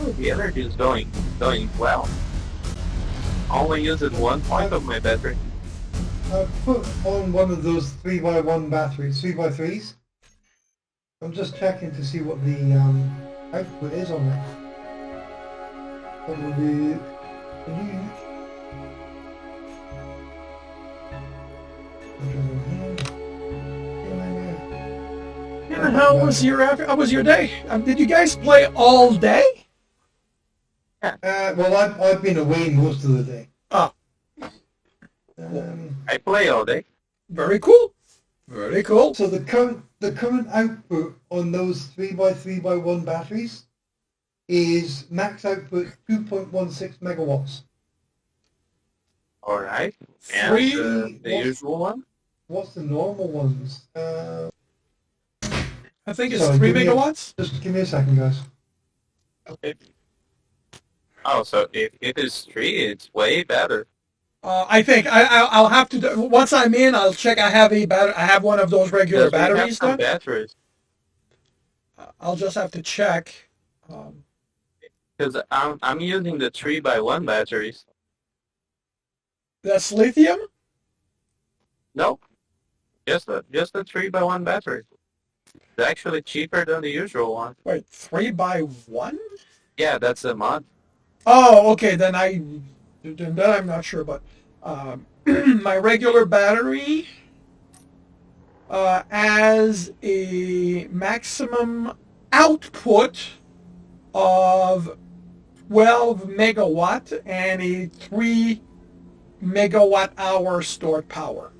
The energy is going well. Only using one point of my battery. I've put on one of those 3x1 batteries, 3x3s. I'm just checking to see what the output is on it. That will be... And how was your day? Did you guys play all day? Well, I've been away most of the day. Oh, I play all day. very cool. Very cool. So the current output on those 3x3x1 batteries is max output 2.16 megawatts. All right. And Three. the usual one. What's the normal ones? I think it's sorry, 3 give me megawatts. Just give me a second, guys. Okay. Oh, so if it is 3, it's way better. I think I'll have to once I'm in. I'll check. I have one of those regular Because we have batteries some done. batteries. I'll just have to check. Because I'm using the 3x1 batteries. That's lithium. Nope. Just a 3x1 battery. It's actually cheaper than the usual one. Wait, 3x1? Yeah, that's a mod. Oh, okay. Then I'm not sure, but my regular battery has a maximum output of 12 megawatt and a 3 megawatt hour stored power.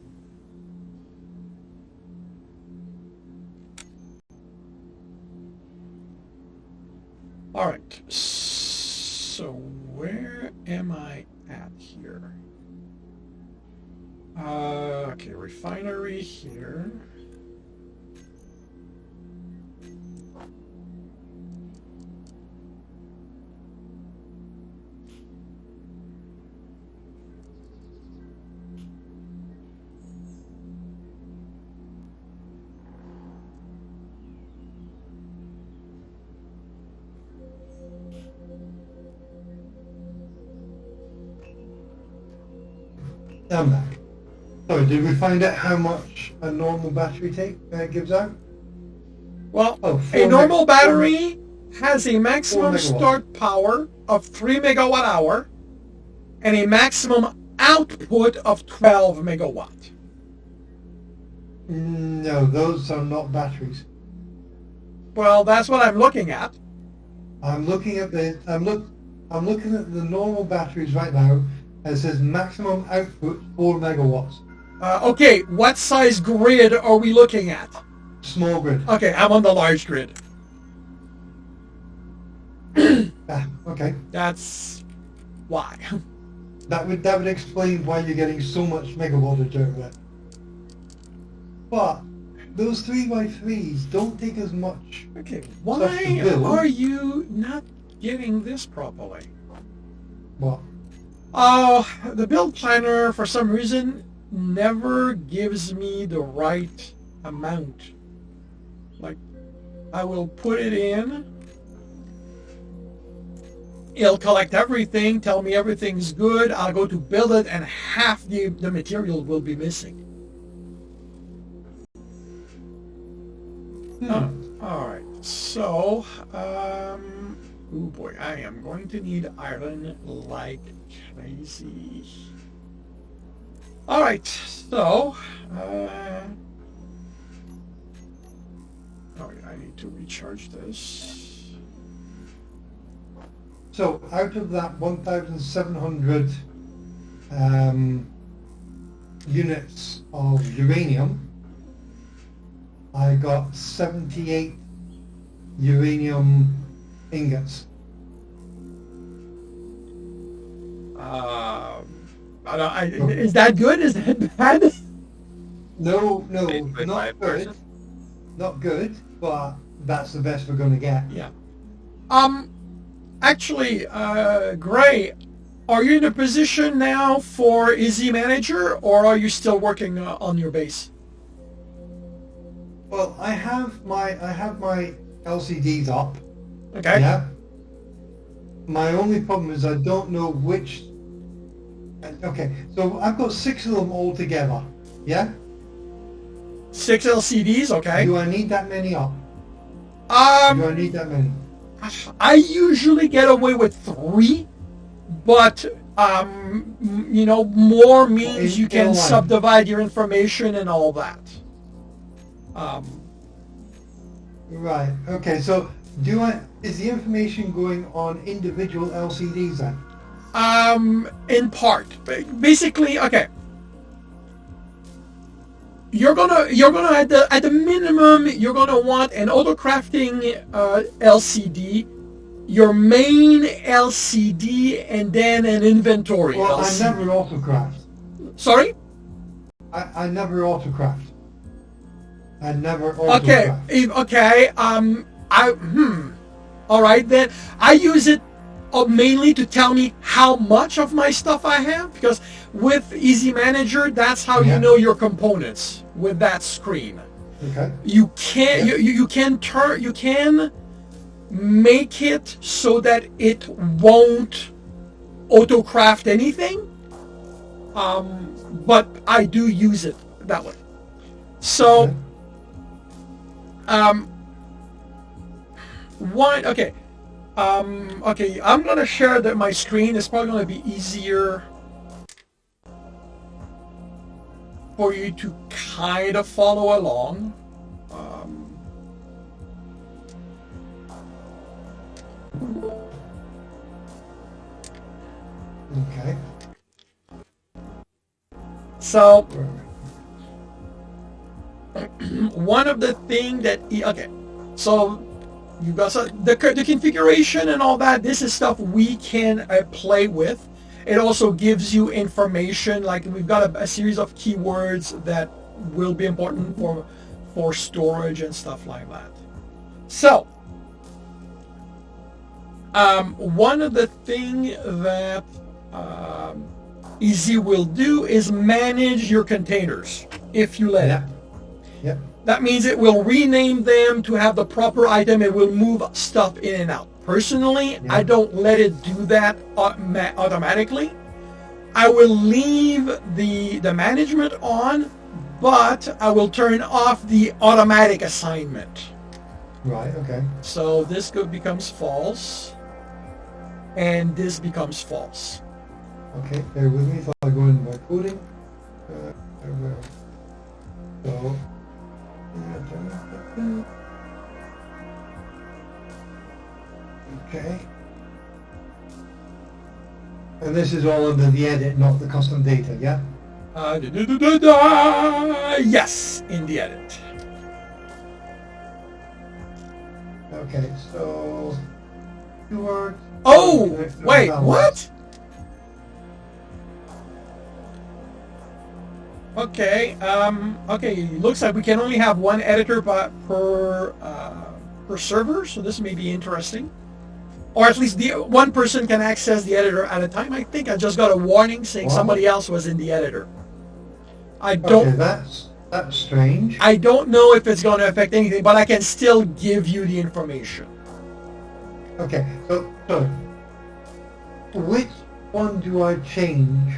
All right, so where am I at here? Okay, refinery here. I'm back. Sorry, did we find out how much a normal battery gives out? Well, Oh, a normal battery has a maximum 4 start power of 3 megawatt hour and a maximum output of 12 megawatt. No, those are not batteries. Well, that's what I'm looking at. I'm looking at the normal batteries right now. It says maximum output 4 megawatts. Okay, what size grid are we looking at? Small grid. Okay, I'm on the large grid. Okay. That's why. That would explain why you're getting so much megawattage out of it. But those 3x3s don't take as much. Okay, Stuff why to build. are you not getting this properly? What? Oh, the build planner, for some reason, never gives me the right amount. Like, I will put it in. It'll collect everything, tell me everything's good. I'll go to build it, and half the material will be missing. All right. So, oh boy, I am going to need iron like crazy. All right. So, oh, I need to recharge this. So out of that 1,700 units of uranium, I got 78 uranium ingots. Is that good? Is that bad? No, With not good. Not good, but that's the best we're going to get. Yeah. Actually, Gray, are you in a position now for Easy Manager, or are you still working on your base? Well, I have my LCDs up. Okay. Yeah. My only problem is I don't know which. Okay, so I've got 6 of them all together. Yeah. 6 LCDs, okay. Do I need that many up? Do Um, I need that many? I usually get away with 3, but you know, more means you can subdivide your information and all that. Right. Okay. So, is the information going on individual LCDs then? In part, basically, okay. You're gonna at the minimum you're gonna want an auto crafting LCD, your main LCD, and then an inventory Well, LCD. I never autocraft. Sorry? I never autocraft. I never autocraft. Okay. All right then. I use it mainly to tell me how much of my stuff I have, because with Easy Manager, that's how you know your components with that screen. Okay. You can you can make it so that it won't autocraft anything. But I do use it that way. So okay, I'm gonna share my screen. It's probably gonna be easier for you to kind of follow along. Okay. So one of the thing that so you got the configuration and all that. This is stuff we can play with. It also gives you information, like we've got a series of keywords that will be important for storage and stuff like that. So one of the thing that Easy will do is manage your containers if you let it. Yep. That means it will rename them to have the proper item. It will move stuff in and out. Personally, I don't let it do that automatically. I will leave the management on, but I will turn off the automatic assignment. Right, okay. So this becomes false, and this becomes false. Okay, bear with me if I go into my coding. I will. So, okay. And this is all under the edit, not the custom data, yeah? Yes, in the edit. Okay, so keywords. Oh, wait, what? Okay, okay, looks like we can only have one editor per server, so this may be interesting. Or at least one person can access the editor at a time. I think I just got a warning saying somebody else was in the editor. I don't. Okay, that's strange. I don't know if it's going to affect anything, but I can still give you the information. Okay, so which one do I change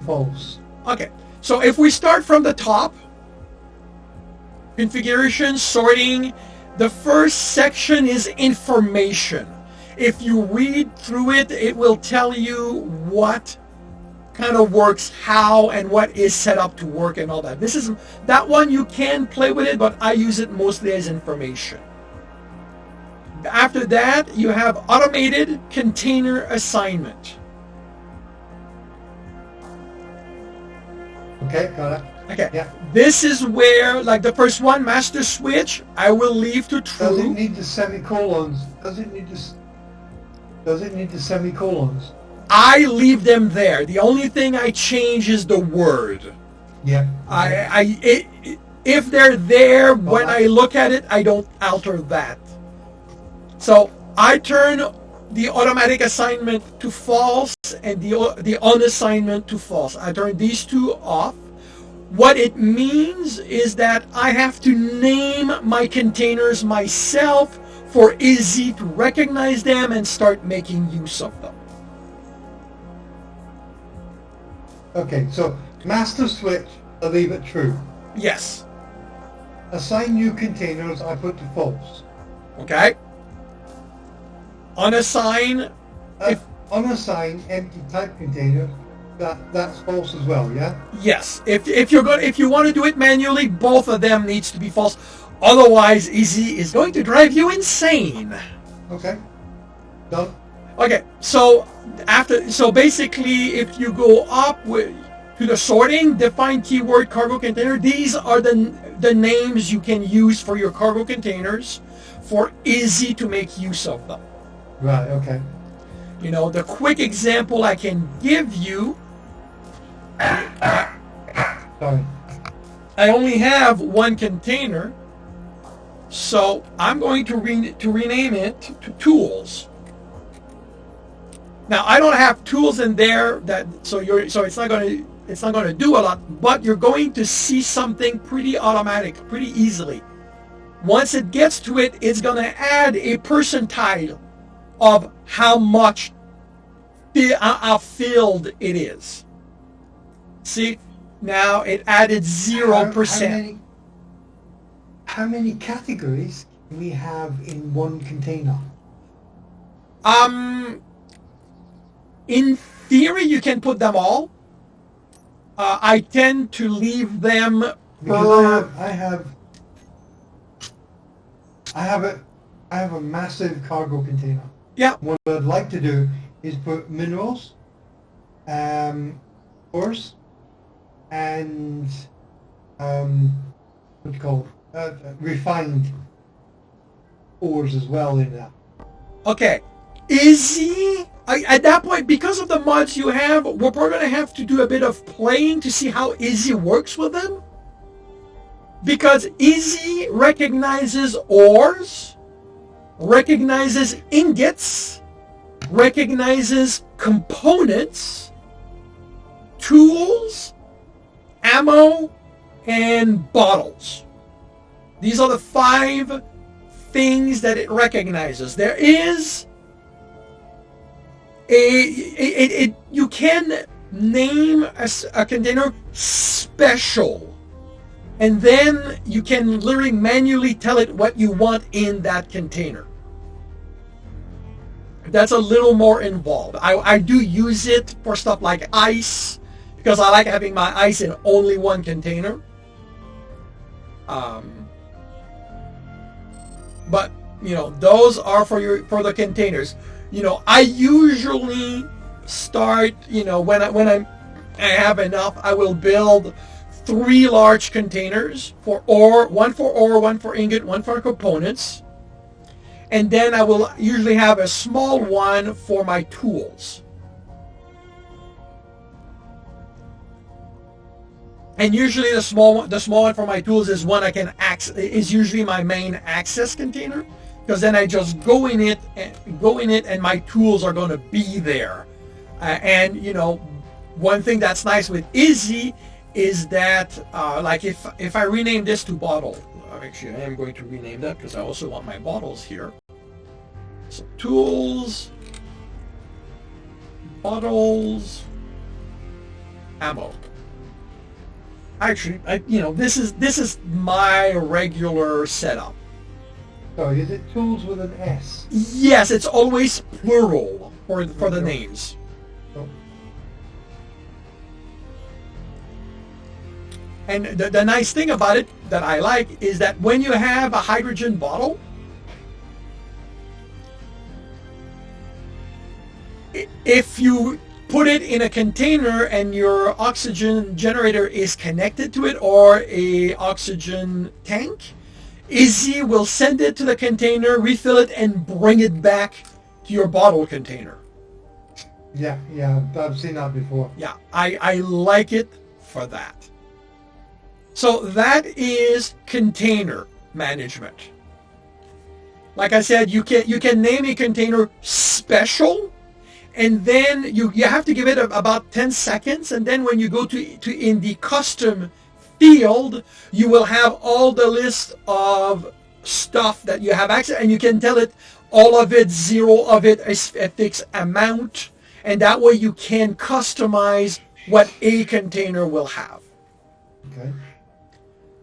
false? Okay, so if we start from the top, configuration, sorting, the first section is information. If you read through it, it will tell you what kind of works, how, and what is set up to work and all that. That one you can play with it, but I use it mostly as information. After that, you have automated container assignment. Okay, got it. Okay. Yeah. This is where, like the first one, master switch, I will leave to true. Does it need the semicolons? Does it need the semicolons? I leave them there. The only thing I change is the word. Yeah. If they're there when I look at it, I don't alter that. So I turn the automatic assignment to false and the unassignment to false. I turn these two off. What it means is that I have to name my containers myself for Izzy to recognize them and start making use of them. Okay, so master switch, I leave it true. Yes. Assign new containers, I put to false. Okay. Unassign. Unassign empty type container, that's false as well, yeah? Yes. If you want to do it manually, both of them needs to be false. Otherwise, Izzy is going to drive you insane. Okay. Done. Okay. So basically, if you go up to the sorting, define keyword cargo container. These are the names you can use for your cargo containers for Izzy to make use of them. Right. Okay. You know, the quick example I can give you. Sorry. I only have one container, so I'm going to rename it to tools. Now I don't have tools in there so it's not going to do a lot, but you're going to see something pretty automatic, pretty easily. Once it gets to it, it's going to add a percentile of how filled it is. See, now it added 0%. How many categories can we have in one container? In theory, you can put them all. I tend to leave them. Because I have a massive cargo container. Yeah. What I'd like to do is put minerals, ores, and what's it called? Refined ores as well in that. Okay. Izzy, at that point, because of the mods you have, we're probably going to have to do a bit of playing to see how Izzy works with them. Because Izzy recognizes ores, recognizes ingots, recognizes components, tools, ammo, and bottles. These are the 5 things that it recognizes. There is you can name a container special, and then you can literally manually tell it what you want in that container. That's a little more involved. I do use it for stuff like ice, because I like having my ice in only one container. But you know, those are for the containers. You know, I usually start, you know, when I have enough, I will build 3 large containers for ore, one for ingot, one for components. And then I will usually have a small one for my tools. And usually the small one for my tools is one I can is usually my main access container, because then I just go in it and my tools are going to be there. And you know, one thing that's nice with Izzy is that like if I rename this to bottle, actually I am going to rename that because I also want my bottles here. So tools, bottles, ammo. Actually, this is my regular setup. So is it tools with an S? Yes, it's always plural for the names. Oh. And the nice thing about it that I like is that when you have a hydrogen bottle, if you put it in a container and your oxygen generator is connected to it, or a oxygen tank, Izzy will send it to the container, refill it, and bring it back to your bottle container. Yeah, I've seen that before. Yeah, I like it for that. So that is container management. Like I said, you can name a container special, and then you have to give it about 10 seconds, and then when you go to in the custom field, you will have all the list of stuff that you have access, and you can tell it all of it, zero of it is a fixed amount, and that way you can customize what a container will have. Okay.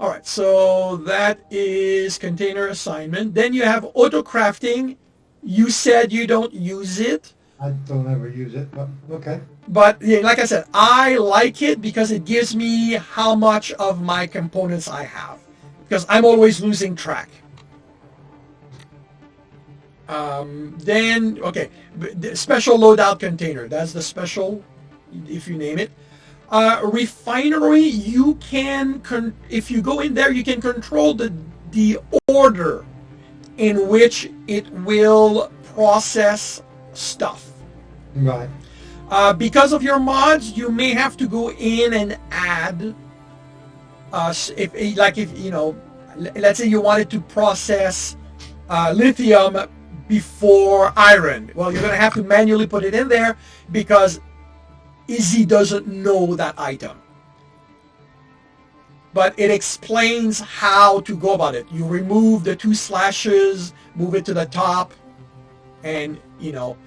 All right, so that is container assignment. Then you have auto crafting. You said you don't use it, I don't ever use it, but okay. but yeah, like I said, I like it because it gives me how much of my components I have, because I'm always losing track. Then, okay, the special loadout container. That's the special, if you name it. Refinery, you can, if you go in there, you can control the order in which it will process stuff. Right. Because of your mods, you may have to go in and add, if you know, let's say you wanted to process lithium before iron. Well, you're going to have to manually put it in there because Izzy doesn't know that item. But it explains how to go about it. You remove the 2 slashes, move it to the top, and, you know,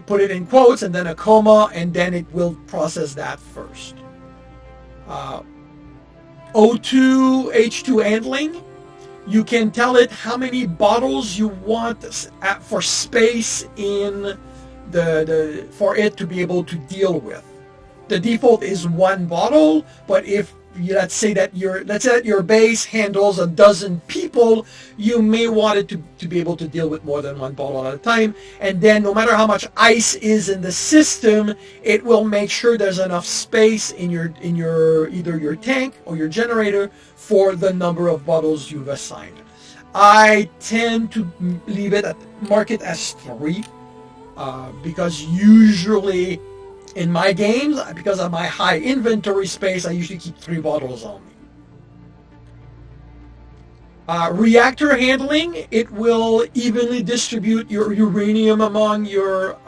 put it in quotes and then a comma, and then it will process that first. O2, H2 handling. You can tell it how many bottles you want for space in for it to be able to deal with. The default is 1 bottle, but if let's say that your base handles a dozen people, you may want it to be able to deal with more than 1 bottle at a time. And then no matter how much ice is in the system, it will make sure there's enough space in your either your tank or your generator for the number of bottles you've assigned. I tend to leave it mark it as 3 because usually in my games, because of my high inventory space, I usually keep 3 bottles on me. Reactor handling, it will evenly distribute your uranium among your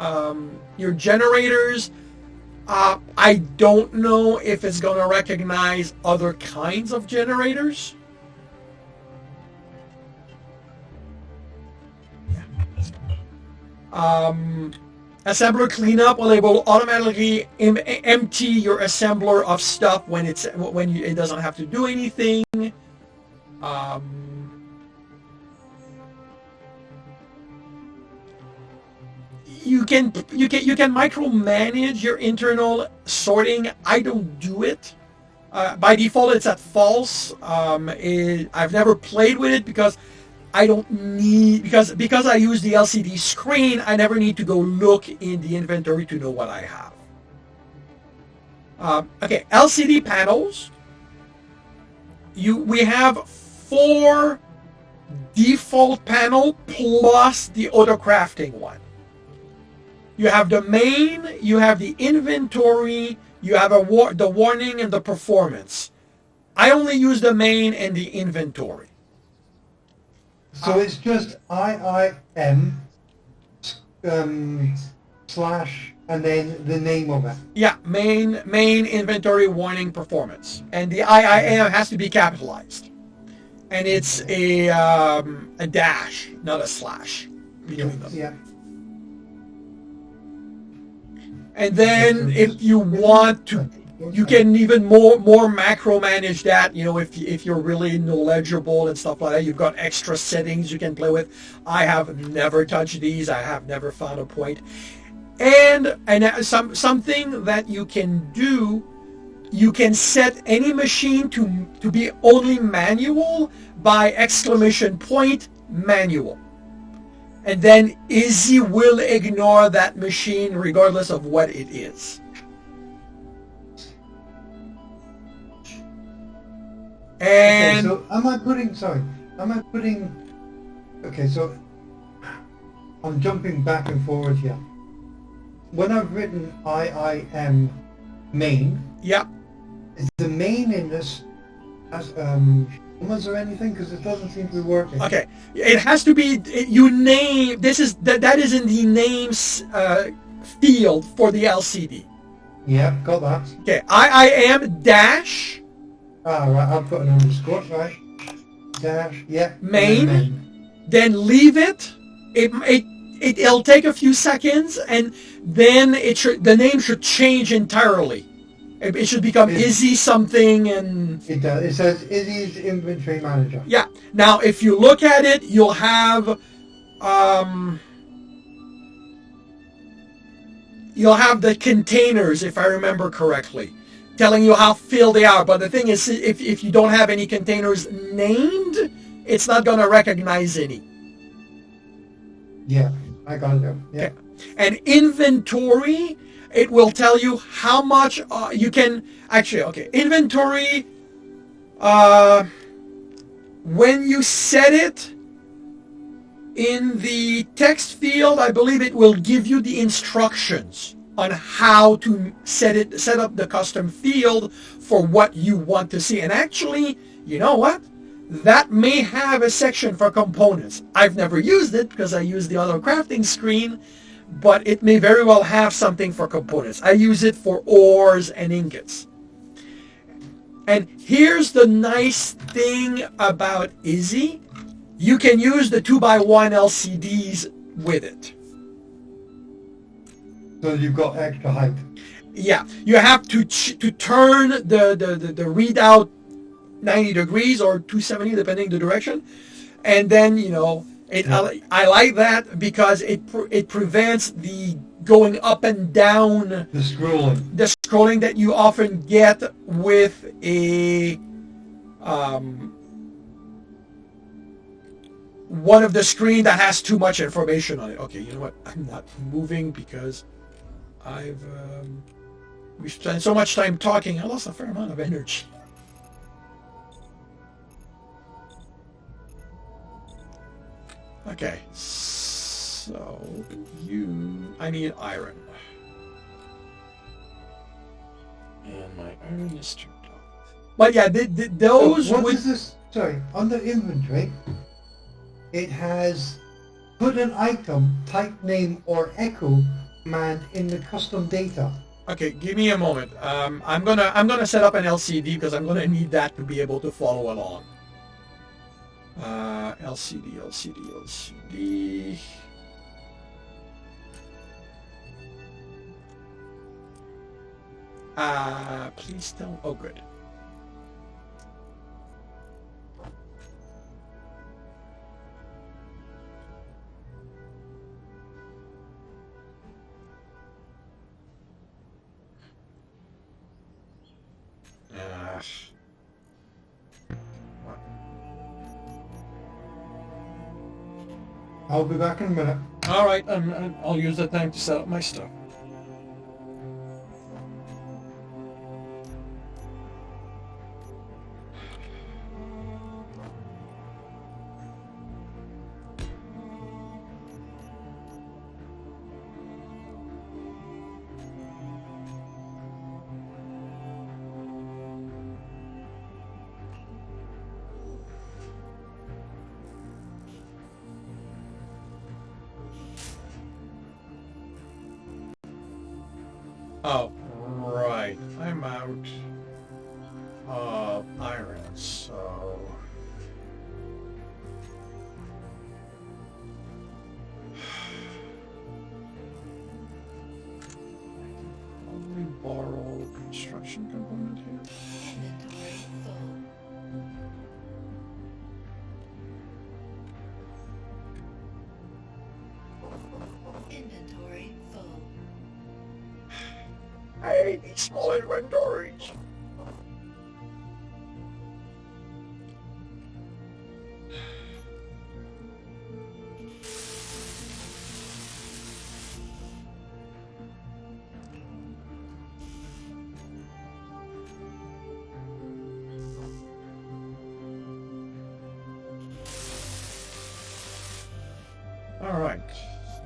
generators. I don't know if it's going to recognize other kinds of generators. Assembler cleanup, well, it will automatically empty your assembler of stuff when it doesn't have to do anything. You can micromanage your internal sorting. I don't do it. By default, it's at false. I've never played with it because I don't need, because I use the LCD screen, I never need to go look in the inventory to know what I have. Okay, LCD panels. We have 4 default panel plus the auto crafting one. You have the main, you have the inventory, you have the warning and the performance. I only use the main and the inventory. So it's just IIM slash and then the name of it. Yeah, main inventory warning performance, and the IIM has to be capitalized, and it's a dash, not a slash between them. Yeah. And then if you want to, you can even more macro manage that. You know, if you're really knowledgeable and stuff like that, you've got extra settings you can play with. I have never touched these. I have never found a point. And something that you can do, you can set any machine to be only manual by !manual. And then Izzy will ignore that machine regardless of what it is. And okay, so okay, so I'm jumping back and forward here. When I've written IIM main, yeah, is the main in this as commas or anything? Because it doesn't seem to be working. Okay, it has to be, you name, that is in the names field for the LCD. Yeah, got that. Okay, IIM dash. Ah, right, I'll put an underscore, right. dash, yeah. Main. And then Then leave it. It'll take a few seconds, and then the name should change entirely. It should become Izzy something, and it does. It says Izzy's inventory manager. yeah. Now, if you look at it, you'll have the containers, if I remember correctly, telling you how filled they are. But the thing is, if you don't have any containers named, it's not going to recognize any. Yeah, I got it. Yeah. Okay. And inventory, it will tell you how much you can actually. Okay, inventory. When you set it in the text field, I believe it will give you the instructions on how to set up the custom field for what you want to see. And actually, you know what? That may have a section for components. I've never used it because I use the auto crafting screen, but it may very well have something for components. I use it for ores and ingots. And here's the nice thing about Izzy. You can use the 2x1 LCDs with it. So you've got extra height. Yeah, you have to turn the readout 90 degrees or 270 depending the direction, and then I like that because it prevents the going up and down, the scrolling that you often get with a one of the screen that has too much information on it. Okay, you know what? I'm not moving because we spent so much time talking. I lost a fair amount of energy. Okay, so I need iron. And my iron is turned off. But yeah, those what is this? Sorry, under inventory, it has put an item, type name, or echo command in the custom data. Okay, give me a moment. I'm gonna set up an LCD because I'm gonna need that to be able to follow along. LCD. Please don't. Oh, good. I'll be back in a minute. All right, I'll use that time to set up my stuff. Oh, right. I'm out of iron, so... Probably borrow construction component here. Inventory full. Inventory full. I hate these small inventories. All right. So...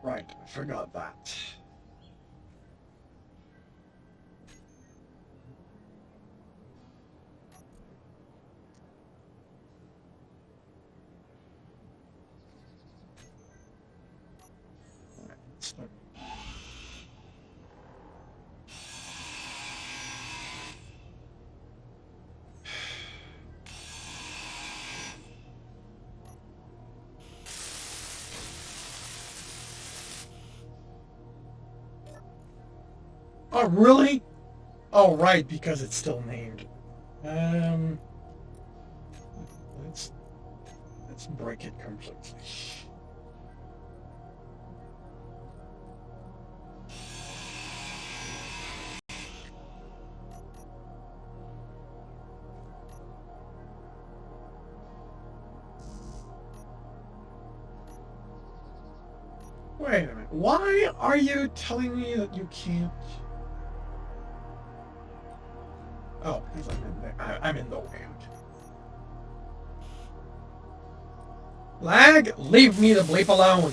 Right, I forgot that. Oh, really? Oh, right, because it's still named. Um, let's break it completely. Wait a minute. Why are you telling me that you can't? Oh, because I'm in there. I'm in the land. Lag, leave me the bleep alone.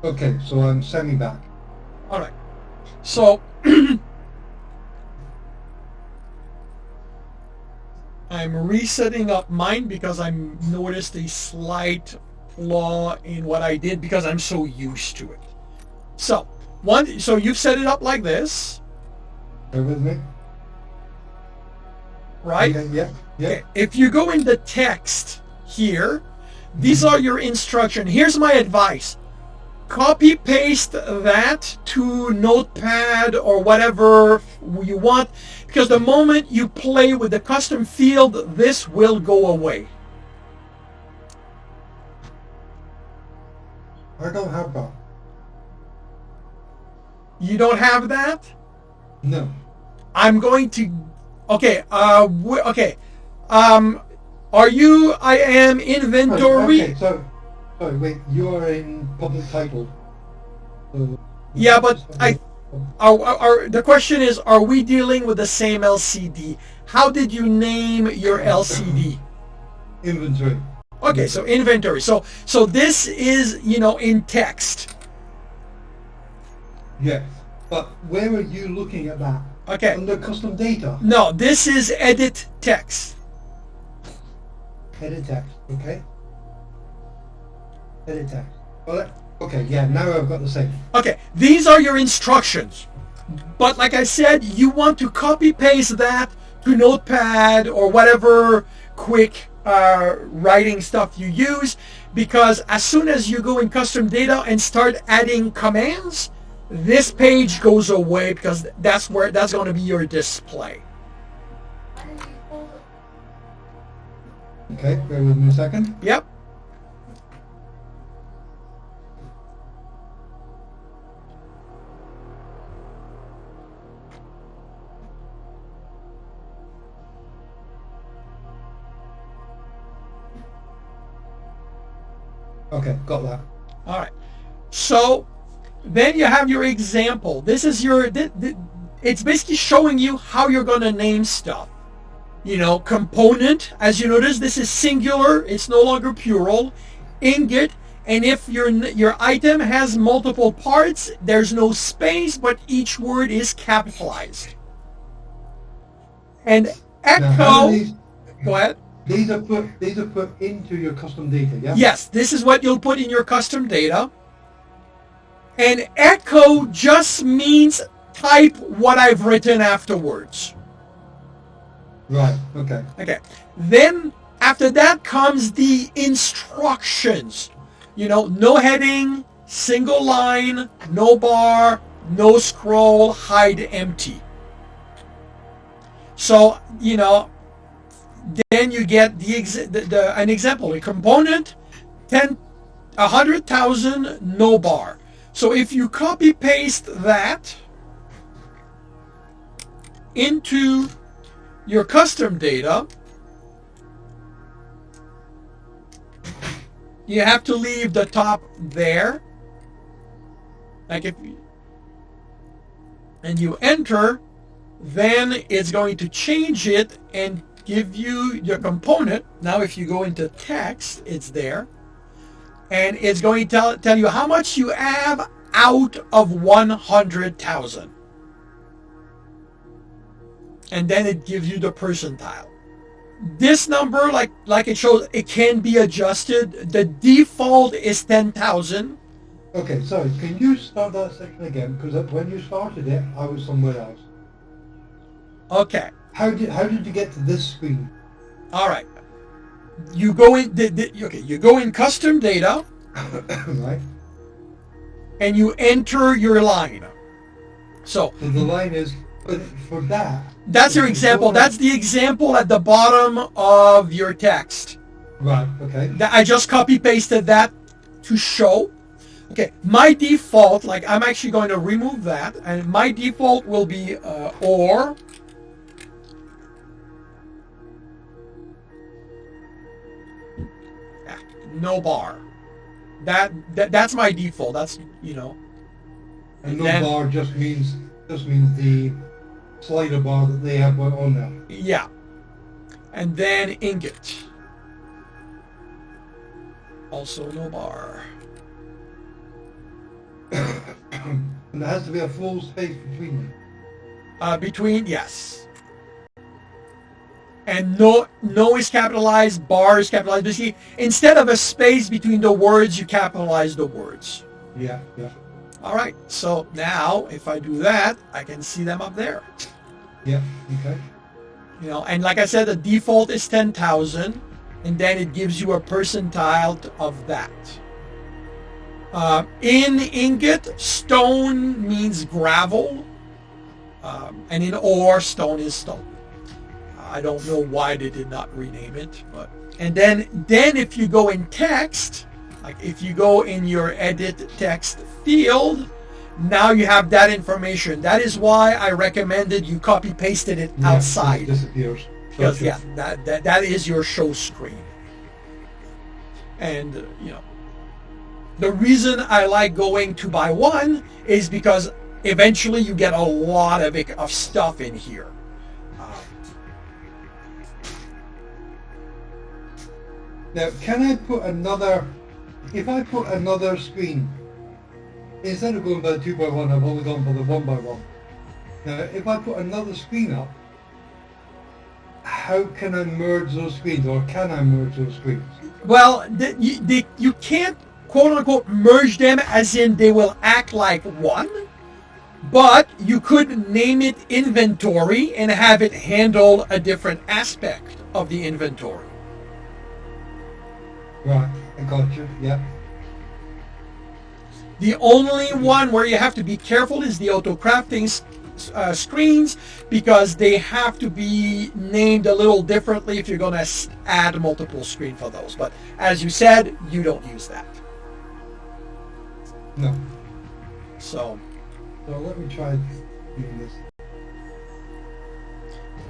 Okay, so I'm sending back. All right. So I'm resetting up mine because I noticed a slight flaw in what I did because I'm so used to it. So so you've set it up like this, Bear with me. right? Okay, yeah, yeah. Okay. If you go in the text here, these are your instruction. Here's my advice. Copy paste that to Notepad or whatever you want, because the moment you play with the custom field, this will go away. I don't have that. You don't have that? No. I'm going to. Okay. Okay. Are you? I am inventory. Okay, so sorry, wait. You are in public title. So, Yeah, but the question is, are we dealing with the same LCD? How did you name your LCD? inventory. Okay, so inventory. So this is, in text. Yes. But where are you looking at that? Okay. Under custom data. No, this is edit text. Edit text. Okay. Edit text. Well, okay. Yeah. Now I've got the same. Okay, these are your instructions. But like I said, you want to copy paste that to Notepad or whatever quick writing stuff you use, because as soon as you go in custom data and start adding commands, this page goes away because that's going to be your display. Okay. Bear with me a second. Yep. Okay. Got that. All right. So then you have your example. This is your. It's basically showing you how you're going to name stuff. Component. As you notice, this is singular. It's no longer plural. Ingot. And if your item has multiple parts, there's no space, but each word is capitalized. And Now, how echo. do these, Go ahead. these are put into your custom data. Yeah. Yes, this is what you'll put in your custom data. And echo just means type what I've written afterwards. Right. Okay. Okay. Then after that comes the instructions. No heading, single line, no bar, no scroll, hide empty. So, then you get an example. A component, 100,000, no bar. So if you copy paste that into your custom data, You have to leave the top there. Like if you, and you enter, then it's going to change it and give you your component. Now if you go into text, it's there. And it's going to tell you how much you have out of 100,000. And then it gives you the percentile. This number, like it shows, it can be adjusted. The default is 10,000. Okay, sorry, can you start that section again? Because when you started it, I was somewhere else. Okay. How did you get to this screen? All right. You go in. Okay. You go in custom data, Right. and you enter your line. So So the line is for that. that's your example. That's the example at the bottom of your text. Right. Okay. I just copy pasted that to show. Okay, my default, like I'm actually going to remove that, and my default will be or. Yeah, no bar. That's my default. That's And no then, bar just means the slider bar that they have on there. Yeah, and then ingot. Also no bar. And there has to be a full space between them. Between, yes. And no is capitalized, bar is capitalized. Basically, instead of a space between the words, you capitalize the words. Yeah. Yeah. All right, so now if I do that, I can see them up there. Yeah. Okay. And like I said, the default is 10,000, and then it gives you a percentile of that. In ingot, stone means gravel, and in ore, stone is stone. I don't know why they did not rename it, but and then if you go in text, like if you go in your edit text field, now you have that information. That is why I recommended you copy pasted it outside. It disappears. Because Gotcha. that is your show screen. And the reason I like going 2x1 is because eventually you get a lot of stuff in here. Now, can I put another? If I put another screen, instead of going by 2x1, I've only gone for the 1x1. Now, if I put another screen up, how can I merge those screens, or can I merge those screens? Well, you can't quote unquote merge them as in they will act like one, but you could name it inventory and have it handle a different aspect of the inventory. Right, I got you. Yeah. The only one where you have to be careful is the auto crafting screens, because they have to be named a little differently if you're going to add multiple screen for those. But as you said, you don't use that. No. So let me try doing this.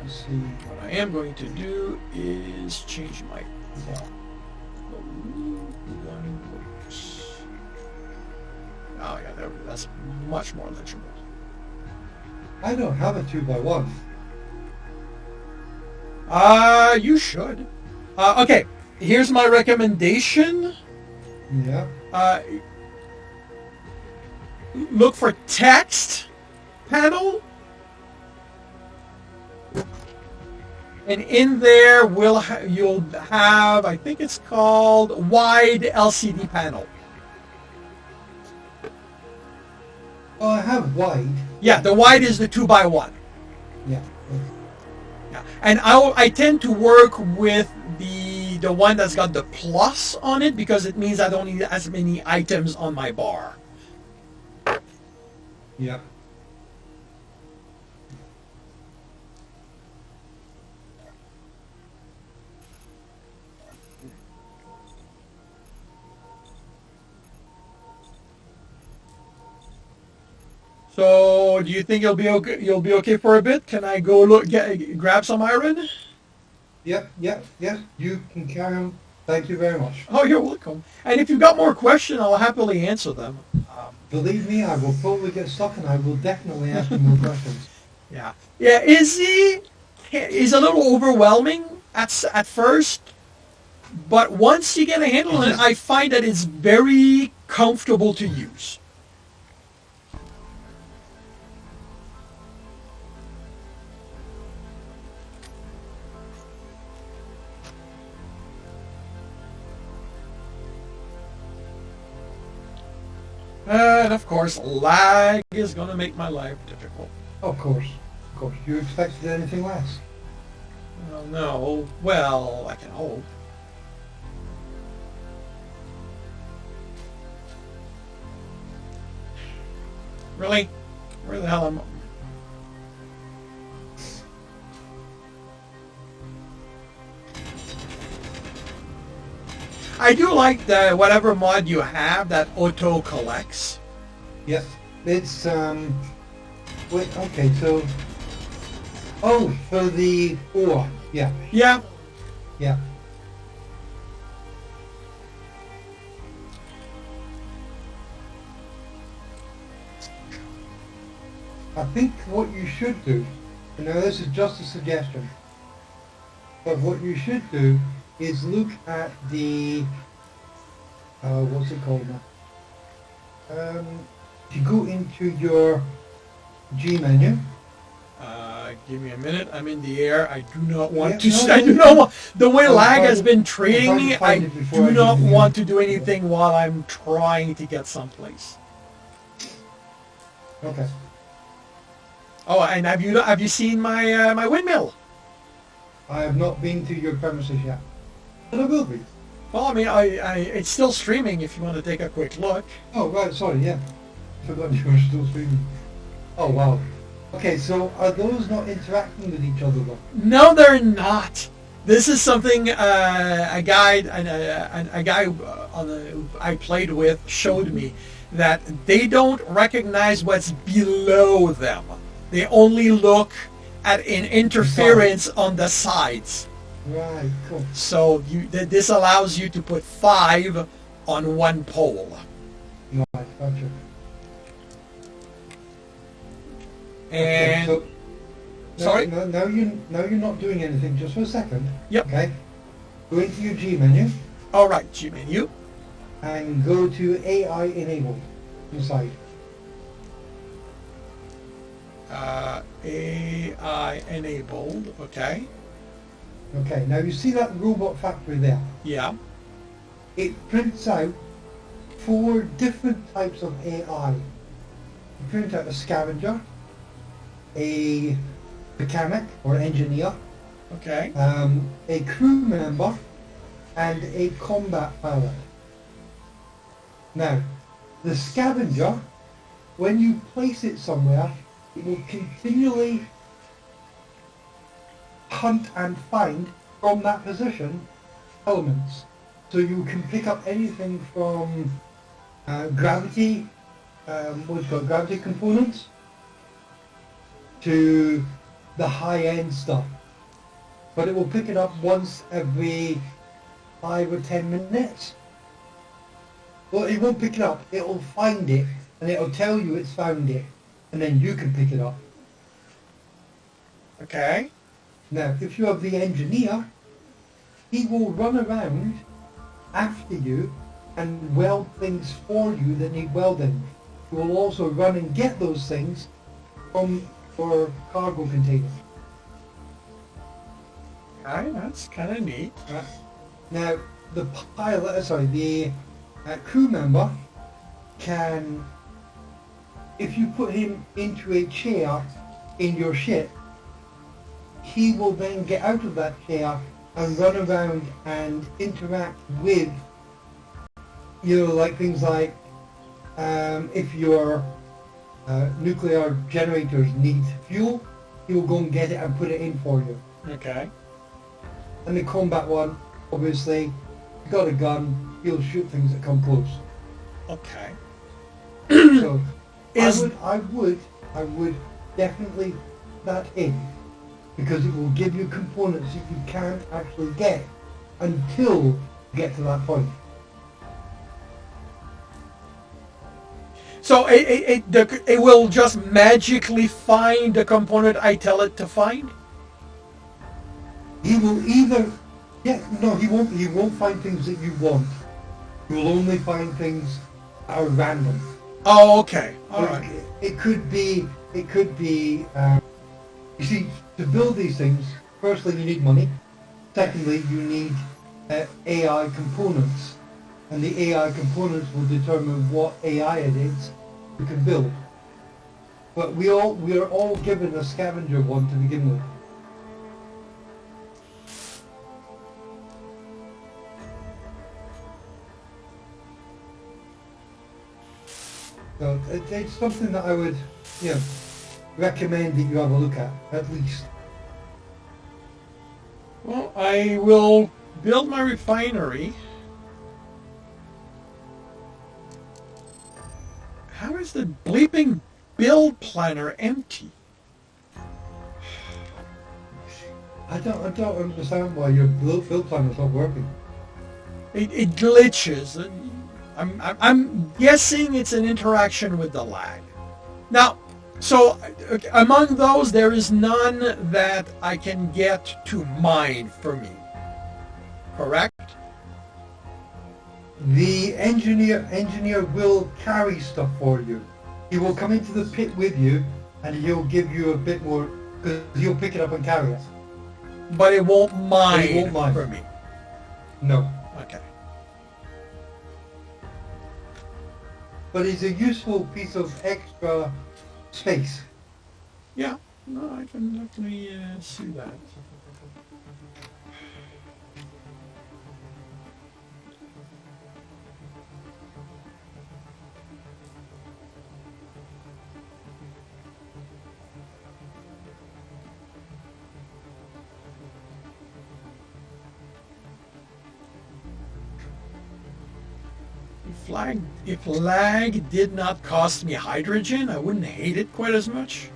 Let's see. what I am going to do is change my font. Oh yeah, that's much more legible. I don't have a 2x1. You should. Okay, here's my recommendation. Yeah. Look for text panel. And in there you'll have, I think it's called wide LCD panel. Oh, I have wide. Yeah, the wide is the 2x1. Yeah. Yeah. And I tend to work with the one that's got the plus on it, because it means I don't need as many items on my bar. Yeah. So, do you think you'll be okay? You'll be okay for a bit? Can I go grab some iron? Yep. You can carry on. Thank you very much. Oh, you're welcome. And if you've got more questions, I'll happily answer them. Believe me, I will probably get stuck, and I will definitely ask you more questions. Yeah. Yeah, is a little overwhelming at first, but once you get a handle on it, I find that it's very comfortable to use. And of course, lag is going to make my life difficult. Of course. Of course. You expected anything less? Oh, no. Well, I can hope. Really? Where the hell am I? I do like the whatever mod you have that auto collects. Yes. It's, wait, okay, so... Oh, for the ore. Yeah. Yeah. Yeah. I think what you should do, and now this is just a suggestion, but what you should do is look at the, what's it called now? If you go into your G menu. Give me a minute. I'm in the air. I do not want Yeah, to. no, I do not want. The way lag has been treating trying to me, I find it before do I not do the want to music. do anything while I'm trying to get someplace. Okay. Oh, and have you seen my my windmill? I have not been to your premises yet, but I will be. Well, I mean, it's still streaming. If you want to take a quick look. Oh, right, sorry, yeah. Forgot you were still streaming. Oh, wow. Okay, so are those not interacting with each other though? No, they're not. This is something a guy I played with showed me, that they don't recognize what's below them. They only look at an interference on the sides. Right, cool. So this allows you to put 5 on one pole. Right, gotcha. And okay, so sorry? now you're not doing anything. Just for a second. Yep. Okay. Go into your G menu All right, G menu. and go to AI enabled inside. AI enabled. Okay. Okay. Now you see that robot factory there. Yeah. It prints out 4 different types of AI. You print out a scavenger, a mechanic or engineer, Okay. a crew member, and a combat pilot. Now, the scavenger, when you place it somewhere, it will continually hunt and find from that position elements. So you can pick up anything from gravity, what's called gravity components, to the high-end stuff. But it will pick it up once every 5 or 10 minutes. Well, it won't pick it up. It'll find it, and it'll tell you it's found it, and then you can pick it up. Okay. Now, if you have the engineer, he will run around after you and weld things for you that need welding. He will also run and get those things from your cargo container. Okay, that's kind of neat. Now, the pilot, the crew member can, if you put him into a chair in your ship, he will then get out of that chair and run around and interact with, like things like if your nuclear generators need fuel, he will go and get it and put it in for you. Okay. And the combat one, obviously, you got a gun, he'll shoot things that come close. Okay. So Is- I would definitely put that in, because it will give you components that you can't actually get until to get to that point. So it will just magically find the component I tell it to find? He will either, yeah, no, he won't. He won't find things that you want. He will only find things that are random. Oh, okay. All Like, right. it could be. It could be. You see, to build these things, firstly you need money. Secondly, you need AI components, and the AI components will determine what AI it is you can build. But we are all given a scavenger one to begin with. So it's something that I would, recommend that you have a look at least. Well, I will build my refinery. How is the bleeping build planner empty? I don't understand why your build plan is not working. It glitches. I'm guessing it's an interaction with the lag. Now, so among those, there is none that I can get to mine for me. Correct? The engineer will carry stuff for you. He will come into the pit with you, and he'll give you a bit more because he'll pick it up and carry it. But it won't mine, won't mine. for me. No, Okay. but it's a useful piece of extra space. Yeah. No, I can definitely see that. If lag did not cost me hydrogen, I wouldn't hate it quite as much.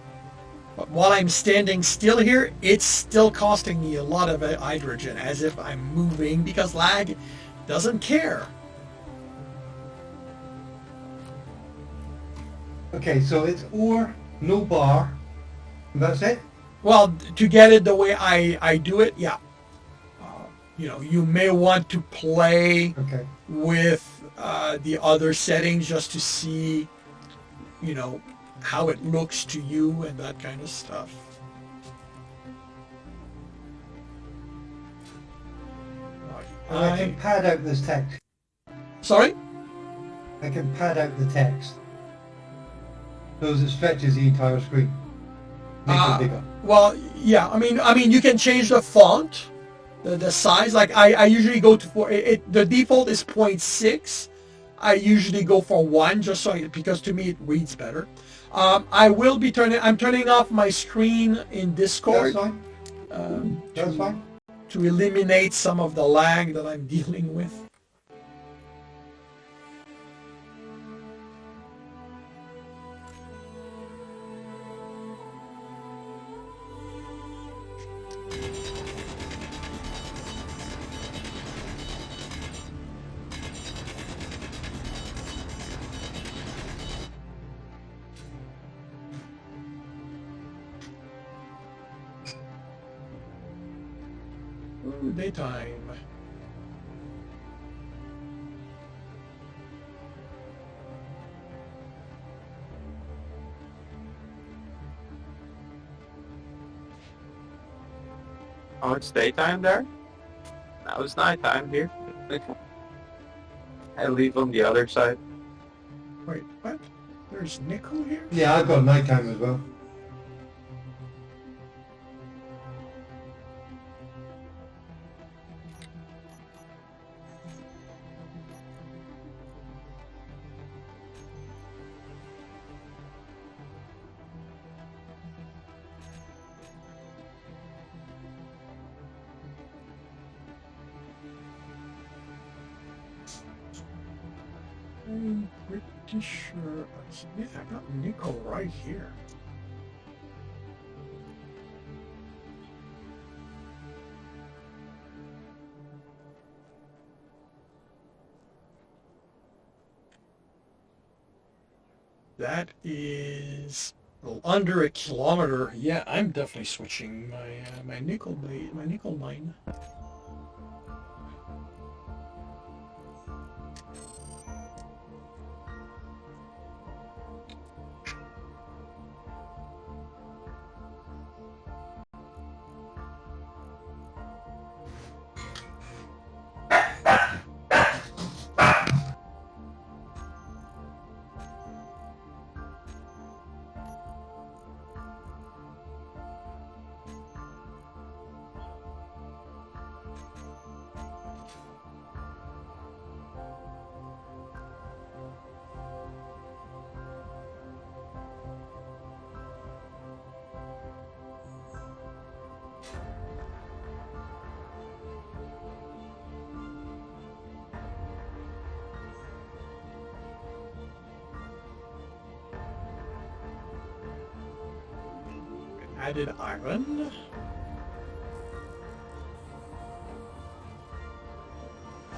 But while I'm standing still here, it's still costing me a lot of hydrogen, as if I'm moving, because lag doesn't care. Okay, so it's ore, no bar. That's it? Well, to get it the way I do it, yeah. You may want to play Okay. with the other settings just to see, how it looks to you and that kind of stuff. And I can pad out this text. Sorry? I can pad out the text. So as it stretches the entire screen. Make it bigger. Well, yeah. I mean, you can change the font, the size. Like I usually go to the default is 0.6. I usually go for 1 just because to me it reads better. I'm turning off my screen in Discord. That's fine. That's fine. To eliminate some of the lag that I'm dealing with. Ooh, daytime. Oh, it's daytime there? Now it's nighttime here. I leave on the other side. Wait, what? There's nickel here? Yeah, I've got nighttime as well. I'm pretty sure. Yeah, I got nickel right here. That is under a kilometer. Yeah, I'm definitely switching my nickel mine. Added iron.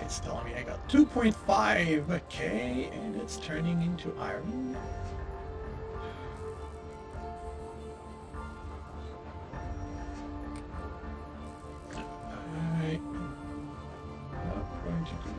It's telling me I got 2.5k and it's turning into iron. I'm not going to do that.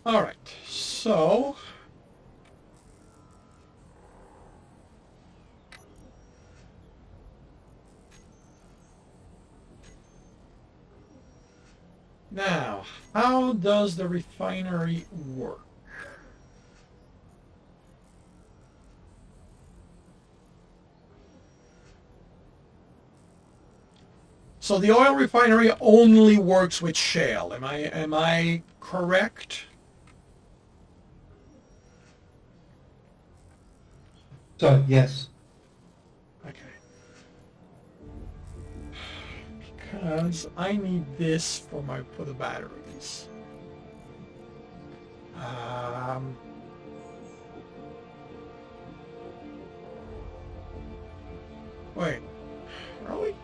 All right, so now, how does the refinery work? So the oil refinery only works with shale. Am I correct? So, yes. Okay. Because I need this for the batteries. Wait. Really?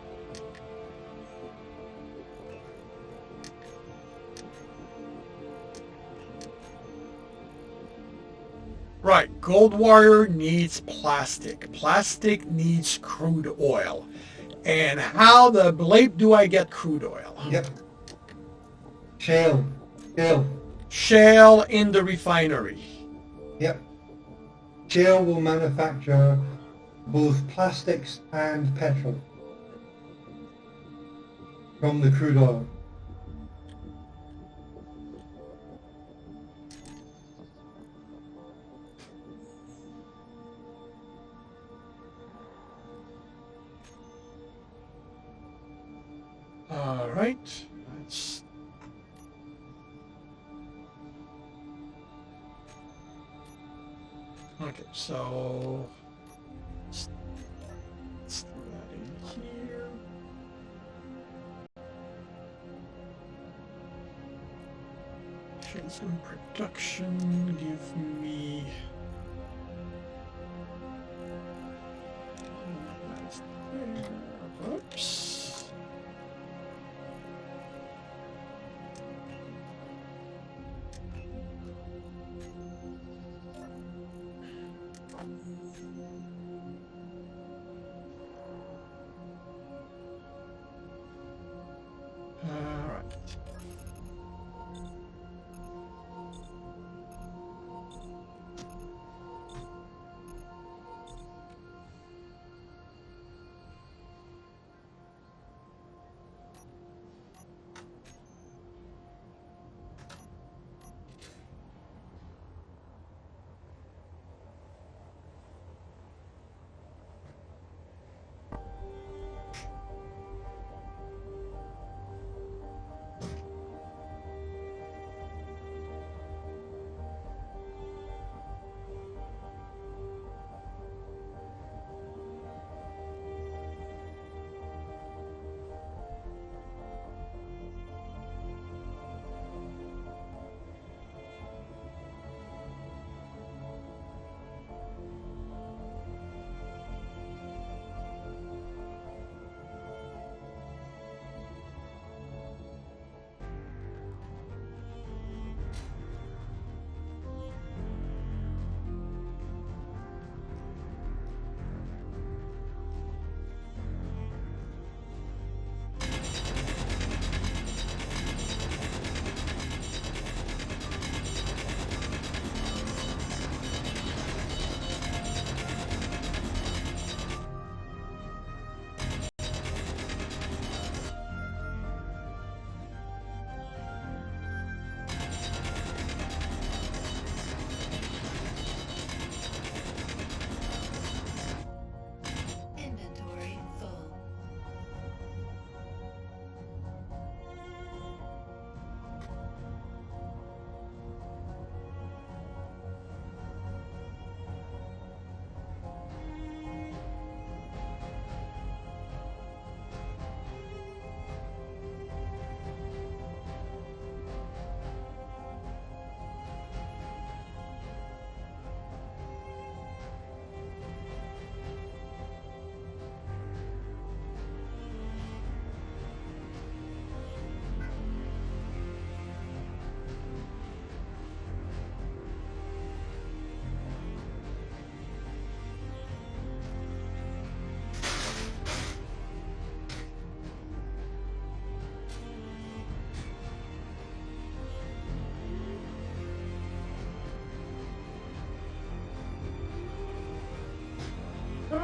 Right, gold wire needs plastic. Plastic needs crude oil. And how the bleep do I get crude oil? Yep. Shale. Shale. Shale in the refinery. Yep. Shale will manufacture both plastics and petrol from the crude oil. All right. That's okay. So let's do that in here. Shades in production give me. Oops.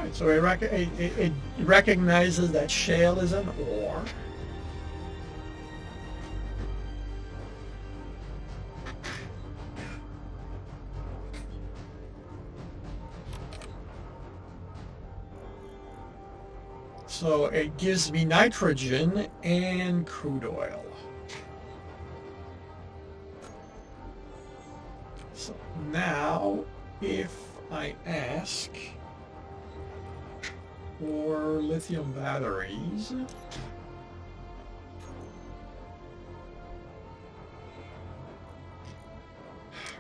Right, so it recognizes that shale is an ore. So it gives me nitrogen and crude oil. So now if I ask for lithium batteries,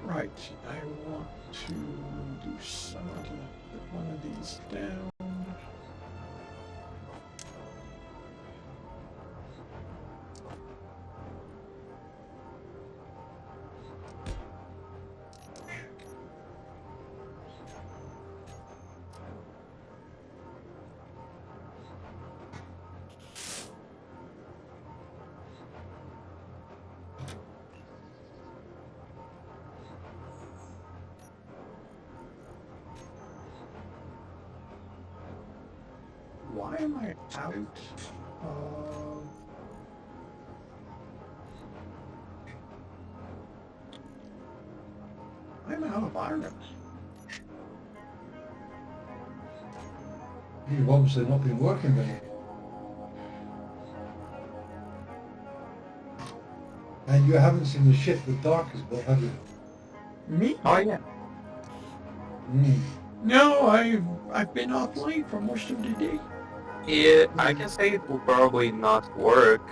right, I want to do something. Put one of these down. Why am I out of... I'm out of iron. You've obviously not been working very. And you haven't seen the ship that Dark has built, have you? Me? Oh yeah. No, I've been offline for most of the day. Yeah, I can say it will probably not work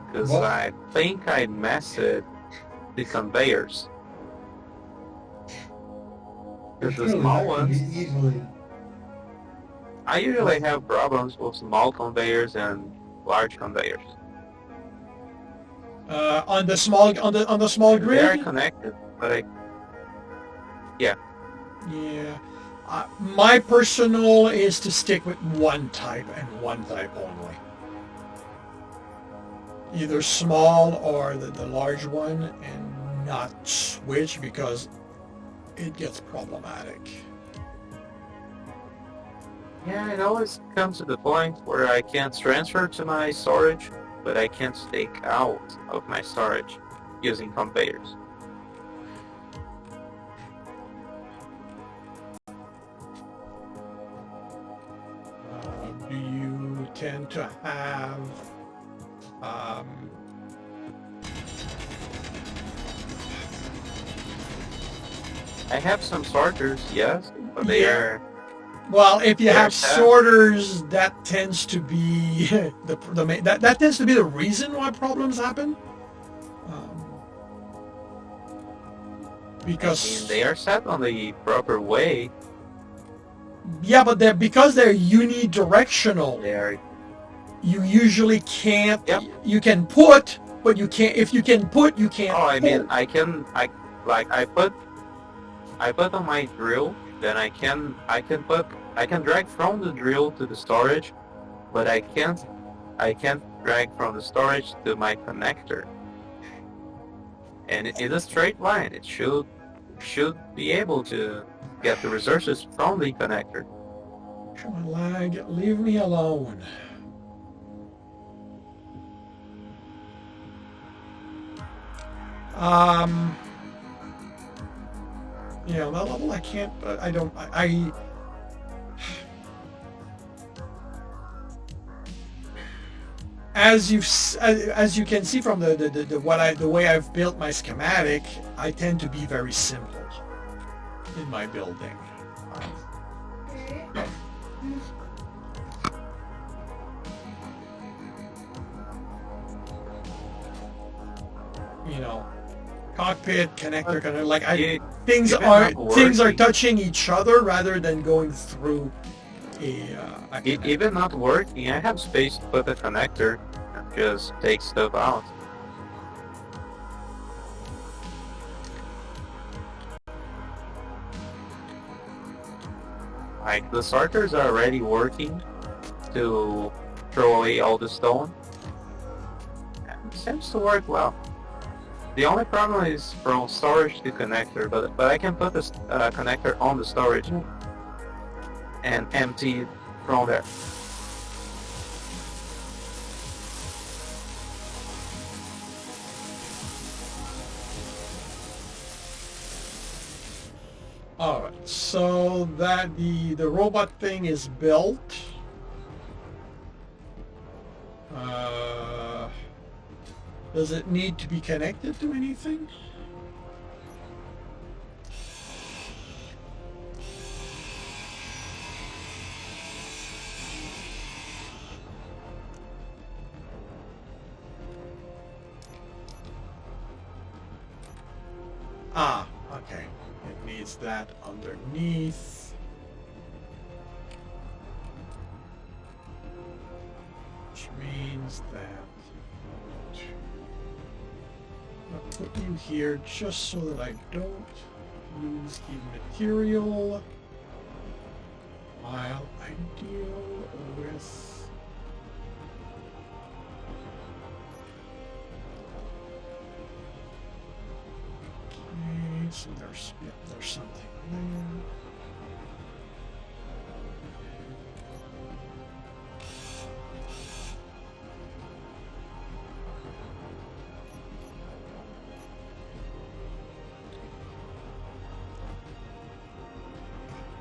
because What? I think I messed the conveyors. Because the Surely small that can ones, be easily. I usually have problems with small conveyors and large conveyors. On the small on the small They are grid. connected, but Yeah. My personal is to stick with one type and one type only. Either small or the large one, and not switch because it gets problematic. yeah, it always comes to the point where I can't transfer to my storage, but I can't take out of my storage using conveyors. Do you tend to have I have some sorters, yes, but they Yeah. are well, if you They're have tough. sorters, that tends to be that tends to be the reason why problems happen. Because they are set on the proper way. yeah, but because they're unidirectional, They are you usually can't. Yep. You can put, but you can't. If you can put, you can't. Oh, I mean, pull. I put on my drill, then I can drag from the drill to the storage, but I can't drag from the storage to my connector. And it is a straight line. It should be able to get the resources from the connector. Come on, lag. Leave me alone. Yeah, on that level I can't. I don't. As you can see from the way I've built my schematic, I tend to be very simple in my building. You know, cockpit connector, kind of like things are touching each other rather than going through a connector. Even not working, I have space to put a connector and just take stuff out. Like, the sorters are already working to throw away all the stone. And it seems to work well. The only problem is from storage to connector, but I can put the connector on the storage. and empty from there. All right, so that the robot thing is built. Does it need to be connected to anything? Ah, okay. It needs that underneath. Which means that I'll put you here just so that I don't lose the material while I deal with so there's something there.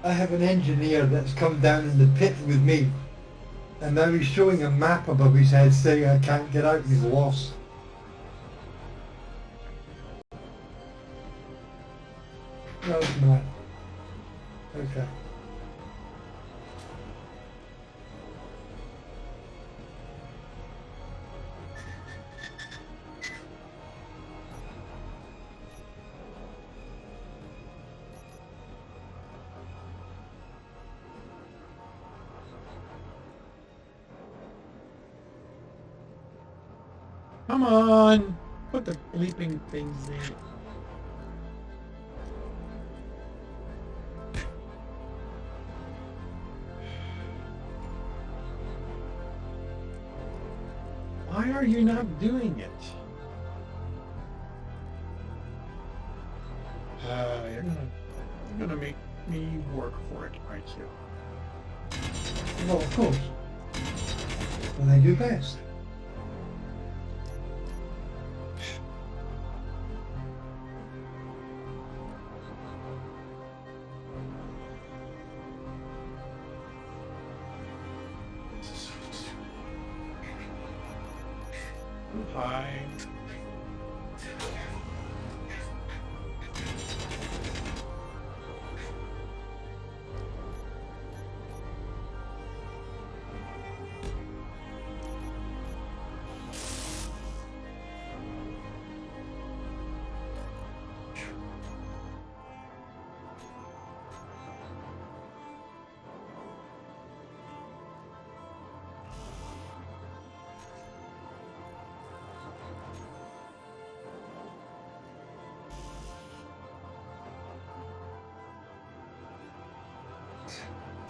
I have an engineer that's come down in the pit with me, and now he's showing a map above his head saying I can't get out, he's lost. No, it's not. Okay. Come on! Put the bleeping things in. Why are you not doing it? You're gonna make me work for it, right here. Well, of course. When they do best. Hi.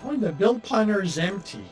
Oh, the build planner is empty.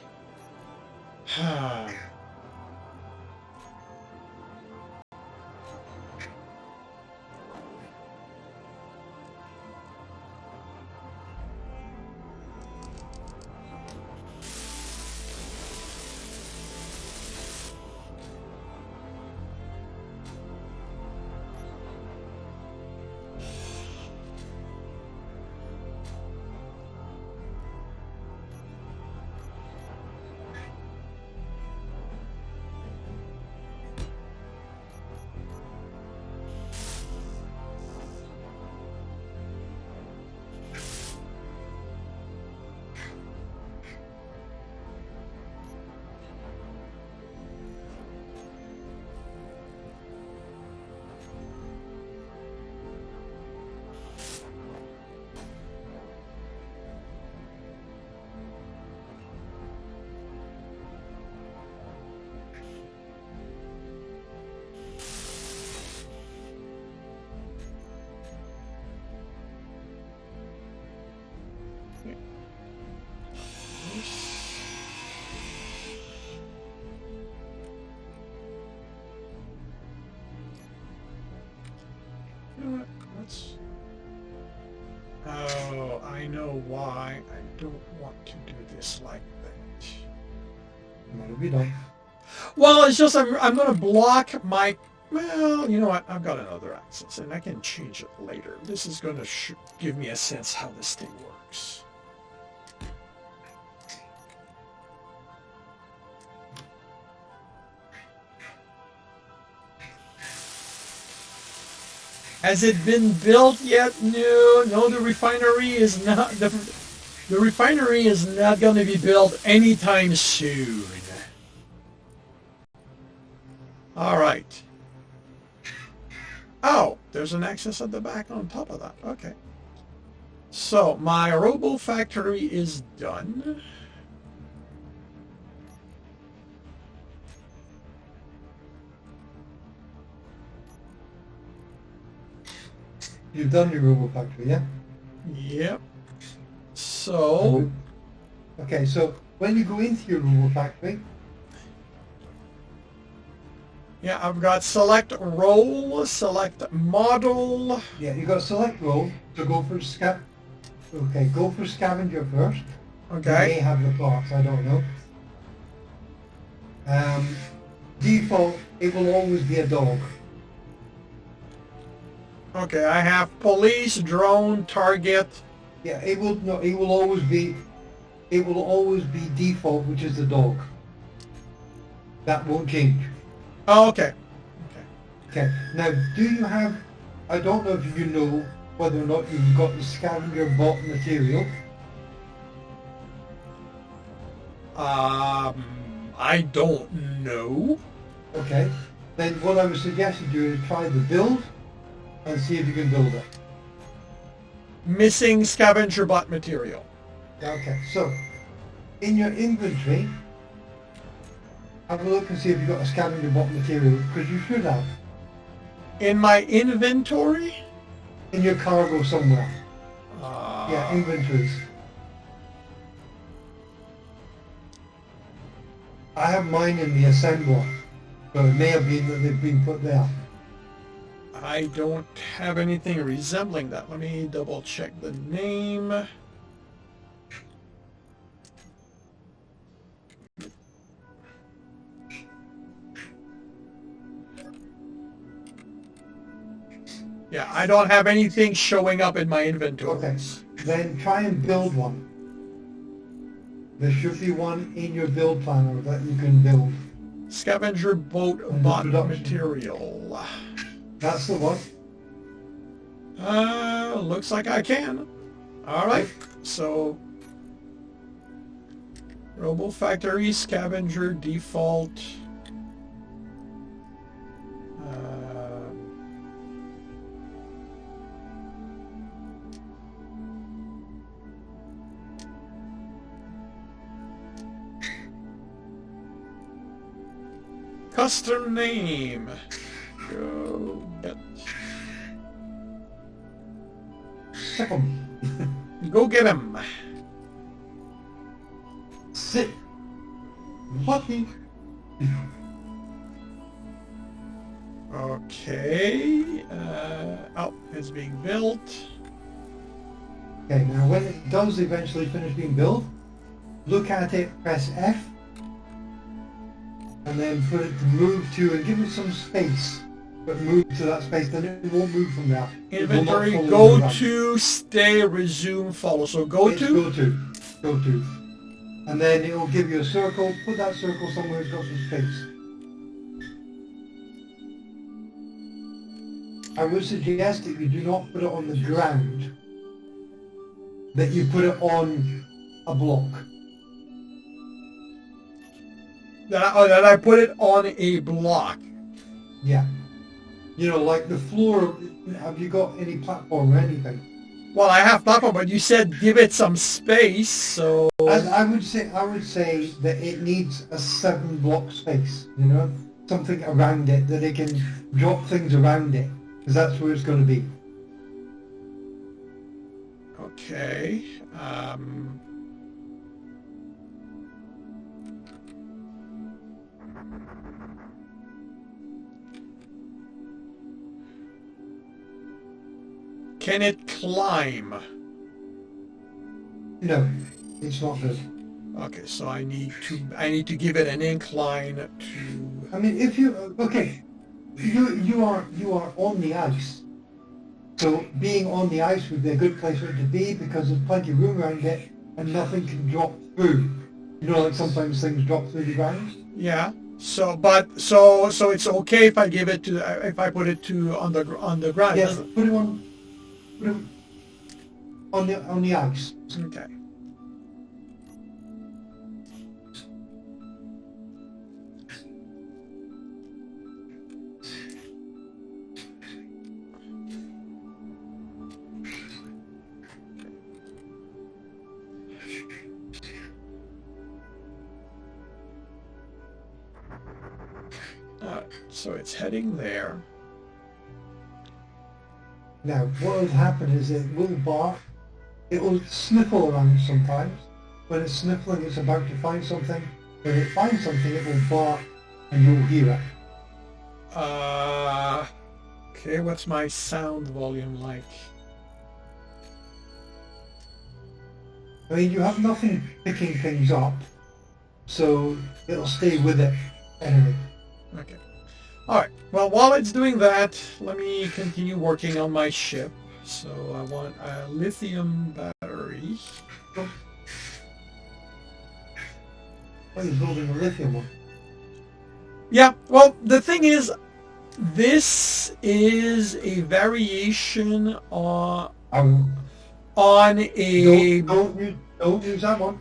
You know what? Oh, I know why. I don't want to do this like that. That'll be done. Well, it's just I'm going to block my... Well, you know what? I've got another access, and I can change it later. This is going to give me a sense how this thing works. Has it been built yet? No. The refinery is not. The refinery is not going to be built anytime soon. All right. Oh, there's an access at the back on top of that. Okay. So my robo factory is done. You've done your robo factory, yeah? Yep. So... Okay, so when you go into your robo factory... Yeah, I've got select role, select model. Yeah, you've got select role to go for Okay, go for scavenger first. Okay. You may have the parts, I don't know. Default, it will always be a dog. Okay, I have police, drone, target. Yeah, it will always be default, which is the dog. That won't change. Oh, okay. Okay. Now, do you have? I don't know if you know whether or not you've got the scavenger bot material. I don't know. Okay. Then what I would suggest you do is try the build and see if you can build it. Missing scavenger bot material. Okay. So, in your inventory, have a look and see if you've got a scavenger bot material, because you should have. In my inventory? In your cargo somewhere. Yeah, inventories. I have mine in the assembler, so it may have been that they've been put there. I don't have anything resembling that. Let me double check the name. Yeah, I don't have anything showing up in my inventory. Okay, then try and build one. There should be one in your build planner that you can build. Scavenger boat bot material. That's the one. Looks like I can. All right, so Robo Factory, Scavenger, default. Custom name. Go get. Sick 'em. Go get him. Sit. Lucky. Okay. Oh, it's being built. Okay, now when it does eventually finish being built, look at it, press F, and then put it to move to, and give it some space, but move to that space, then it won't move from there. Inventory, go to, stay, resume, follow. So go It's to. go to. And then it will give you a circle, put that circle somewhere it's got some space. I would suggest that you do not put it on the ground, that you put it on a block. That I put it on a block. Yeah. You know, like the floor, have you got any platform or anything? Well, I have platform, but you said give it some space, so... I would say that it needs a 7-block space, you know? Something around it, that it can drop things around it, because that's where it's going to be. Okay. Can it climb? No, it's not good. Okay, so I need to give it an incline to. I mean, if you okay, you are on the ice. So being on the ice would be a good place for it to be because there's plenty of room around it and nothing can drop through. You know, like sometimes things drop through the ground. Yeah. So it's okay if I give it to if I put it to on the ground. Yes, put it on the ice. Okay. So it's heading there. Now, what will happen is it will bark. It will sniffle around sometimes. When it's sniffling, it's about to find something. When it finds something, it will bark, and you'll hear it. Okay, what's my sound volume like? I mean, you have nothing picking things up, so it'll stay with it anyway. Okay. All right. Well, while it's doing that, let me continue working on my ship. So I want a lithium battery. Oh, you're building a lithium one. Yeah. Well, the thing is, this is a variation on a. Don't use that one.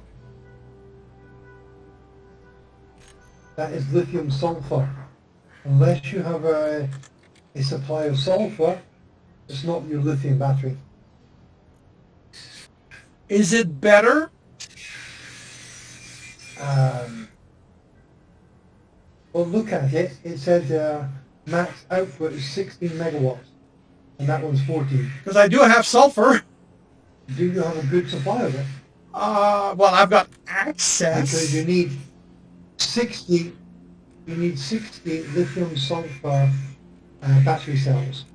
That is lithium sulfur. Unless you have a supply of sulfur, it's not your lithium battery. Is it better? Well, look at it. It said max output is 16 megawatts, and that one's 14. Because I do have sulfur. Do you have a good supply of it? Well, I've got access. Because you need 60. You need 60 lithium sulfur battery cells.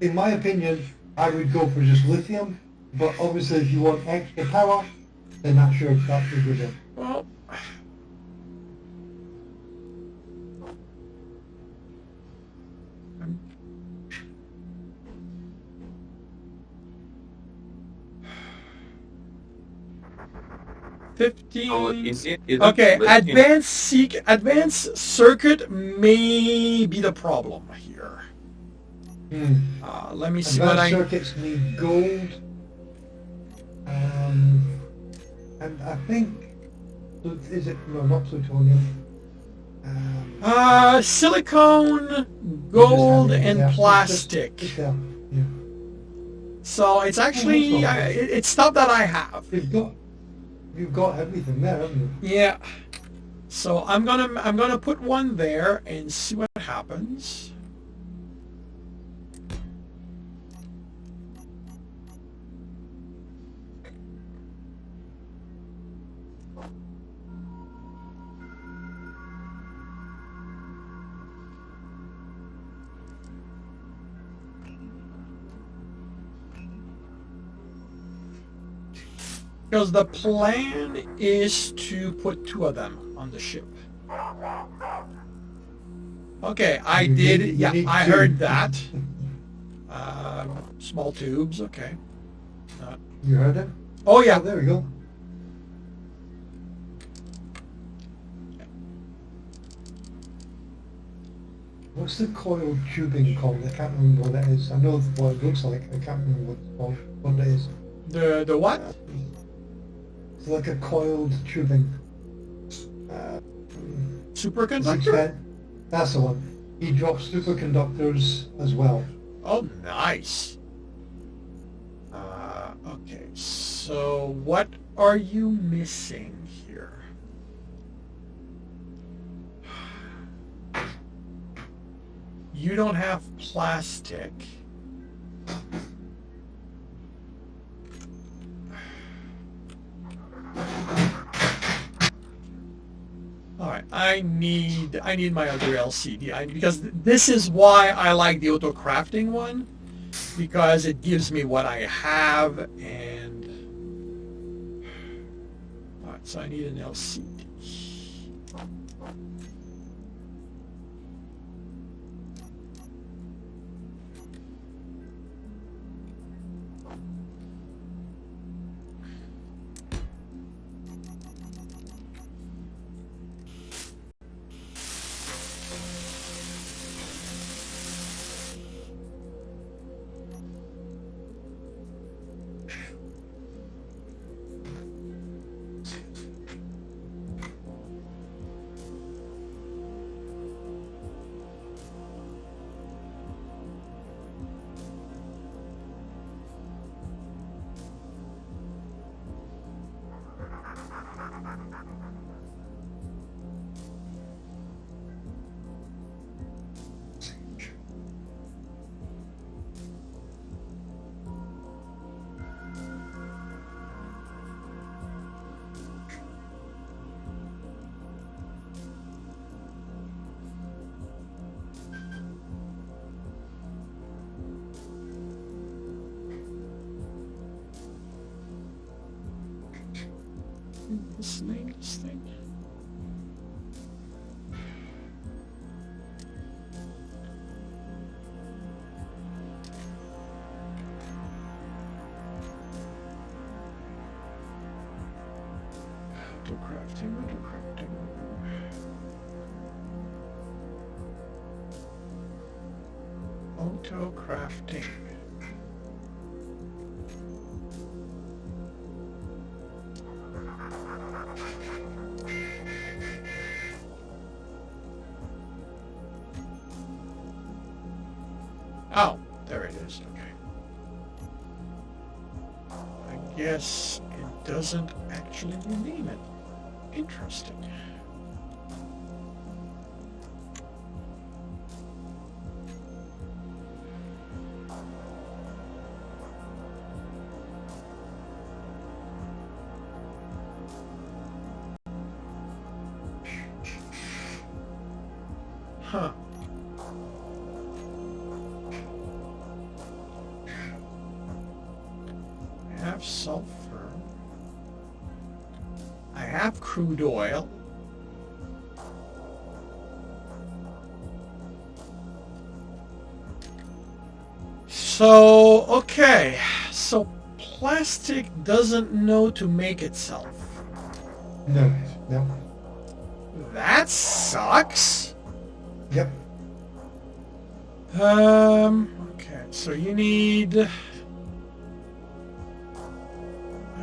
In my opinion, I would go for just lithium, but obviously if you want extra power, then that's your good one. Well, So is it Okay, lithium? advanced circuit may be the problem here. Let me see what Advanced I. circuits need gold, and I think, is it, no, not plutonium. Silicone, gold, and Yeah, plastic. just yeah. So it's actually it's stuff that I have. You've got everything there, haven't you? Yeah. So I'm gonna put one there and see what happens. Because the plan is to put 2 of them on the ship. Okay, I did. Yeah, I heard that. Small tubes. Okay. You heard it? Oh yeah. Oh, there we go. What's the coiled tubing called? I can't remember what it is. I know what it looks like. I can't remember what it's called. What it is. The what? It's like a coiled tubing. Superconductor? That's the one. He drops superconductors as well. Oh, nice. Okay, so what are you missing here? You don't have plastic. All right, I need my other LCD because this is why I like the auto crafting one, because it gives me what I have, and all right, so I need an LCD. This thing. Auto-crafting. Auto-crafting. Oh, there it is. Okay. I guess it doesn't actually rename it. Interesting. Huh. I have sulfur. I have crude oil. So, okay. So plastic doesn't know to make itself. No. That sucks. Yep. Okay, so you need...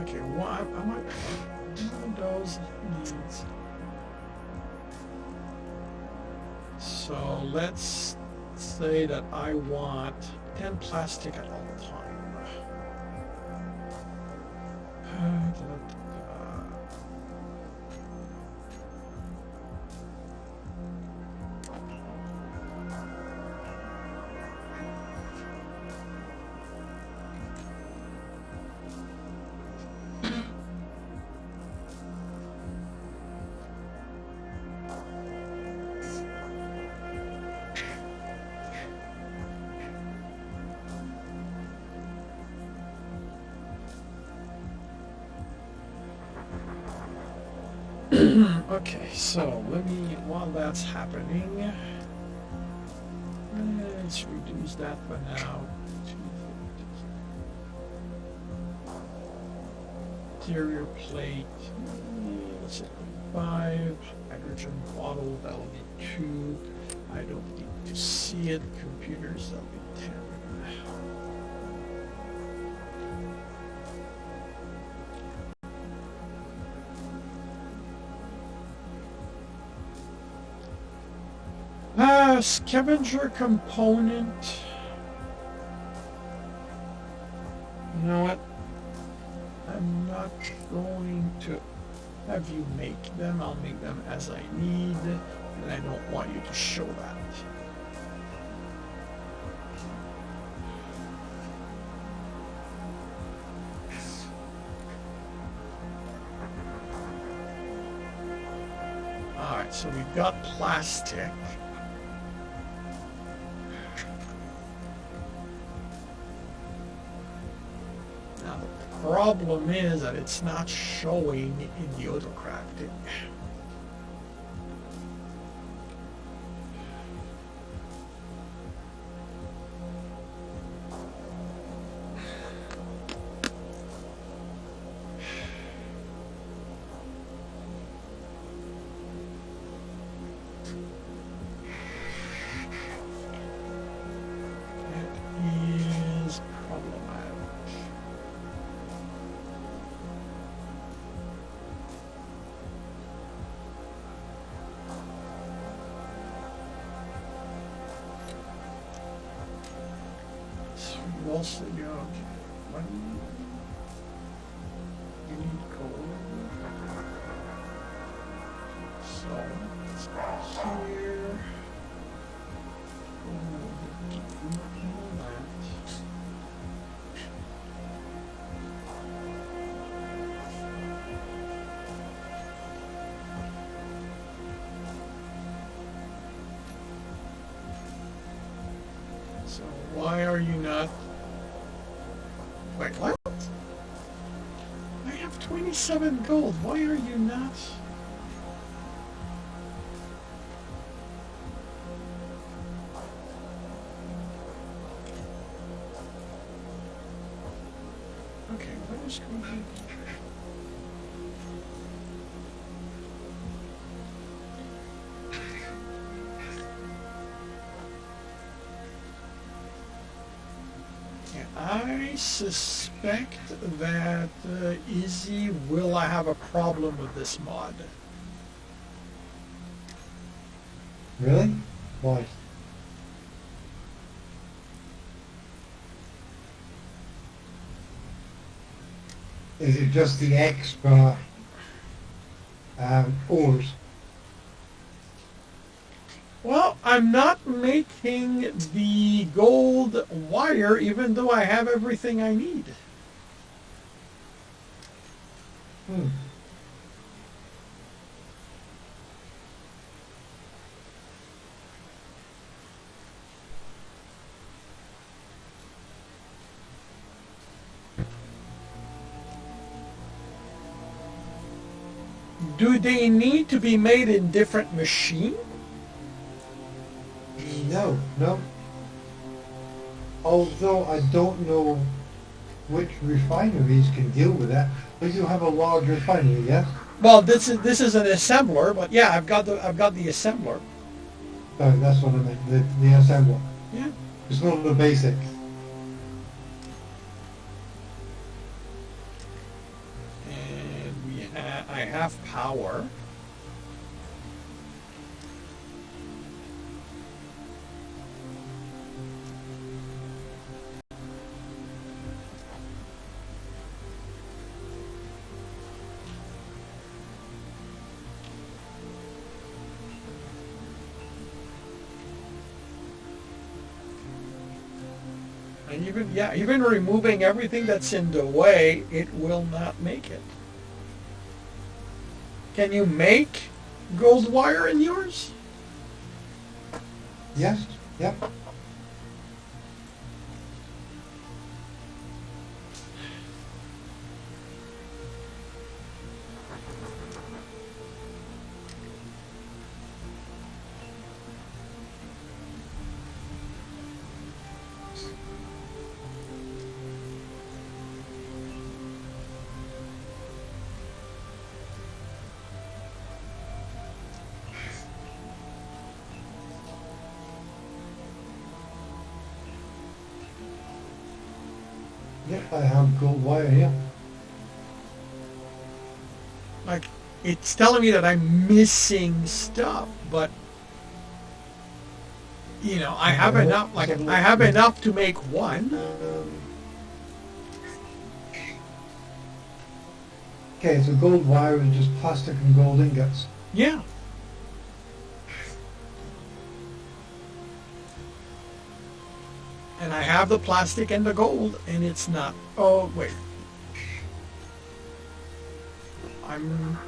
Okay, what one of those needs... So let's say that I want 10 plastic at all time. Okay, so let me, while that's happening, let's reduce that for now. 250. Interior plate, let's say 5. Hydrogen bottle, that'll be 2. I don't need to see it. Computers, that'll be 10. Scavenger component. You know what? I'm not going to have you make them. I'll make them as I need, and I don't want you to show that. Alright, so we've got plastic. problem is that it's not showing in the autocraft. That is problematic. So you also go, okay, what do you need gold? So let's go here. So why are you not? Wait, what? I have 27 gold. Why are you not? Okay, what is going on? Yeah, I suspect that Izzy will have a problem with this mod. Really? Why? Is it just the extra ores? Well, I'm not making the gold wire even though I have everything I need. Hmm. Do they need to be made in different machines? No, no. Although I don't know which refineries can deal with that. But you have a large refinery, yes? Well, this is an assembler, but yeah, I've got the assembler. Sorry, that's what I meant. The assembler. Yeah. It's not the basic. And I have power. And even removing everything that's in the way, it will not make it. Can you make gold wire in yours? Yes? Yep. Yep, I have gold wire here. Like, it's telling me that I'm missing stuff, but you know, I have enough. Like, I have enough to make one. Okay, so gold wire is just plastic and gold ingots. Yeah. And I have the plastic and the gold, and it's not. Oh, wait. I'm.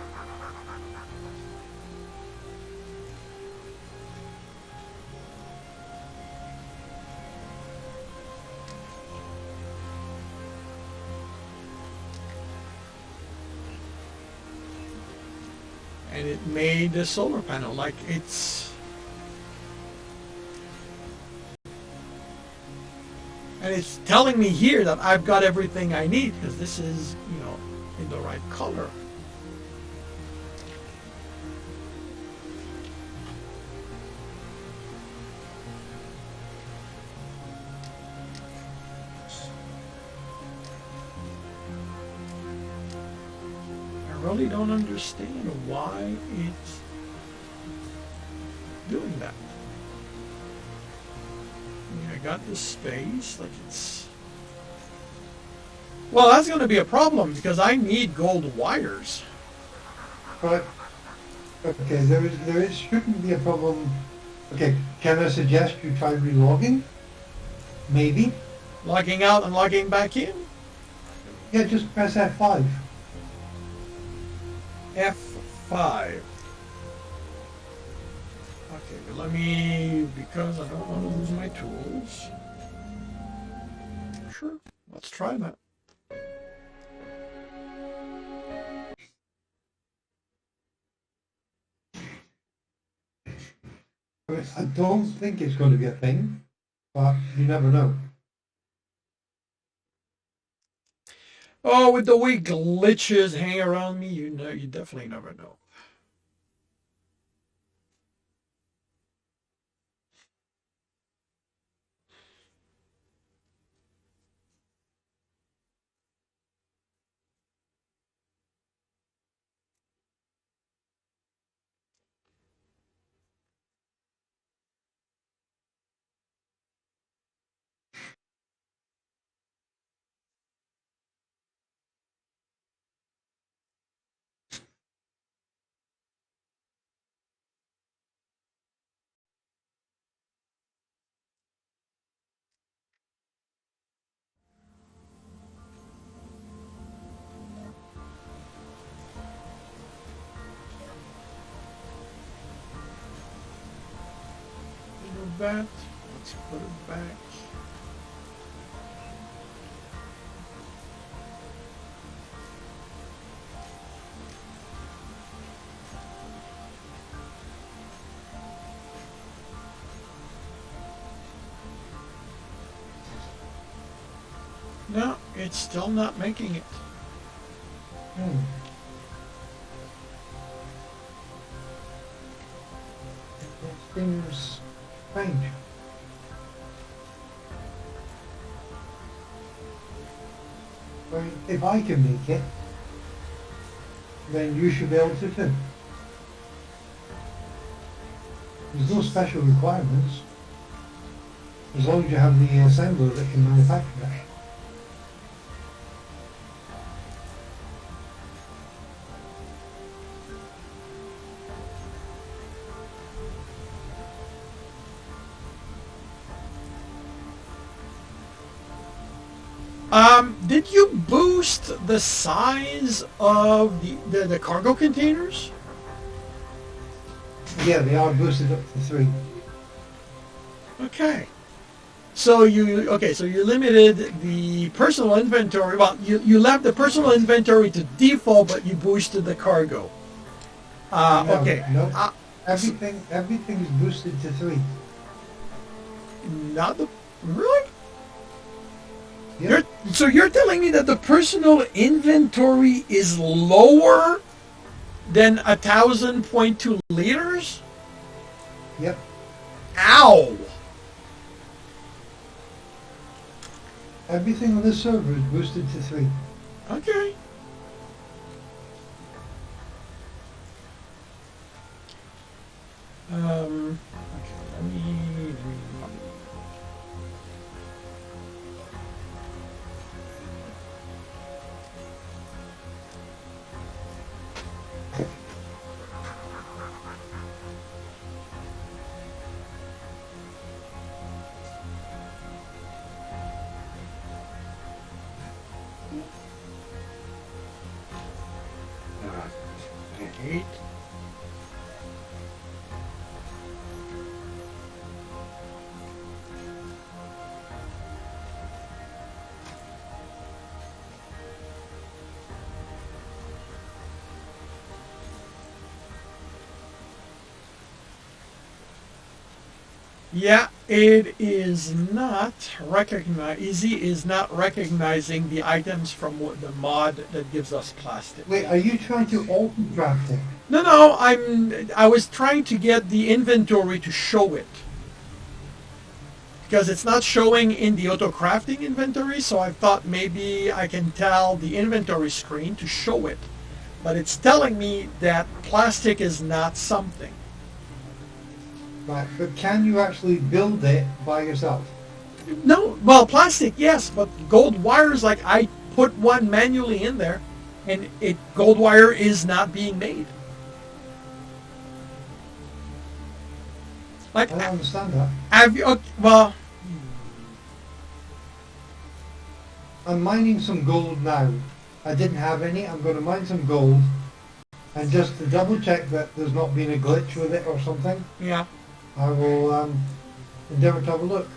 and it made the solar panel like it's. And it's telling me here that I've got everything I need because this is, you know, in the right color. I really don't understand why it's doing that. I got this space, like it's... Well, that's going to be a problem because I need gold wires. But, okay, there shouldn't be a problem. Okay, can I suggest you try relogging? Maybe. Logging out and logging back in? Yeah, just press F5. F5. Okay, but let me, because I don't want to lose my tools. Sure, let's try that. I mean, I don't think it's going to be a thing, but you never know. Oh, with the way glitches hang around me, you know, you definitely never know. That. Let's put it back. No, it's still not making it. It seems strange. I mean, if I can make it, then you should be able to too. There's no special requirements, as long as you have the assembler that can manufacture it. Did you boost the size of the cargo containers? Yeah, they are boosted up to 3. Okay. So you limited the personal inventory. Well, you left the personal inventory to default, but you boosted the cargo. No, Okay. No. Everything is boosted to 3. Not the really. Yep. So you're telling me that the personal inventory is lower than 1,000.2 liters? Yep. Ow! Everything on this server is boosted to 3. Okay. Okay, let me... Yeah, it is not recognize. Easy is not recognizing the items from the mod that gives us plastic. Wait, are you trying to auto draft it? No, I was trying to get the inventory to show it. Because it's not showing in the auto crafting inventory, so I thought maybe I can tell the inventory screen to show it. But it's telling me that plastic is not something. Right, but can you actually build it by yourself? No, well, plastic, yes, but gold wires, like I put one manually in there, and gold wire is not being made. Like, I don't understand that. have you? Okay, well, I'm mining some gold now. I didn't have any. I'm going to mine some gold. And just to double check that there's not been a glitch with it or something, yeah. I will endeavour to have a look.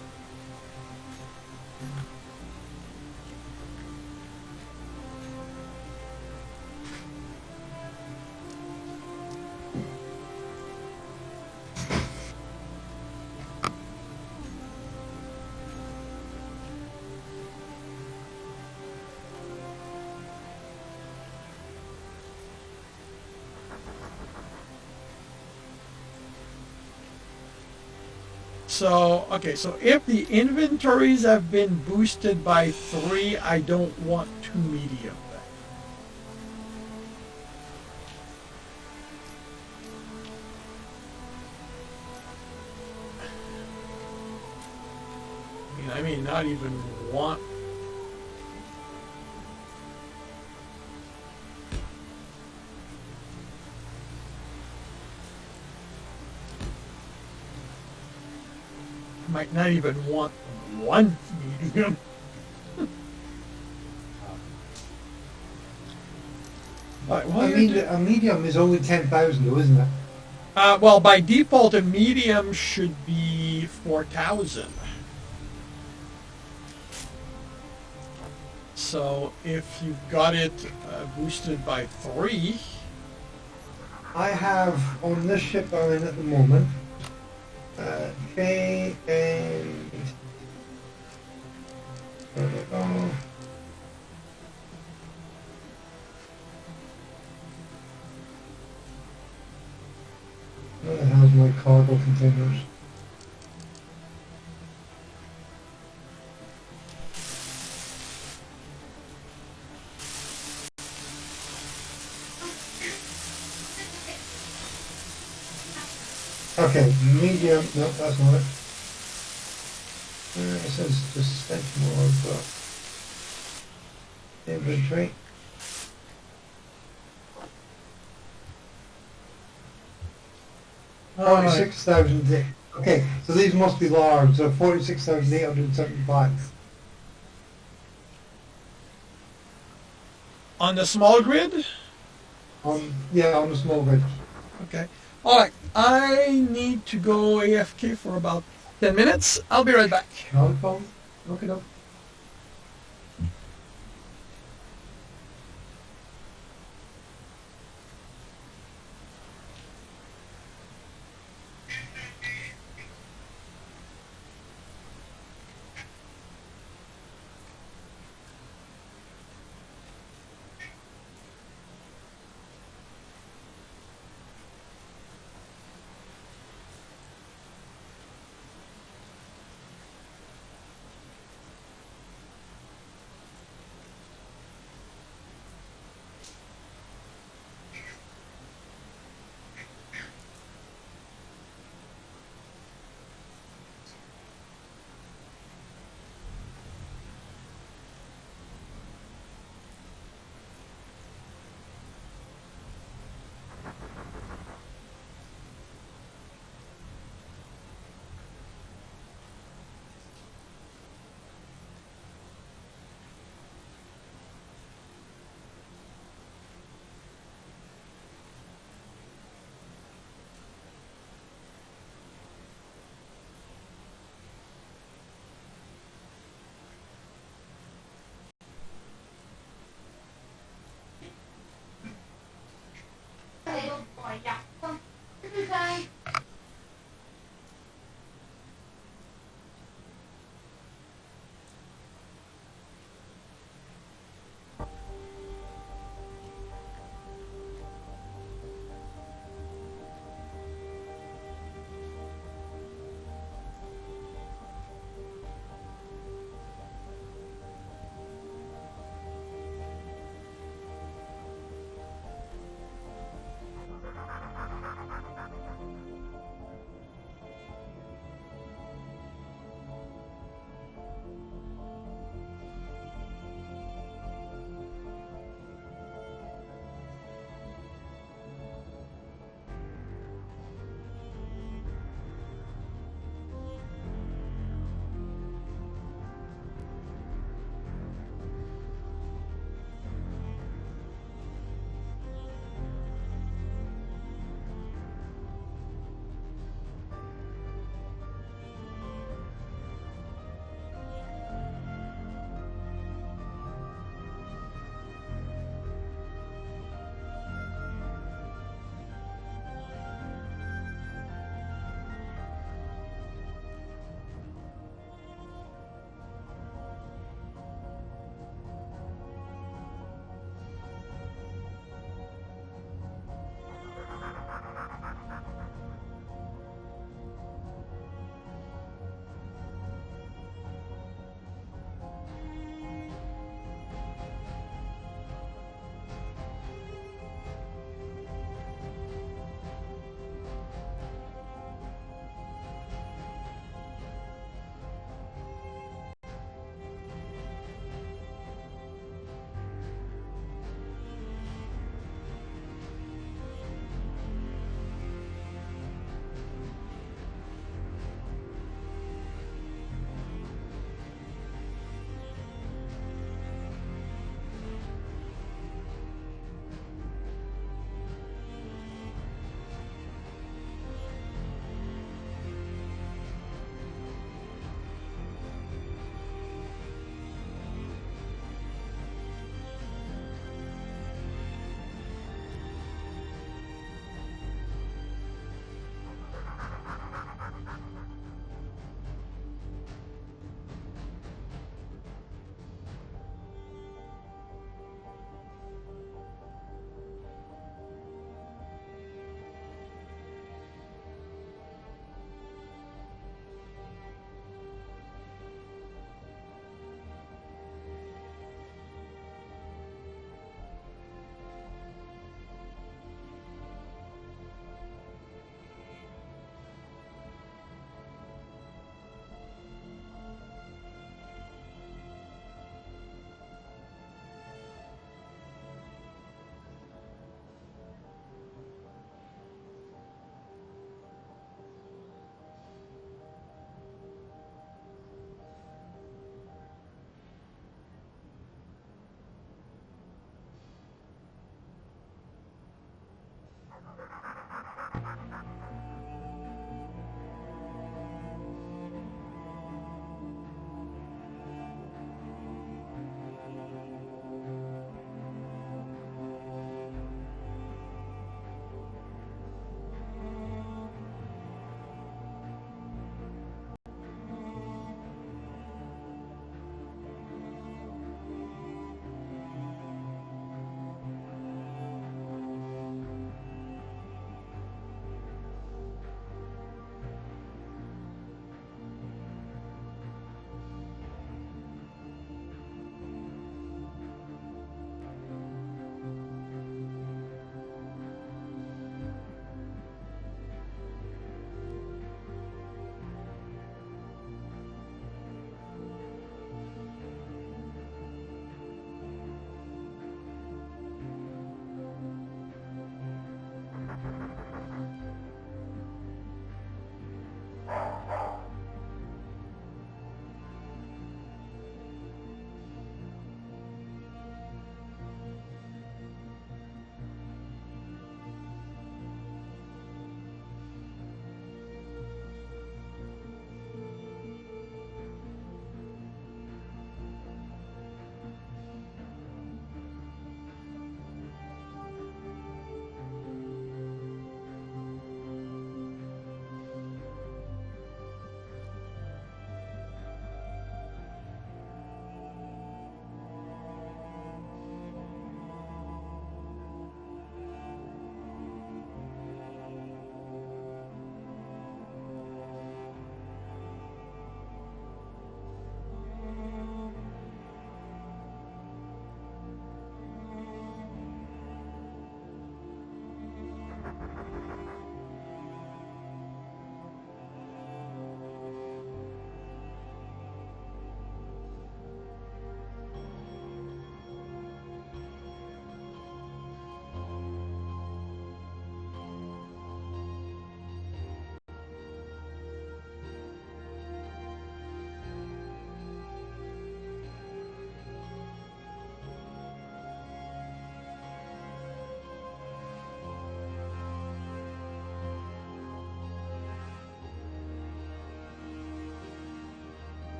So, okay, so if the inventories have been boosted by 3, I don't want 2 medium. I mean, not even want. Might not even want 1 medium. Right, I mean, a medium is only 10,000 though, isn't it? Well, by default, a medium should be 4,000. So if you've got it boosted by 3, I have on this ship I'm in at the moment, Faye and where did it go? Where the hell's my cargo containers? Okay, medium, no, that's not it. It says suspension mode, but inventory. Alright. 46,000. Okay, so these must be large, so 46,875. On the small grid? Yeah, on the small grid. Okay. Alright, I need to go AFK for about 10 minutes. I'll be right back. No problem. Okay, no.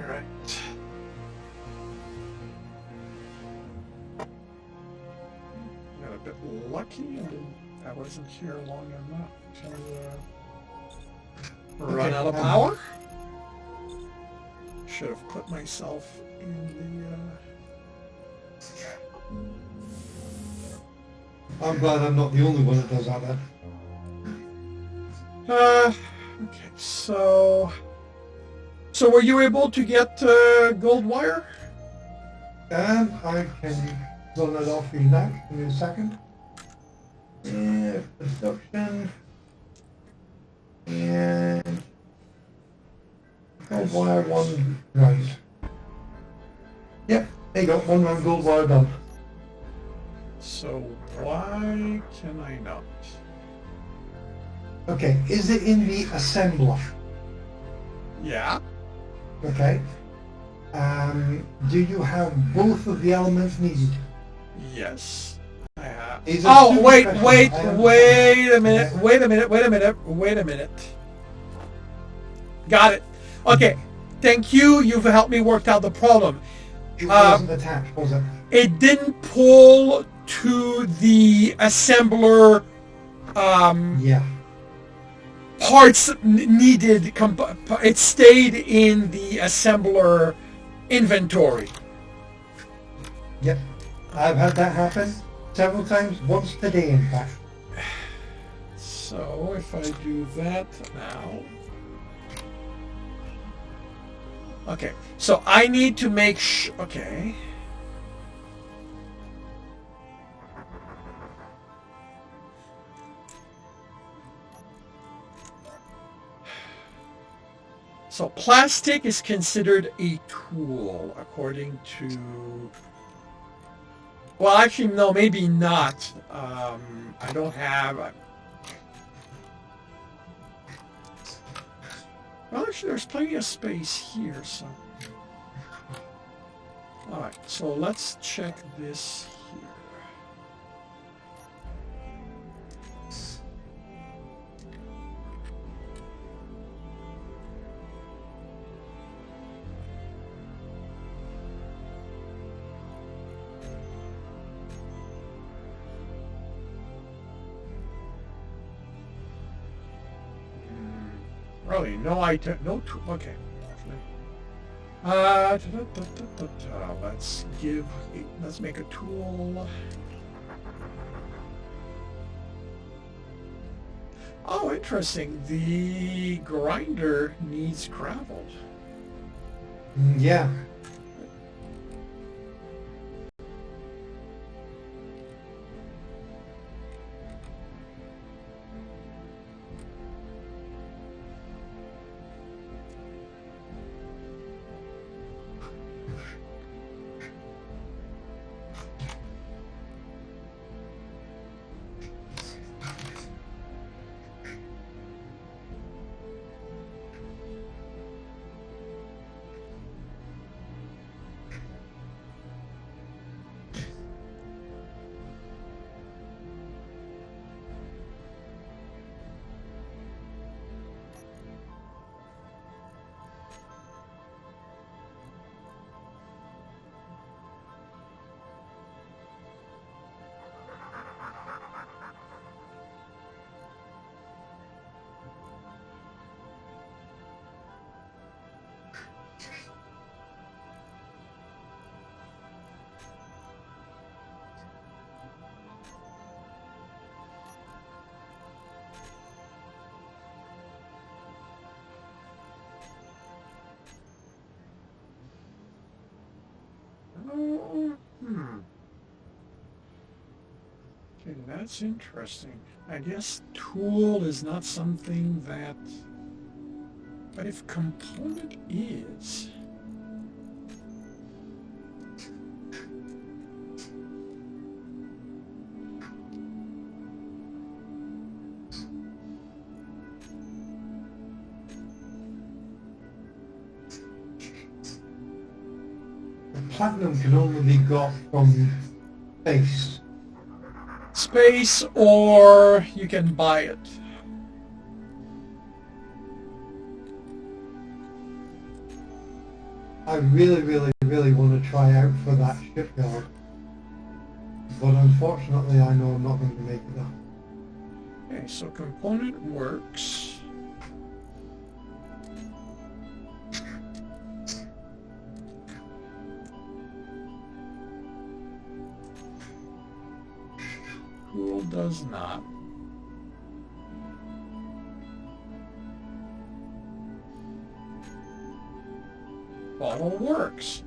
right. Got a bit lucky. I wasn't here long enough to run Okay, out of power. Should have put myself in I'm glad I'm not the only one that does that then. okay, so were you able to get gold wire? I can run that off for you now. Give me a second. Yeah, production. And gold wire, one round. Yep, there you go, one round gold wire done. So why can I not? Okay, is it in the assembler? Yeah. Okay. Do you have both of the elements needed? Yes. I have. Is it Oh, super wait special? a minute. Okay. Wait a minute. Got it. Okay. Thank you. You've helped me work out the problem. It wasn't attached, was it? It didn't pull to the assembler Yeah. parts needed. It stayed in the assembler inventory. Yep. I've had that happen several times, once today in fact. So if I do that now. Okay, so I need to make okay. So plastic is considered a tool according to... Well, actually, no, maybe not. I don't have... Well, actually, there's plenty of space here, so... Alright, so let's check this here. Really, no item, no tool. Okay. Let's make a tool. Oh, interesting. The grinder needs gravel. Yeah. Okay, that's interesting. I guess tool is not something that... But if component is... Platinum can only be got from space. Space, or you can buy it. I really, really, really want to try out for that shipyard. But unfortunately, I know I'm not going to make it up. Okay, so component works. Cool does not. Bottle works.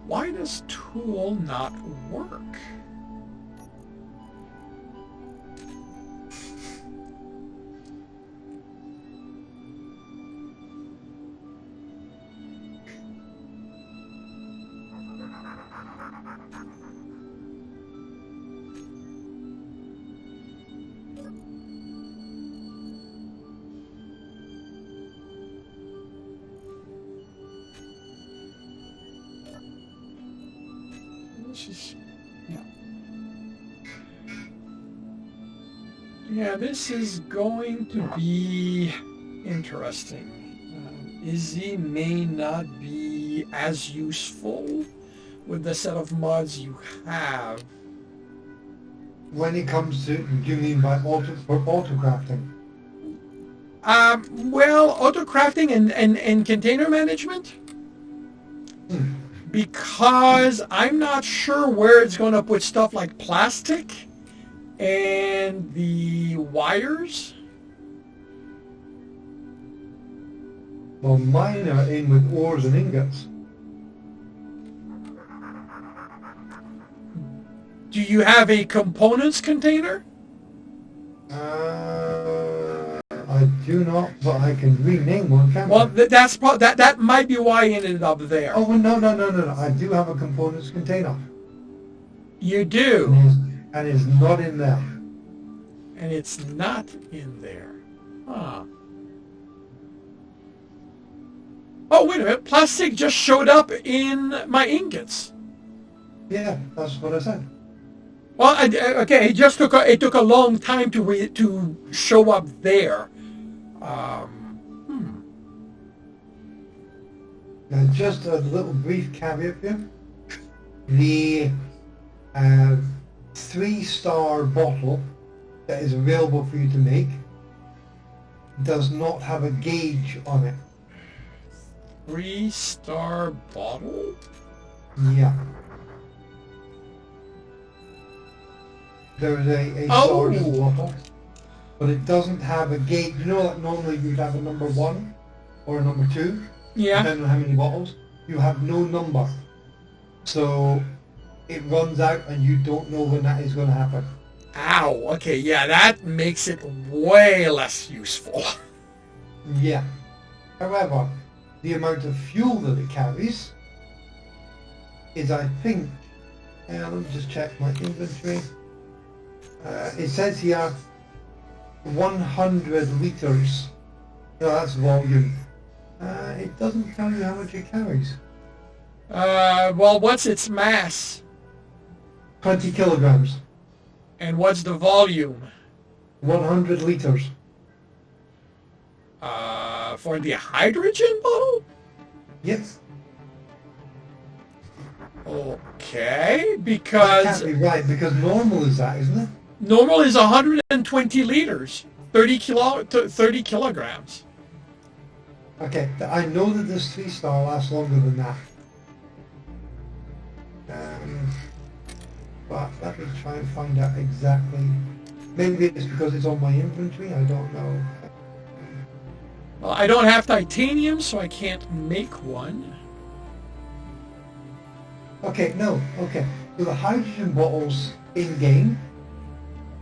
Why does tool not work? This is, yeah. Yeah, this is going to be interesting. Izzy may not be as useful with the set of mods you have. When it comes to, do you mean by auto crafting? Well, auto crafting and container management. Hmm. Because I'm not sure where it's going to put stuff like plastic and the wires. Well, mine are in with ores and ingots. Do you have a components container? I do not, but I can rename one, can't Well, I? that might be why it ended up there. Oh, well, no. I do have a components container. You do, And it's not in there. and it's not in there. Huh. Oh, wait a minute. Plastic just showed up in my ingots. Yeah, that's what I said. Well, okay, it took a long time to show up there. Now, just a little brief caveat here. The 3-star bottle that is available for you to make does not have a gauge on it. 3-star bottle? Yeah. There's a Oh. star bottle, but it doesn't have a gauge. You know, like normally you'd have a number 1 or a number 2, Yeah. depending on how many bottles. You have no number. So it runs out and you don't know when that is going to happen. Ow. Okay, yeah, that makes it way less useful. Yeah. However, the amount of fuel that it carries is, I think, let me just check my inventory. It says here 100 litres. No, that's volume. It doesn't tell you how much it carries. Well, what's its mass? 20 kilograms. And what's the volume? 100 litres. For the hydrogen bottle? Yes. Okay, That because can't be right, because normal is that, isn't it? normal is 120 liters, 30 kilograms. Okay, I know that this 3-star lasts longer than that. But let me try and find out exactly. Maybe it's because it's on my inventory, I don't know. Well, I don't have titanium, so I can't make one. Okay, no, okay. So the hydrogen bottles in-game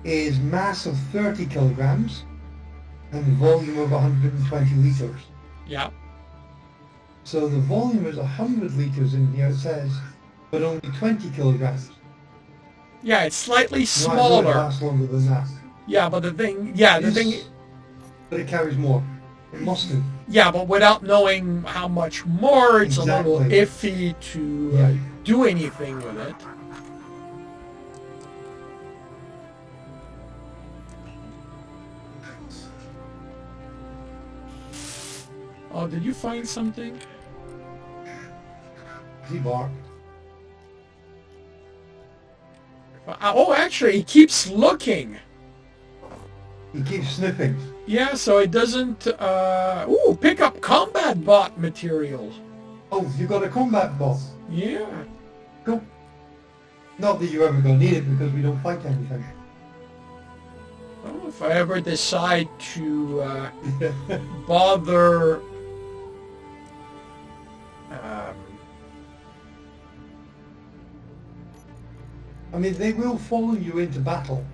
is mass of 30 kilograms and volume of 120 litres. Yeah. So the volume is 100 litres in here, it says, but only 20 kilograms. Yeah, it's slightly No, I know it smaller. lasts longer than that. Yeah, but the thing, But it carries more. It must do. yeah, but without knowing how much more, it's a little Exactly. iffy to Yeah. do anything with it. Oh, did you find something? He bark. Oh, actually, he keeps looking. He keeps sniffing. Yeah, so it doesn't... Ooh, pick up combat bot material. Oh, you got a combat bot. Yeah. Cool. Not that you're ever going to need it because we don't fight anything. Well, if I ever decide to bother... I mean, they will follow you into battle.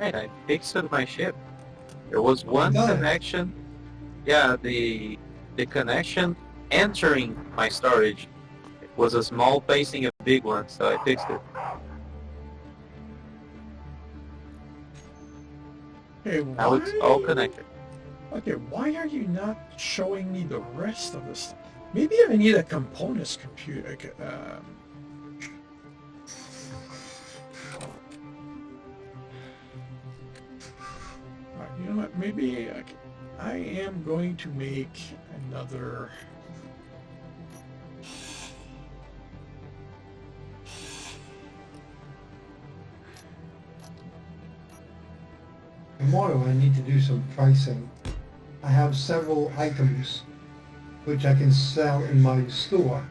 Right, I fixed my ship. There was one Nice. connection. Yeah, the connection entering my storage was a small facing a big one, so I fixed it. Okay, Now it's all connected. Okay, why are you not showing me the rest of this? Maybe I need a components computer. You know what? Maybe I am going to make another. Tomorrow I need to do some pricing. I have several items which I can sell in my store,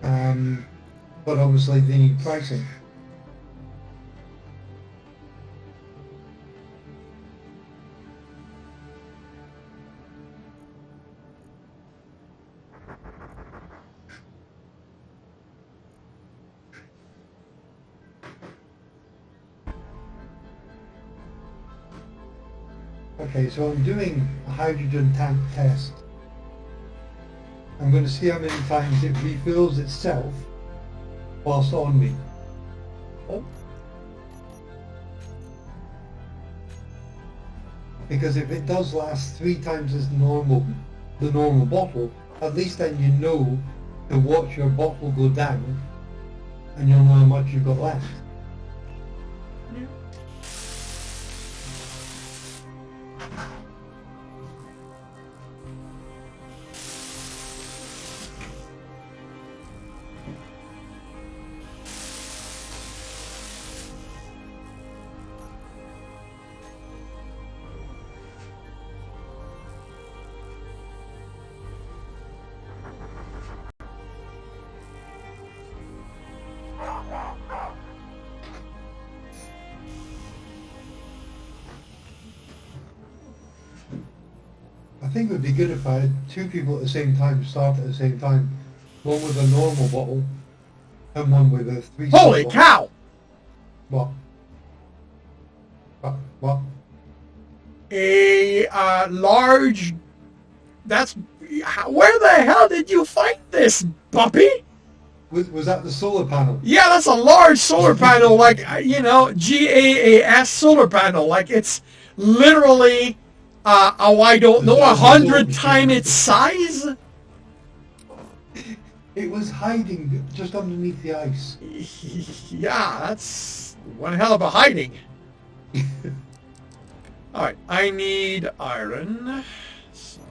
but obviously they need pricing. Okay, so I'm doing a hydrogen tank test. I'm going to see how many times it refills itself whilst on me. Oh, Because if it does last 3 times as normal, the normal bottle, at least then you know to watch your bottle go down and you'll know how much you've got left. yeah. I think it would be good if I had 2 people at the same time start at the same time. One with a normal bottle and one with a 3 Holy bottle. cow! What? What? A large. That's. Where the hell did you find this, puppy? Was that the solar panel? Yeah, that's a large solar panel, like, GAAS solar panel. Like, it's literally, I don't know, 100 times its size? It was hiding just underneath the ice. Yeah, that's one hell of a hiding. Alright, I need iron. So...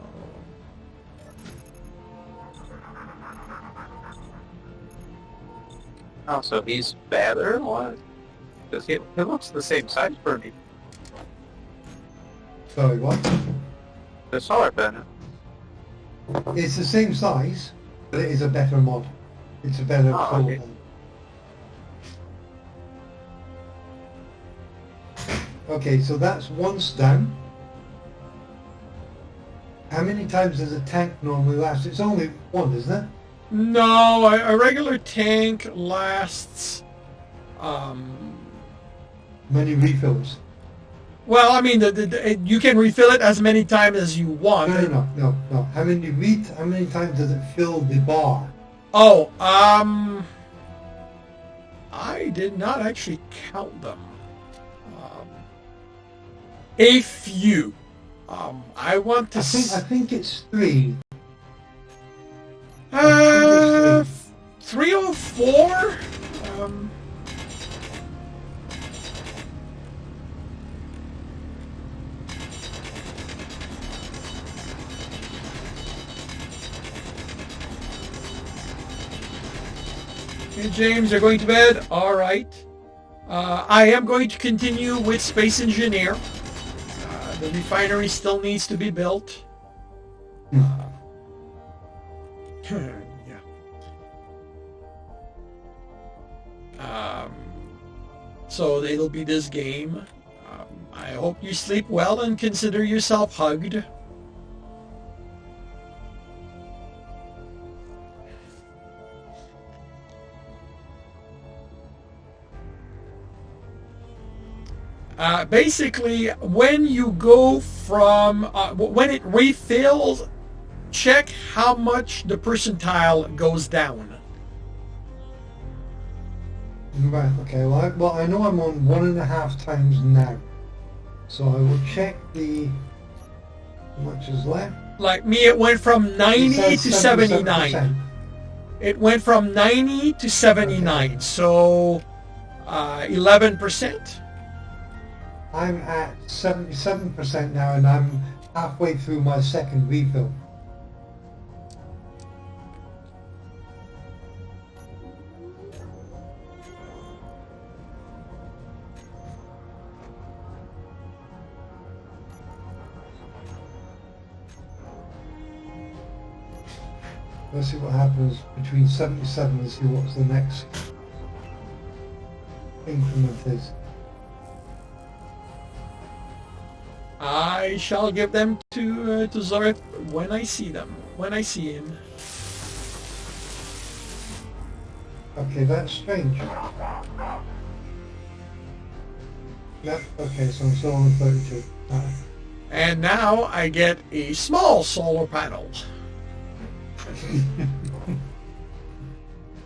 Oh, so he's better? What? Because he looks the same size for me. Sorry, what? The solar panel. It's the same size, but it is a better mod. It's a better Oh, solar okay. panel. Okay, so that's once down. How many times does a tank normally last? It's only one, isn't it? No, a regular tank lasts, Many refills. well, I mean, you can refill it as many times as you want. No. How many times does it fill the bar? Oh, I did not actually count them. A few. I want to. I think it's 3. 304. Okay, James, you're going to bed? All right. I am going to continue with Space Engineer. The refinery still needs to be built. Yeah. So it'll be this game. I hope you sleep well and consider yourself hugged. Basically, when you go from, when it refills, check how much the percentile goes down. Right, okay, well I know I'm on 1.5 times now. So I will check how much is left. Like me, it went from 90 to 79. 77%. It went from 90 to 79, Okay. so 11%. I'm at 77% now and I'm halfway through my second refill. Let's see what happens between 77 and see what's the next increment is. I shall give them to Zoreth when I see them, when I see him. Okay, that's strange. Yep, okay, so I'm still on 32. And now I get a small solar panel.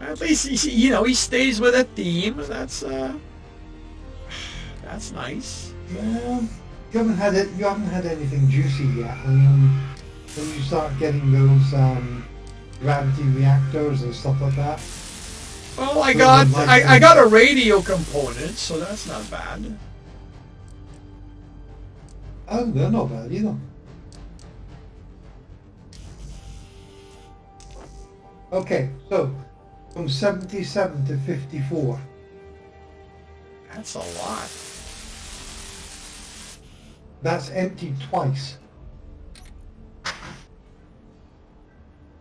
At least he stays with a theme. That's nice. Well, you haven't had anything juicy yet. I mean, when you start getting those gravity reactors and stuff like that. Well, I got a radio component, so that's not bad. Oh, they're not bad either. Okay, so from 77 to 54. That's a lot. That's emptied twice.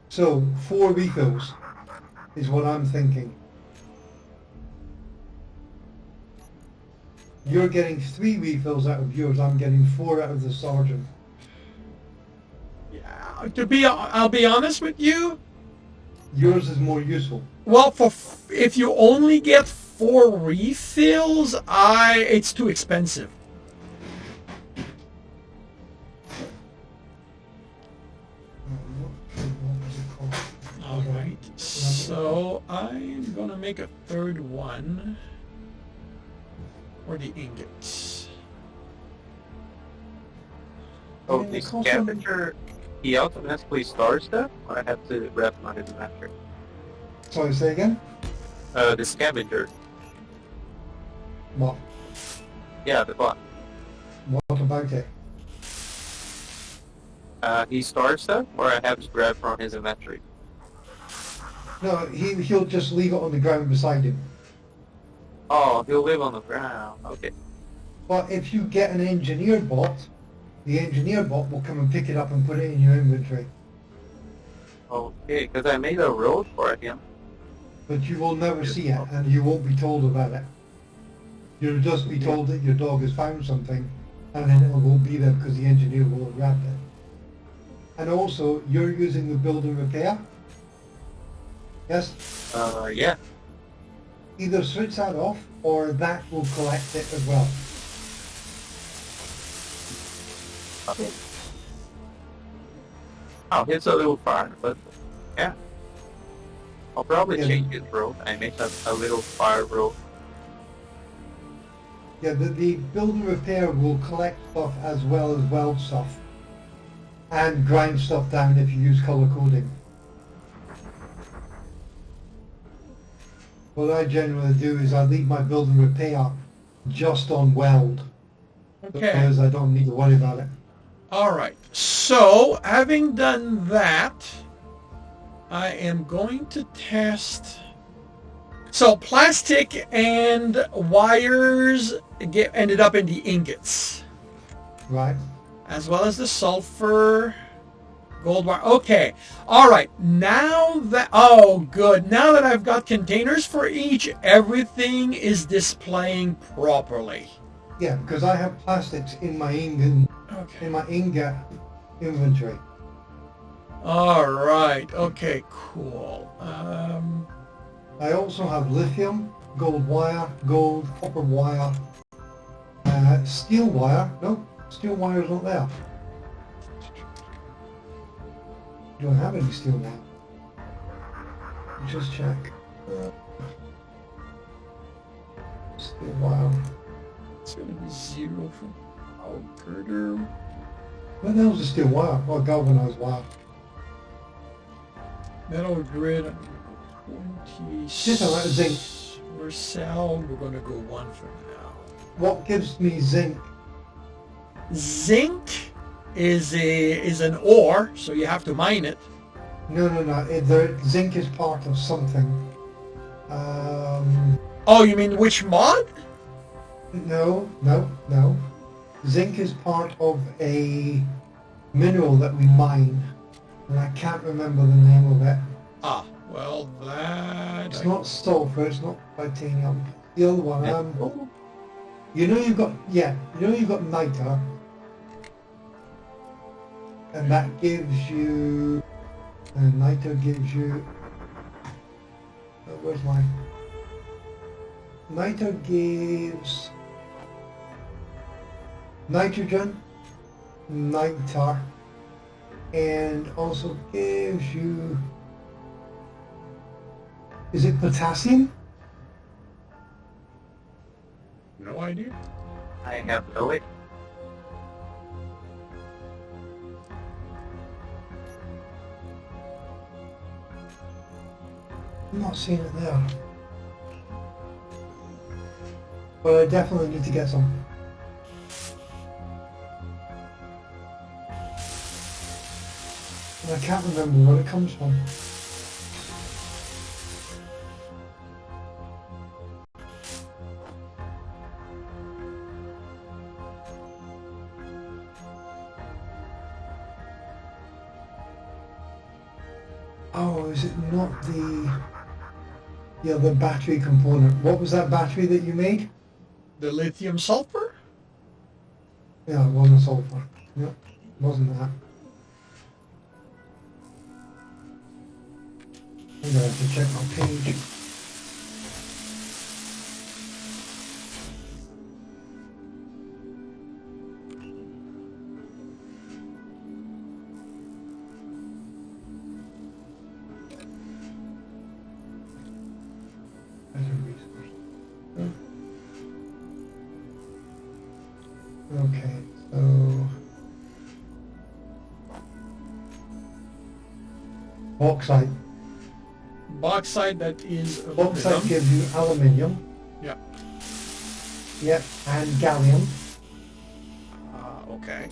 So 4 refills is what I'm thinking. You're getting 3 refills out of yours. I'm getting 4 out of the sergeant. Yeah, I'll be honest with you. Yours is more useful. Well, if you only get 4 refills, it's too expensive. All right, so I'm gonna make a third one for the ingots. Oh, the scavenger, he automatically stars that, or I have to grab my inventory? Sorry, say again? The scavenger. What? Yeah, the bot. What about it? He stars that, or I have to grab from his inventory? No, he'll just leave it on the ground beside him. Oh, he'll live on the ground. Okay. But if you get an engineered bot, the engineer bot will come and pick it up and put it in your inventory. Okay, because I made a road for him. But you will never see it, and you won't be told about it. You'll just be told that your dog has found something, and then it won't be there because the engineer will have grabbed it. And also, you're using the build and repair? Yes? Yeah. Either switch that off, or that will collect it as well. Okay. Oh, it's a little far, but yeah. I'll probably change his road. I make a little fire road. Yeah, the build and repair will collect stuff as well as weld stuff. And grind stuff down if you use color coding. What I generally do is I leave my build and repair just on weld. Okay. Because I don't need to worry about it. All right. So, having done that, I am going to test So plastic and wires ended up in the ingots, Right. as well as the sulfur, gold wire. Okay, all right. Now that good. Now that I've got containers for each, everything is displaying properly. Yeah, because I have plastics in my ingot inventory. All right. Okay. Cool. I also have lithium, gold wire, gold, copper wire, steel wire. No, steel wire is not there. Don't have any steel wire. Just check. Steel wire. It's gonna be 0 from power girder. Where the hell's the steel wire? Oh, galvanized wire. Metal grid. 20. Just a lot of zinc. Cell. We're gonna go 1 for now. What gives me zinc? Zinc is an ore, so you have to mine it. No. Zinc is part of something. Oh, you mean which mod? No. Zinc is part of a mineral that we mine, and I can't remember the name of it. Ah, well that. It's not sulfur. It's not titanium. The other one. You know you've got niter, and that gives you. And niter gives you. Where's mine? Niter gives nitrogen, niter, and also gives you. Is it potassium? No idea. I have no idea. I'm not seeing it there. But I definitely need to get some. And I can't remember where it comes from. Oh, is it not the battery component? What was that battery that you made? The lithium sulfur? Yeah, it wasn't sulfur. Yep, wasn't that. I'm gonna have to check my page. As a resource. Okay, so bauxite. Bauxite, that is Bauxite aluminum. gives you aluminium. Yeah. Yep, and gallium. Okay.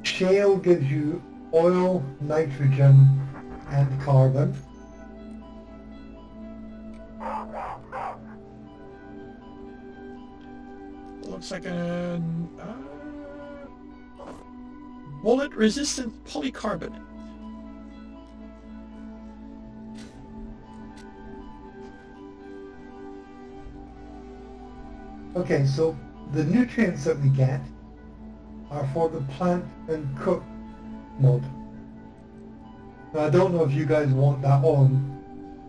Shale gives you oil, nitrogen, and carbon. Looks like an bullet-resistant polycarbonate. Okay, so the nutrients that we get are for the plant and cook mod. Now, I don't know if you guys want that on,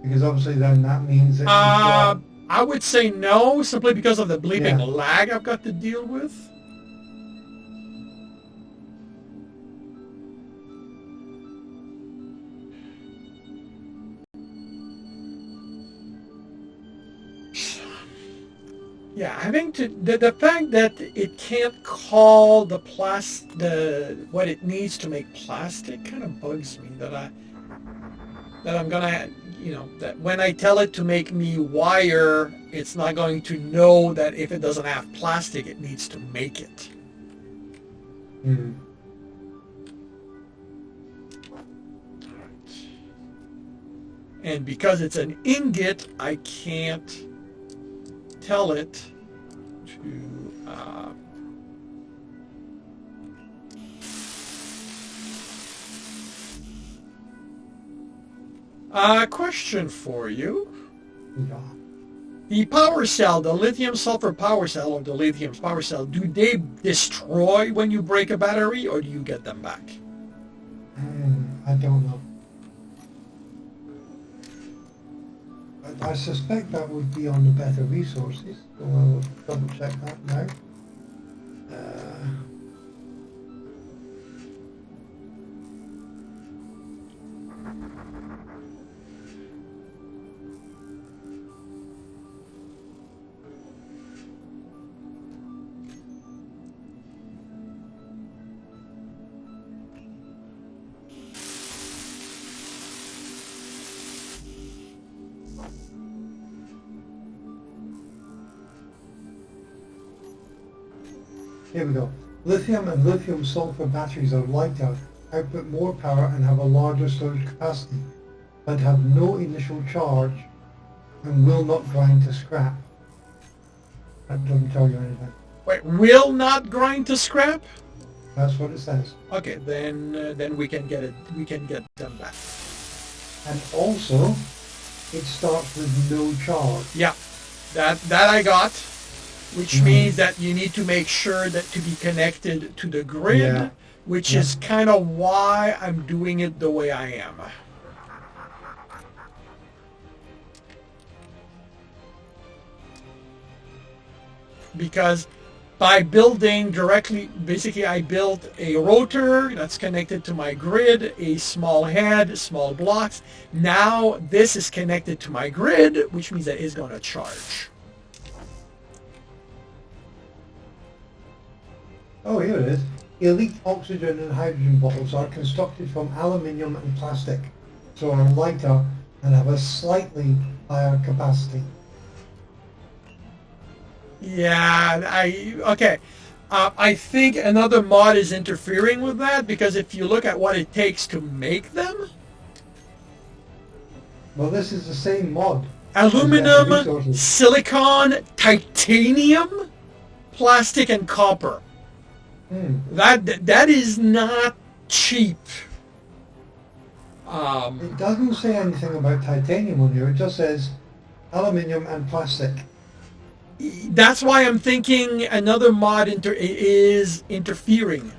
because obviously then that means that you've got- I would say no, simply because of the bleeping Yeah. lag I've got to deal with. Yeah, having to the fact that it can't call the what it needs to make plastic kind of bugs me. That I'm gonna, that when I tell it to make me wire, it's not going to know that if it doesn't have plastic, it needs to make it. Hmm. And because it's an ingot, I can't tell it to... question for you. Yeah. The power cell, the lithium sulfur power cell, or the lithium power cell, do they destroy when you break a battery, or do you get them back? I don't know. I suspect that would be on the better resources, so I'll double check that now. Here we go. Lithium and lithium sulfur batteries are lighter, output more power and have a larger storage capacity, but have no initial charge and will not grind to scrap. That doesn't tell you anything. Wait, will not grind to scrap? That's what it says. Okay, then we can get it. We can get them back. And also, it starts with no charge. Yeah, that I got, which means that you need to make sure that to be connected to the grid, Yeah. which Yeah. is kind of why I'm doing it the way I am. Because by building directly, basically I built a rotor that's connected to my grid, a small head, small blocks. Now this is connected to my grid, which means that it's going to charge. Oh, here it is. Elite oxygen and hydrogen bottles are constructed from aluminium and plastic, so are lighter and have a slightly higher capacity. Yeah, okay. I think another mod is interfering with that, because if you look at what it takes to make them, Well, this is the same mod. aluminum, Resources. silicon, titanium, plastic, and copper. That is not cheap. It doesn't say anything about titanium on here. It just says aluminium and plastic. That's why I'm thinking another mod is interfering.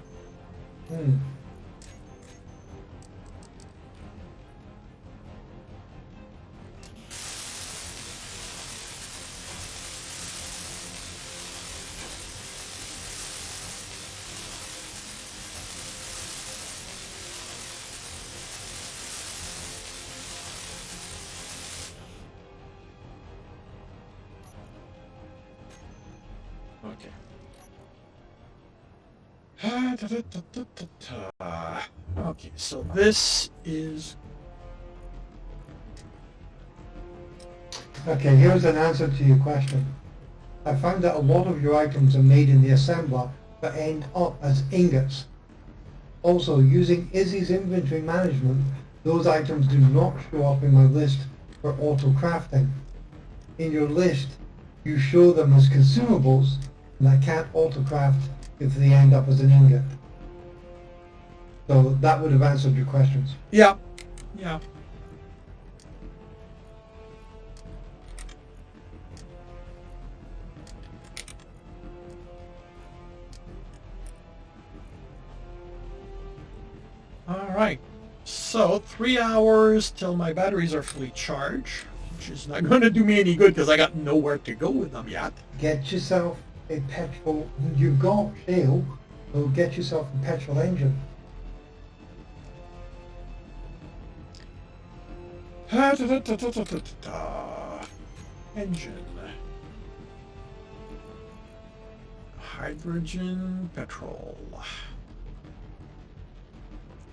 Okay. Okay, so this is... Okay, here's an answer to your question. I found that a lot of your items are made in the assembler but end up as ingots. Also, using Izzy's inventory management, those items do not show up in my list for auto crafting. In your list, you show them as consumables, and I can't auto craft if they end up as an ingot. So that would have answered your questions. Yeah. Yeah. All right. So 3 hours till my batteries are fully charged, which is not going to do me any good because I got nowhere to go with them yet. Get yourself a petrol. You've got shale, so get yourself a petrol engine. Engine. Hydrogen, petrol.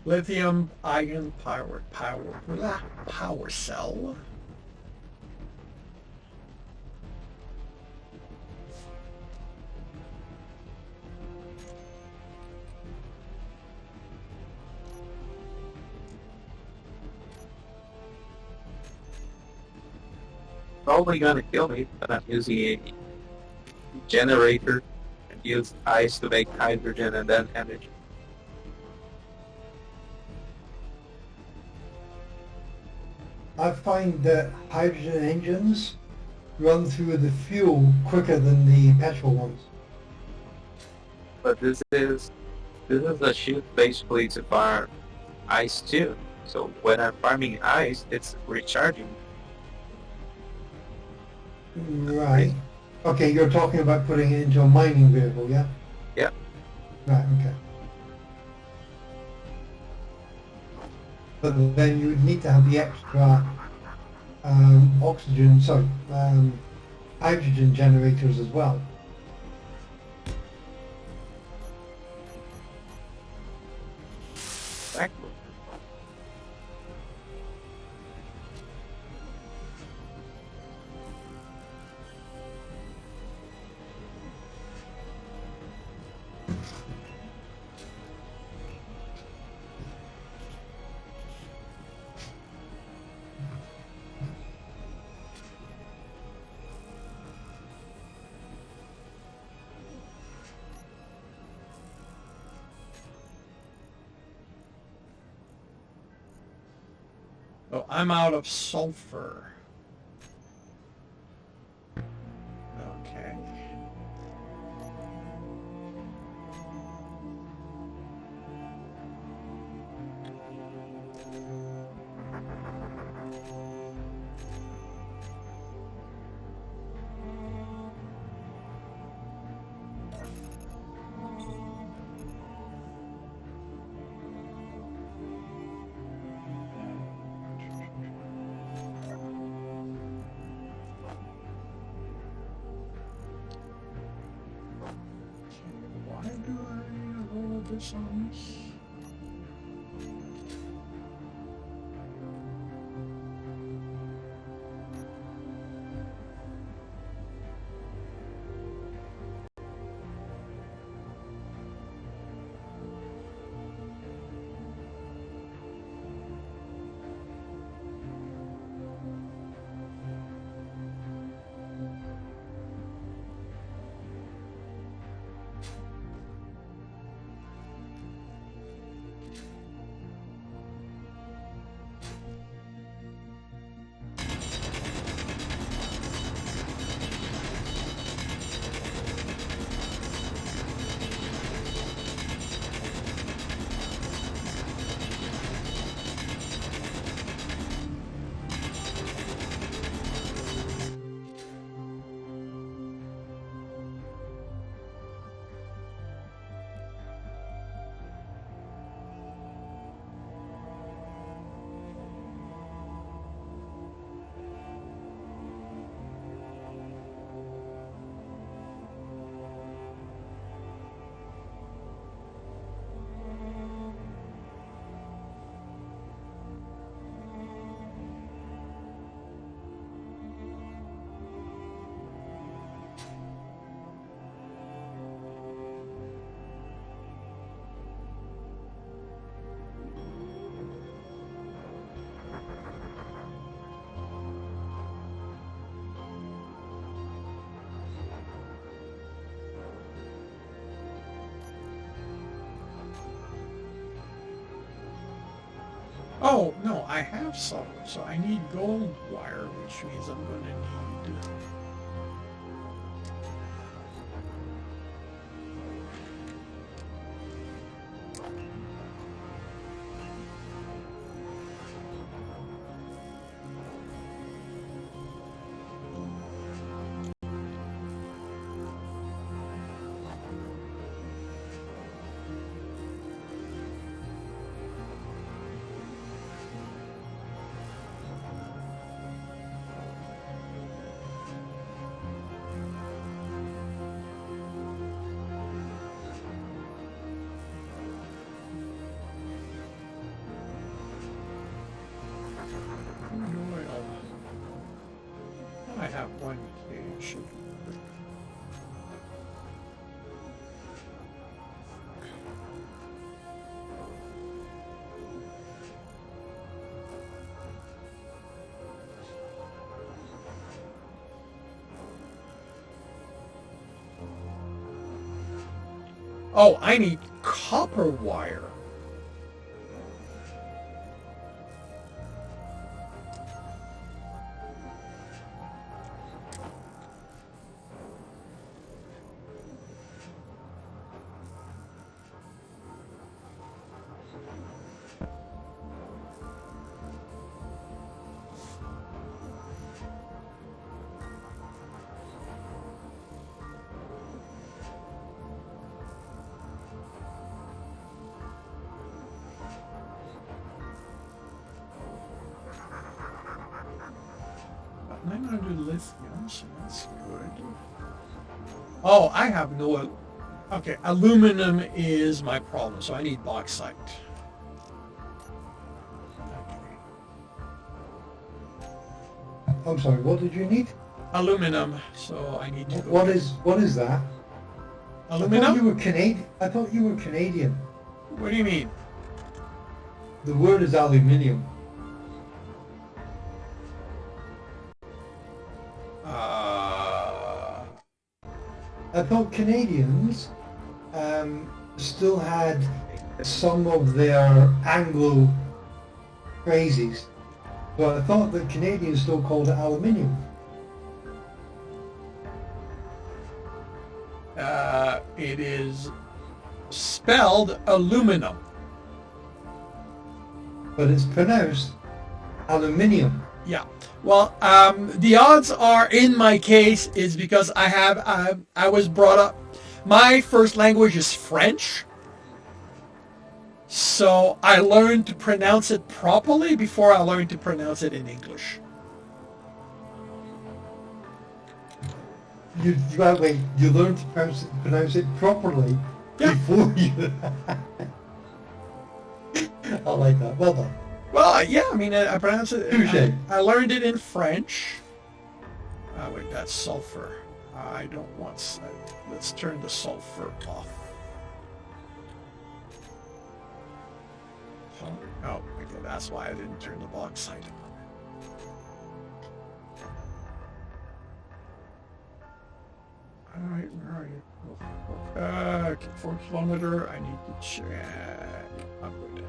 Lithium ion power cell. probably gonna kill me, but I'm using a generator and use ice to make hydrogen and then energy. I find that hydrogen engines run through the fuel quicker than the petrol ones. But this is a chute basically to farm ice too. So when I'm farming ice, it's recharging. Right. Okay, you're talking about putting it into a mining vehicle, yeah? Yeah. Right, okay. But then you would need to have the extra hydrogen generators as well. Exactly. Oh, I'm out of sulfur. Okay. Why do I have all of this on this? Oh, no, I have some. So I need gold wire, which means I'm going to need... I have one cage. Oh, I need copper wire. About 900 lithium, so that's good. Oh, I have no... Okay, aluminum is my problem, so I need bauxite. Okay. I'm sorry, what did you need? Aluminum, so I need to go What get is that? I thought you aluminum? were Canadian. I thought you were Canadian. What do you mean? The word is aluminium. I thought Canadians still had some of their Anglo phrases, but I thought that Canadians still called it aluminium. It is spelled aluminum. But it's pronounced aluminium. Yeah. Well, the odds are, in my case, is because I was brought up. My first language is French, so I learned to pronounce it properly before I learned to pronounce it in English. You learned to pronounce it properly before you. I like that. Well done. Well, yeah, I mean, I pronounce it. Touché. I learned it in French. Oh, wait, that's sulfur. I don't want... Let's turn the sulfur off. Oh, okay, that's why I didn't turn the bauxite on. Alright, where are you? Okay, 4 kilometer. I need to check. I'm good.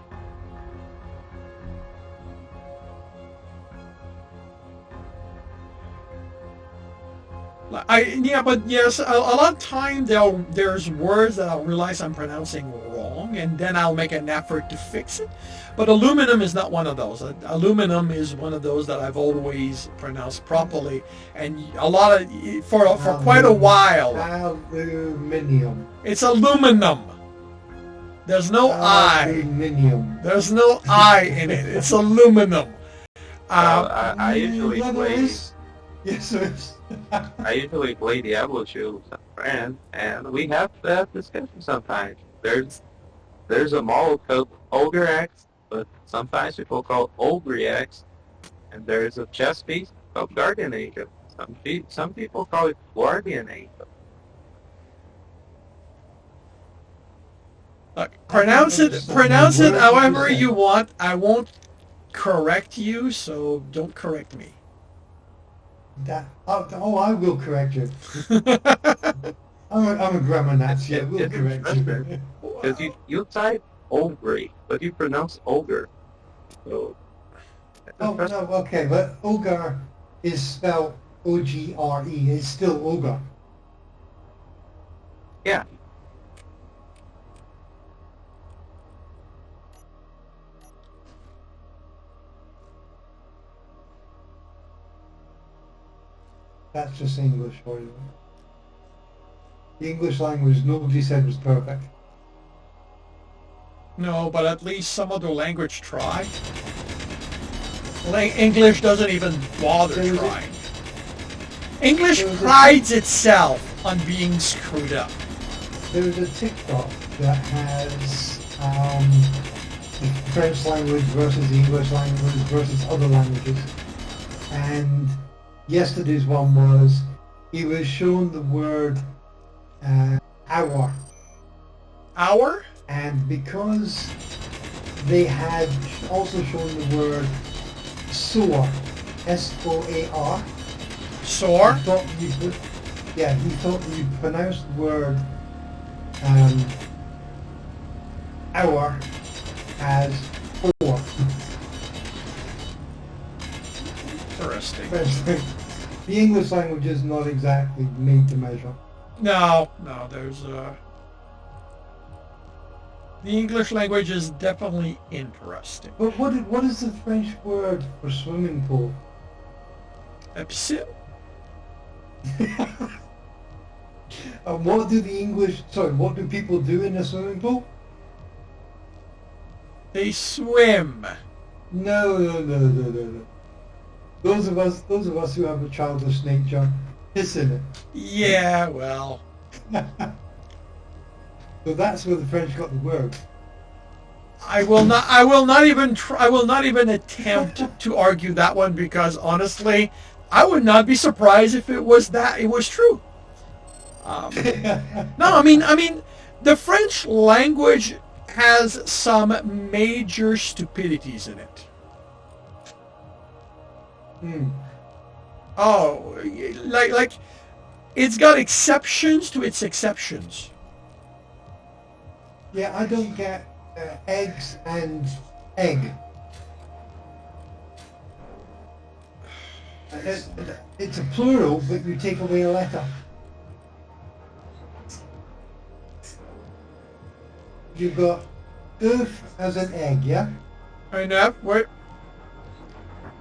But yes, a lot of time there's words that I'll realize I'm pronouncing wrong, and then I'll make an effort to fix it. But aluminum is not one of those. Aluminum is one of those that I've always pronounced properly, and a lot of for quite a while. Aluminium. It's aluminum. There's no Aluminium. I. There's no I in it. It's aluminum. I usually play. Yes, there is. I usually play Diablo 2 with a friend, and we have that discussion sometimes. There's a model called Ogre X, but sometimes people call it Ogre X, and there's a chess piece called Guardian Angel. Some people call it Guardian Angel. Look, pronounce it however you want. I won't correct you, so don't correct me. I will correct you. I'm a grammar Nazi. I will correct you. Because you type Ogre, but you pronounce Ogre. So, Oh, no, okay, but ogre is spelled O-G-R-E. It's still ogre. yeah. That's just English for you. The English language, nobody said was perfect. No, but at least some other language tried. English doesn't even bother trying. English prides itself on being screwed up. There's a TikTok that has the French language versus the English language versus other languages. And yesterday's one was, he was shown the word hour. Hour? And because they had also shown the word soar, S-O-A-R. Soar? He thought you pronounced the word hour as 4. Interesting. The English language is not exactly made to measure. No, there's the English language is definitely interesting. But what is the French word for swimming pool? Piscine. And what do what do people do in a swimming pool? They swim. No. Those of us who have a childish nature piss in it. Yeah, well. So that's where the French got the word. I will not even attempt to argue that one, because honestly, I would not be surprised if it was true. No, I mean, the French language has some major stupidities in it. Oh, like it's got exceptions to its exceptions. Yeah, I don't get eggs and egg. It's a plural, but you take away a letter. You've got œuf as an egg, yeah? I know. What?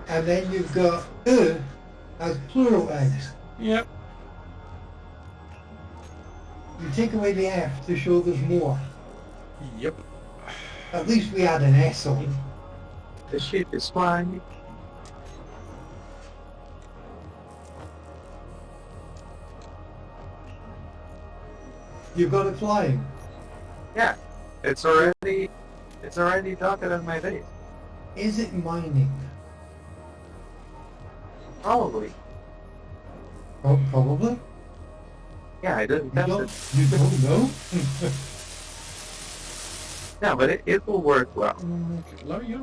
And then you've got œufs as plural eggs. Yep. You take away the F to show there's more. Yep. At least we had an S on. The ship is flying. You've got it flying. Yeah, it's already docking on my base. Is it mining? Probably. Oh, probably. Yeah, I didn't test it. You don't know? Yeah, but it will work well. Okay. Let me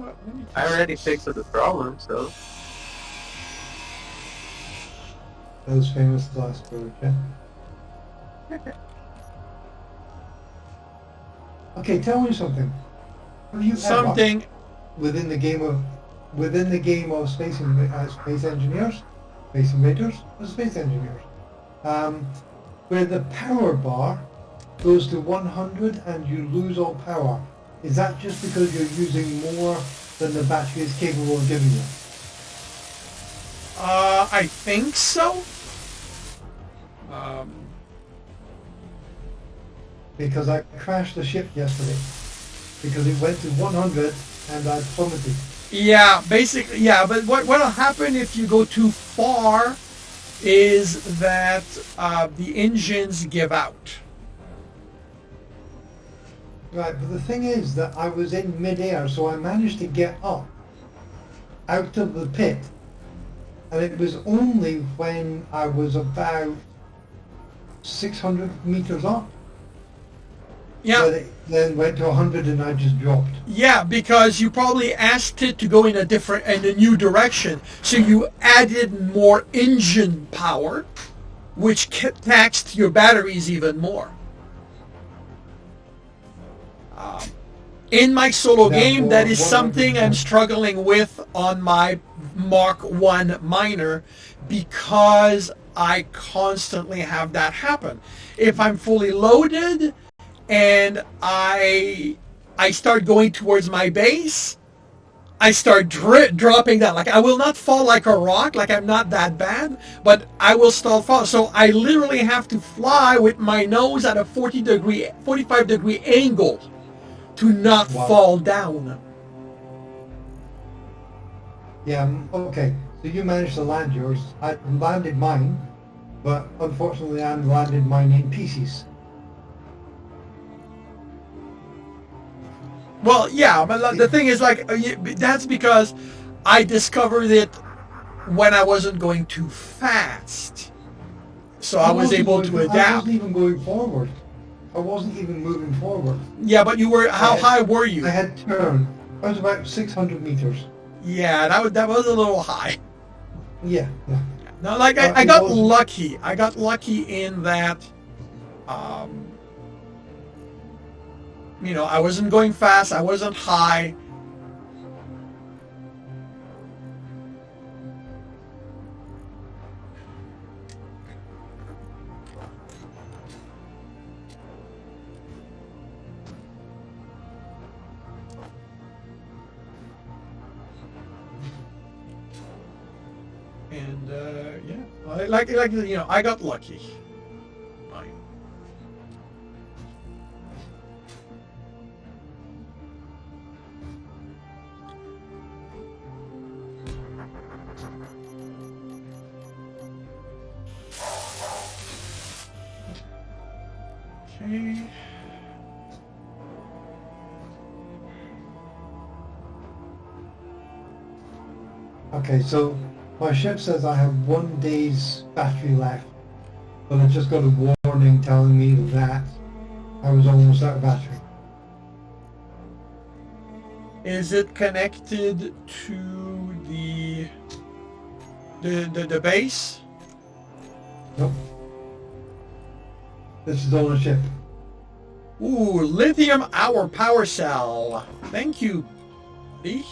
I already fixed the problem, so. Those famous last words, yeah? Okay, tell me something. Have you something. ever, within the game of space engineers, space invaders, or space engineers, where the power bar goes to 100 and you lose all power, is that just because you're using more than the battery is capable of giving you? I think so. Because I crashed the ship yesterday because it went to 100 and I plummeted. Yeah, basically, yeah. But what'll happen if you go too far is that the engines give out. Right, but the thing is that I was in mid-air, so I managed to get up out of the pit, and it was only when I was about 600 meters up Yeah. that it then went to 100 and I just dropped. Yeah, because you probably asked it to go in a new direction, so you added more engine power, which taxed your batteries even more. In my solo game, that is something I'm struggling with on my Mark 1 miner, because I constantly have that happen. If I'm fully loaded and I start going towards my base, I start dropping down. Like, I will not fall like a rock, like I'm not that bad, but I will still fall. So I literally have to fly with my nose at a 45 degree angle to not fall down. Yeah, okay. So you managed to land yours. I landed mine, but unfortunately I landed mine in pieces. Well, yeah, but the thing is, like, that's because I discovered it when I wasn't going too fast. So I was able to adapt. I wasn't even going forward. I wasn't even moving forward. Yeah, but you were, how high were you? I had turned. I was about 600 meters. Yeah, that was a little high. Yeah. No, like, I got lucky. I got lucky in that, You know, I wasn't going fast. I wasn't high. And yeah, like you know, I got lucky. Fine. Okay. Okay, so my ship says I have 1 day's battery left, but I just got a warning telling me that I was almost out of battery. Is it connected to the base? Nope. This is on the ship. Ooh, lithium hour power cell. Thank you, B.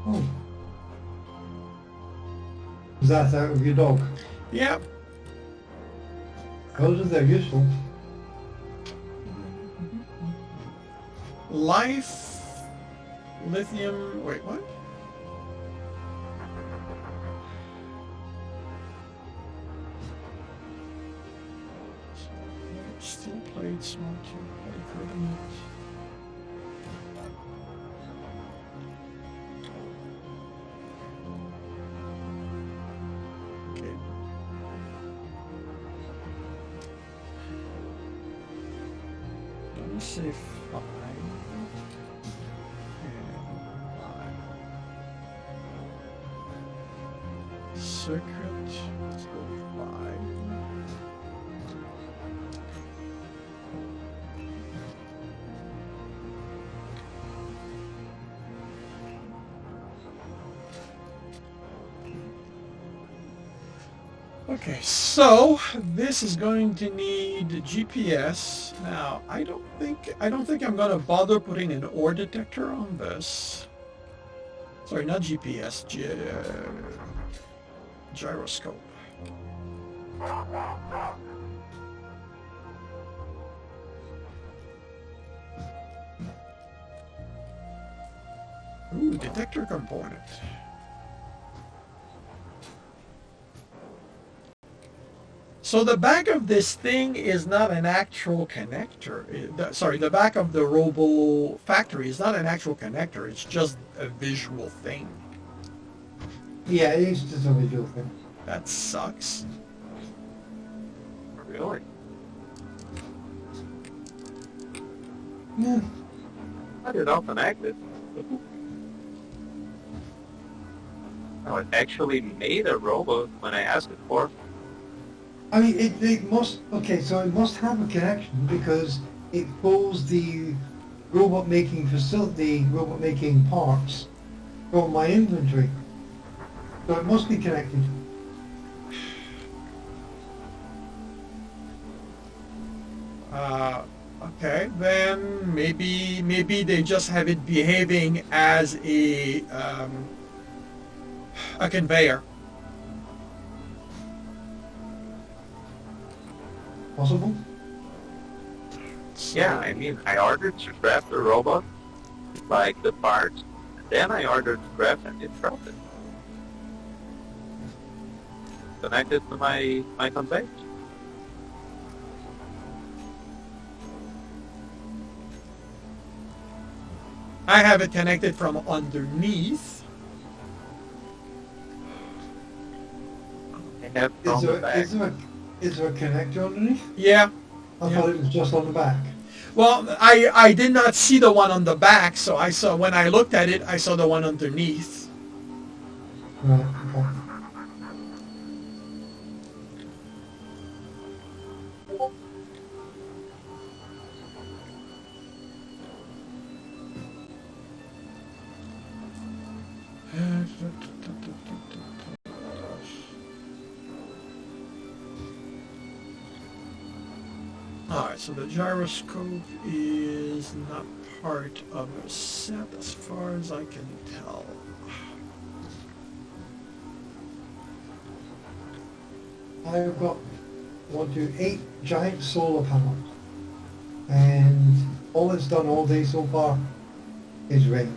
Oh. Is that out of your dog? Yep. Those are they're useful. Life, lithium. Wait, what? Still played smart. Okay. Let me say 5 and 5. Circuit. Let's go 5. Okay, so this is going to need GPS. Now, I don't think I'm gonna bother putting an ore detector on this. Sorry, not GPS, gyroscope. Ooh, detector component. So the back of this thing is not an actual connector. Sorry, the back of the Robo factory is not an actual connector. It's just a visual thing. Yeah, it is just a visual thing. That sucks. Really? Yeah. I did not connect it. Oh, it actually made a robot when I asked it for. I mean, it must, okay, so it must have a connection because it pulls the robot making facility, robot making parts from my inventory. So it must be connected. Okay, then maybe they just have it behaving as a conveyor. Possible? Yeah, I mean, I ordered to craft the robot, like the parts, then I ordered to craft and it dropped it. Connected to my conveyor. I have it connected from underneath. I have from the back. Is there a connector underneath? Yeah. I thought it was just on the back. Well, I did not see the one on the back, so I saw when I looked at it, I saw the one underneath. Right, okay. Alright, so the gyroscope is not part of the set as far as I can tell. I've got 1, 2, 8 giant solar panels, and all it's done all day so far is rain.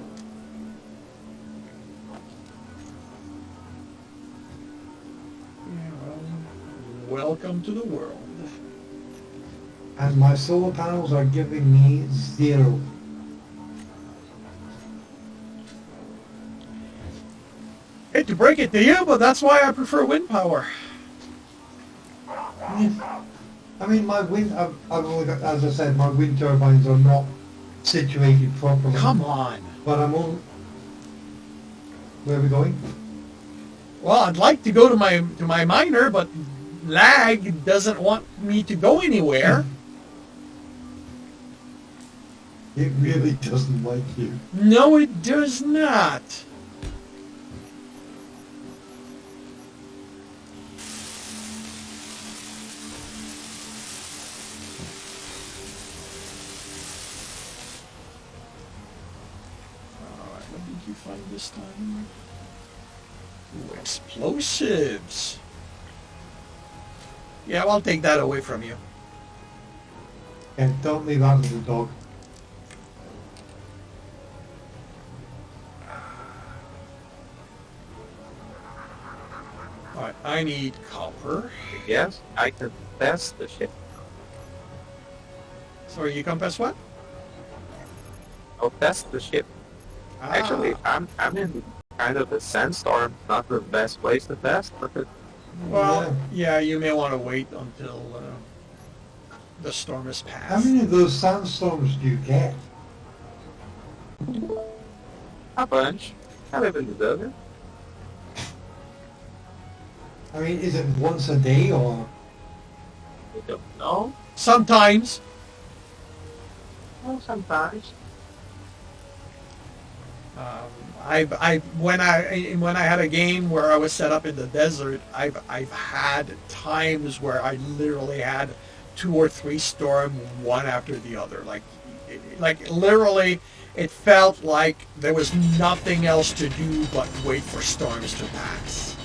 Yeah, well, welcome to the world. And my solar panels are giving me 0. Hate to break it to you, but that's why I prefer wind power. I mean, my wind, I've only got, as I said, my wind turbines are not situated properly. Come on. But I'm on. Where are we going? Well, I'd like to go to my miner, but lag doesn't want me to go anywhere. It really doesn't like you. No, it does not. Alright, what did you find this time? Ooh, explosives. Yeah, well, I'll take that away from you. And don't leave that to the dog. Alright, I need copper. Yes, I can test the ship. Sorry, you compass what? I'll test the ship. Ah. Actually, I'm in kind of a sandstorm. Not the best place to test, but Well, yeah, you may want to wait until the storm is How past. many of those sandstorms do you get? a bunch. I live in the desert. I mean, is it once a day or? I don't know. Sometimes. Well, sometimes. When I had a game where I was set up in the desert, I've had times where I literally had 2 or 3 storms, one after the other. Like literally, it felt like there was nothing else to do but wait for storms to pass.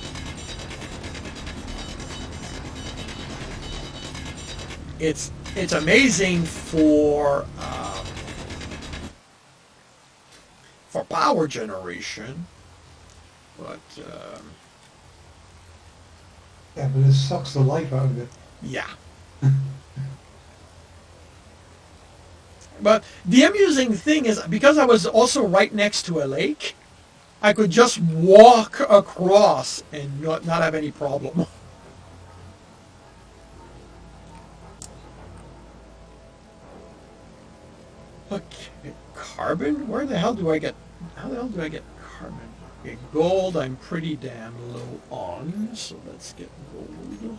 It's amazing for power generation, but Yeah, but it sucks the life out of it. yeah. But the amusing thing is, because I was also right next to a lake, I could just walk across and not have any problem. Okay, carbon? How the hell do I get carbon? Okay, gold I'm pretty damn low on, so let's get gold.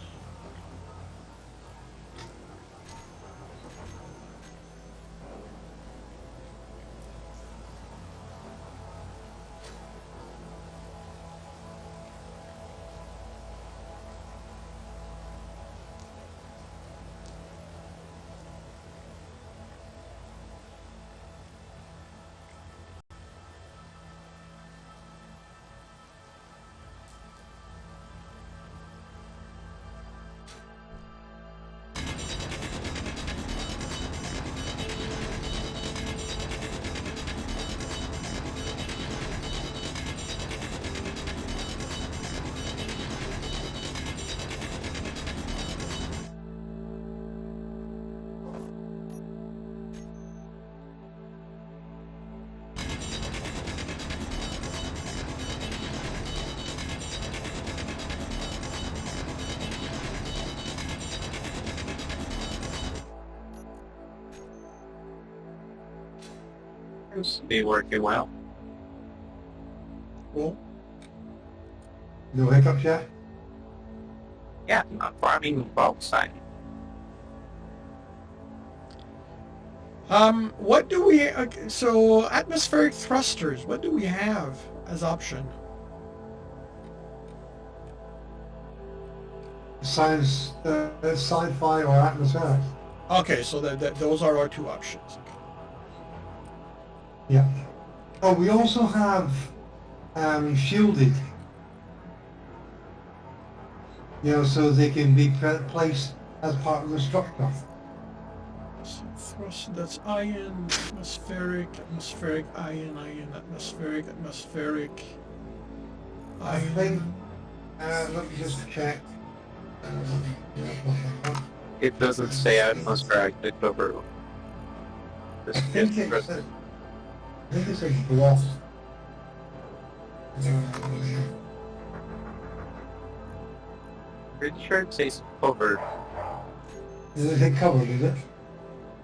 Seems to be working well. Cool. No hiccups yet? Yeah, I'm farming bauxite. What do we? Okay, so atmospheric thrusters. What do we have as option? Science, sci-fi or atmospheric? Okay, so those are our two options. Yeah. Oh, we also have shielded. You know, so they can be placed as part of the structure. So thrust, that's iron, atmospheric, atmospheric, iron, iron, atmospheric, atmospheric, I iron. think. Let me just check. Yeah, It doesn't say atmospheric to cover. I This think gets it's. thrusted. I think it's a gloss. Pretty sure it says covered. Is it covered? Is it?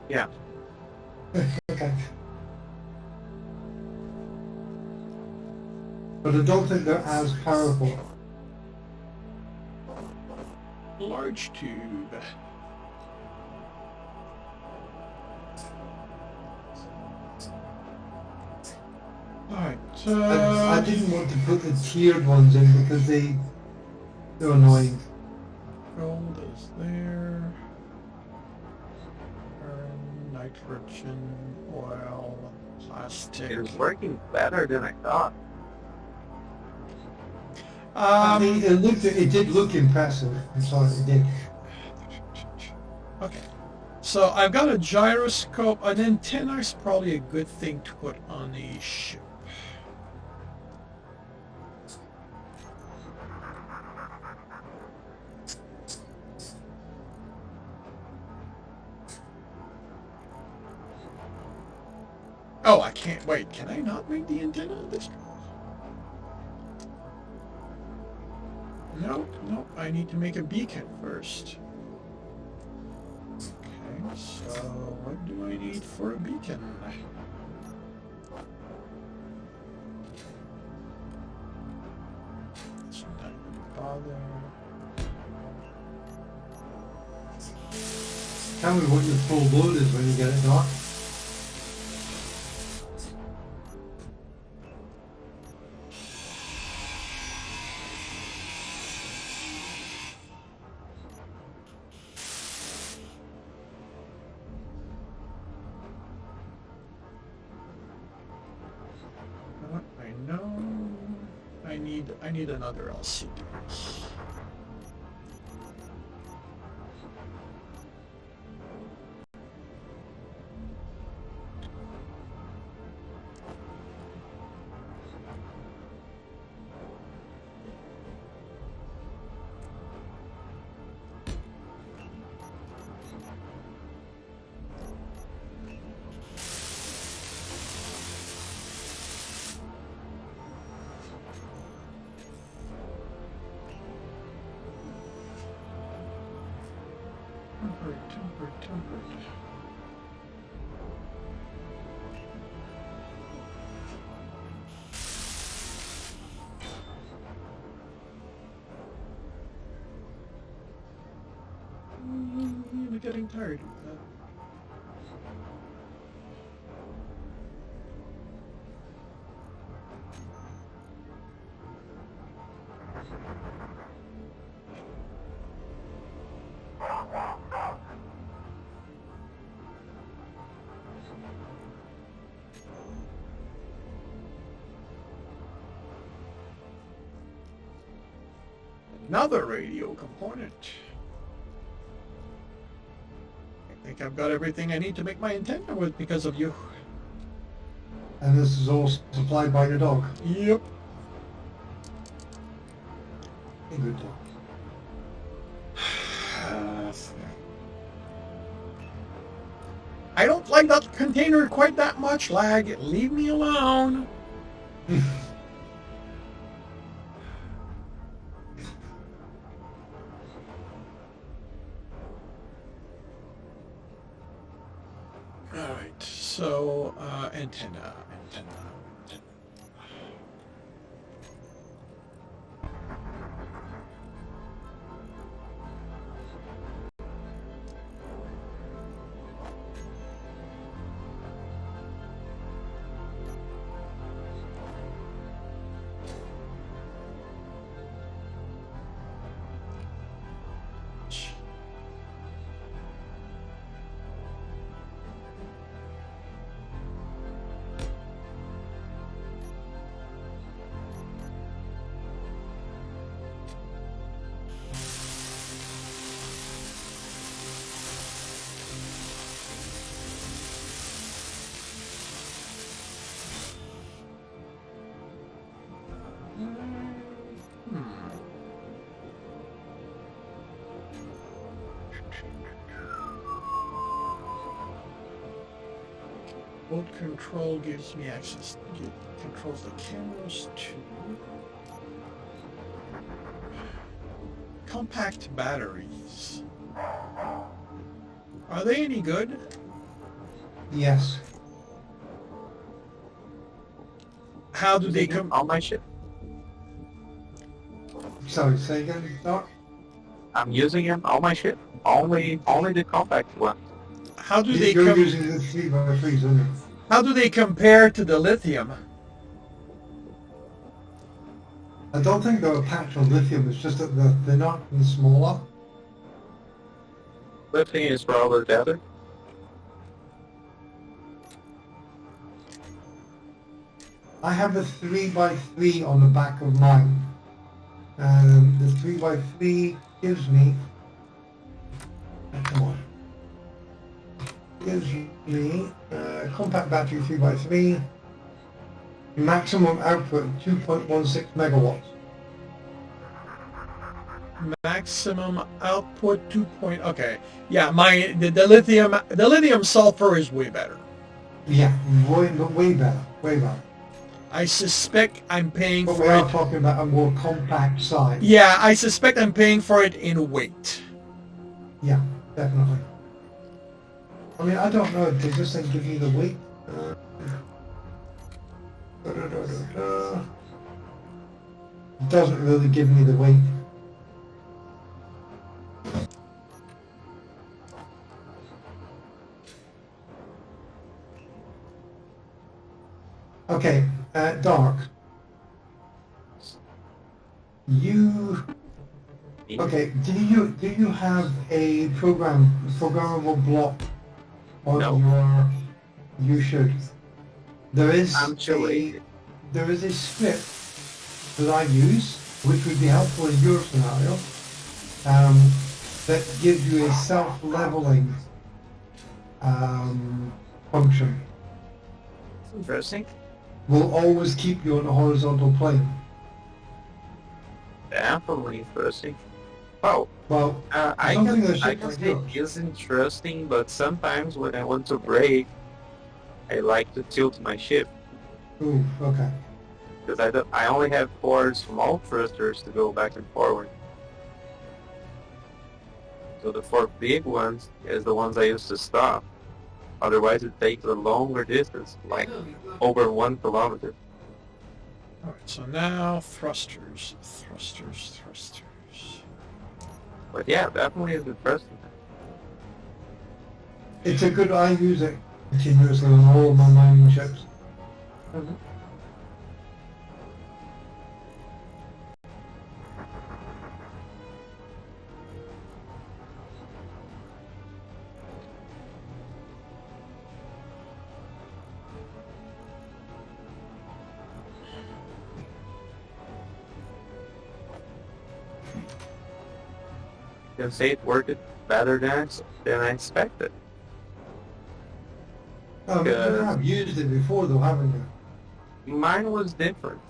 Yeah. Okay. But I don't think they're as powerful. Large tube. Alright, I didn't want to put the tiered ones in because they're annoying. gold is there. Nitrogen, oil, plastic. It is working better than I thought. I think it did look impressive. I'm sorry, it did. Okay. So I've got a gyroscope. An antenna is probably a good thing to put on a ship. Oh, I can't. Wait, can I not make the antenna on this? Nope, nope. I need to make a beacon first. Okay, so what do I need for a beacon? It's not gonna bother. Tell me what your full load is when you get it dark. I know. I need another LCD. Tempered. I'm getting tired of that. Another radio component. I think I've got everything I need to make my antenna with because of you. And this is all supplied by your dog. Yep. A good dog. I don't like that container quite that much, Lag. Leave me alone. Alright, so antenna. Boat control gives me access. Controls the cameras too. Compact batteries. Are they any good? Yes. How do they Using come? on my ship. Sorry, say again, Doc? I'm using them on my ship. Only the compact one. How do they You're come? using the 3x3s, aren't you? How do they compare to the lithium? I don't think they're packed on lithium, it's just that they're not any smaller. Lifting is probably better. I have a 3x3 on the back of mine. The 3x3 gives me... Come on. Gives me compact battery 3x3, maximum output 2.16 megawatts. Maximum output 2. Okay, yeah, the lithium sulfur is way better. Yeah, way better, way better. I suspect I'm paying But for we are it. talking about a more compact size. Yeah, I suspect I'm paying for it in weight. Yeah, definitely. I mean, I don't know, does this thing give you the weight? It doesn't really give me the weight. Okay, Dark. Okay, do you have a programmable block on No. your? You should. There is Actually, there is a script that I use, which would be helpful in your scenario, that gives you a self-leveling function. interesting. Will always keep you on a horizontal plane. Definitely interesting. Oh, Well, I something can that I should can like say yours. it's interesting, but sometimes when I want to brake, I like to tilt my ship Ooh, okay. because I only have 4 small thrusters to go back and forward. So the 4 big ones is the ones I use to stop. Otherwise, it takes a longer distance, like over 1 kilometer. All right, so now thrusters. But yeah, definitely is interesting. It's a good. I use it continuously on all of my mining ships. You can say it worked better than I expected. You have used it before, though, haven't you? Mine was different.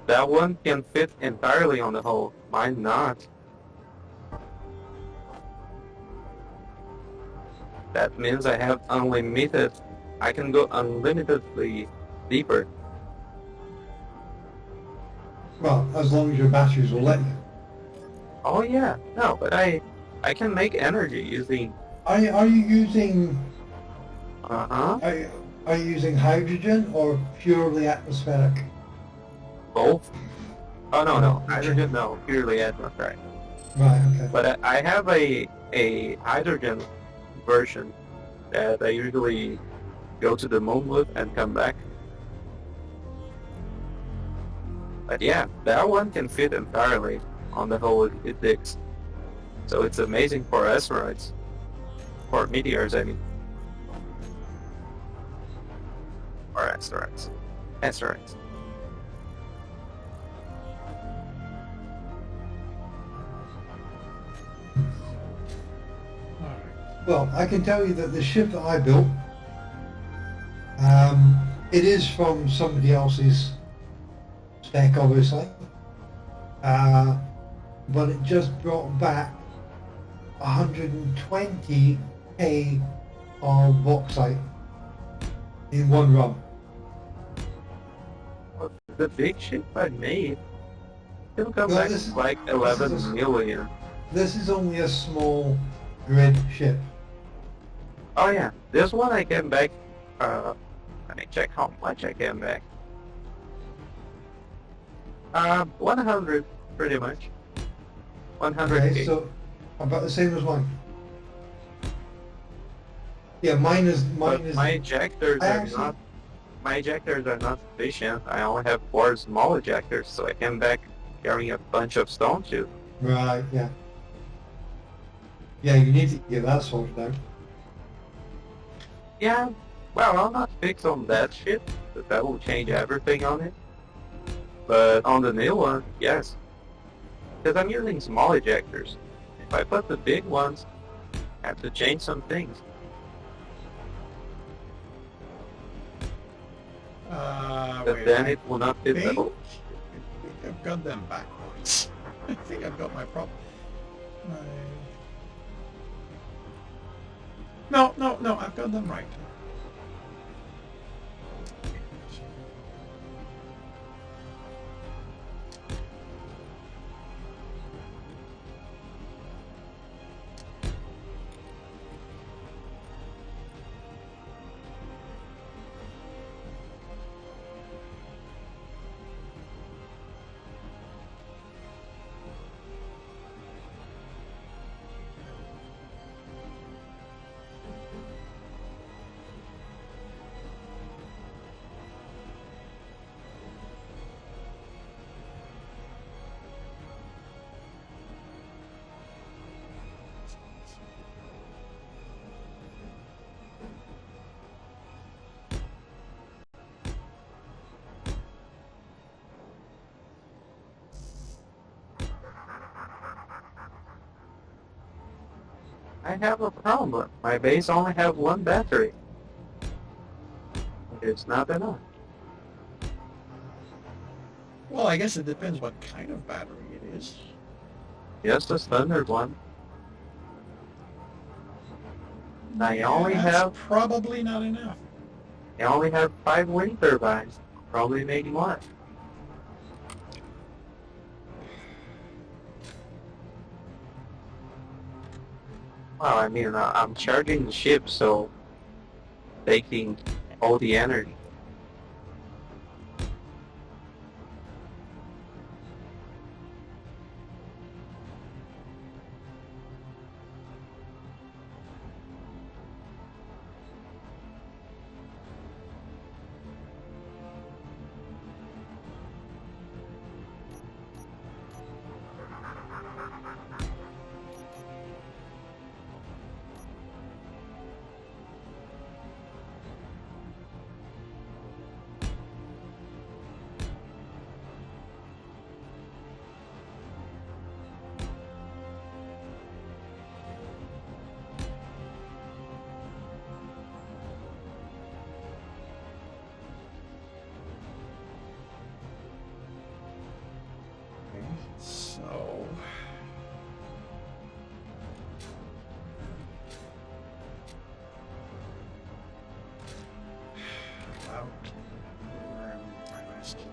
That one can fit entirely on the hull. Mine not. That means I have unlimited. I can go unlimitedly deeper. Well, as long as your batteries will let you. Oh yeah, no, but I can make energy using. Are you using? Uh-huh. Are you using hydrogen or purely atmospheric? Both. Oh no, hydrogen no, purely atmospheric. Right. Okay. But I have a hydrogen version that I usually go to the moon with and come back. But yeah, that one can fit entirely on the hole it digs. So it's amazing for asteroids. For meteors, I mean. Or asteroids. Asteroids. All right. Well, I can tell you that the ship that I built, it is from somebody else's spec, obviously, but it just brought back 120k of bauxite in one run. The big ship I made, it'll come No, back this is like this is 11 million. this is only a small grid ship. Oh yeah, this one I came back, let me check how much I came back. 100, pretty much. 100k. Okay, so about the same as mine. Yeah, mine is But mine is. my ejectors I are actually- not. My ejectors are not sufficient. I only have 4 small ejectors, so I came back carrying a bunch of stone too. Right, yeah. Yeah, you need to get that sorted out. Yeah, well, I'll not fix on that ship, but that will change everything on it. But on the new one, yes. Because I'm using small ejectors. If I put the big ones, I have to change some things. But Wait, then I it will not fit the think whole. I've got them backwards. I think I've got my problem. No, I've got them right. I have a problem. My base only have 1 battery. It's not enough. Well, I guess it depends what kind of battery it is. Just a standard one. I only That's have probably not enough. 5 wind turbines. Probably maybe more. Well, I mean, I'm charging the ship, so taking all the energy. So, about where am I asking?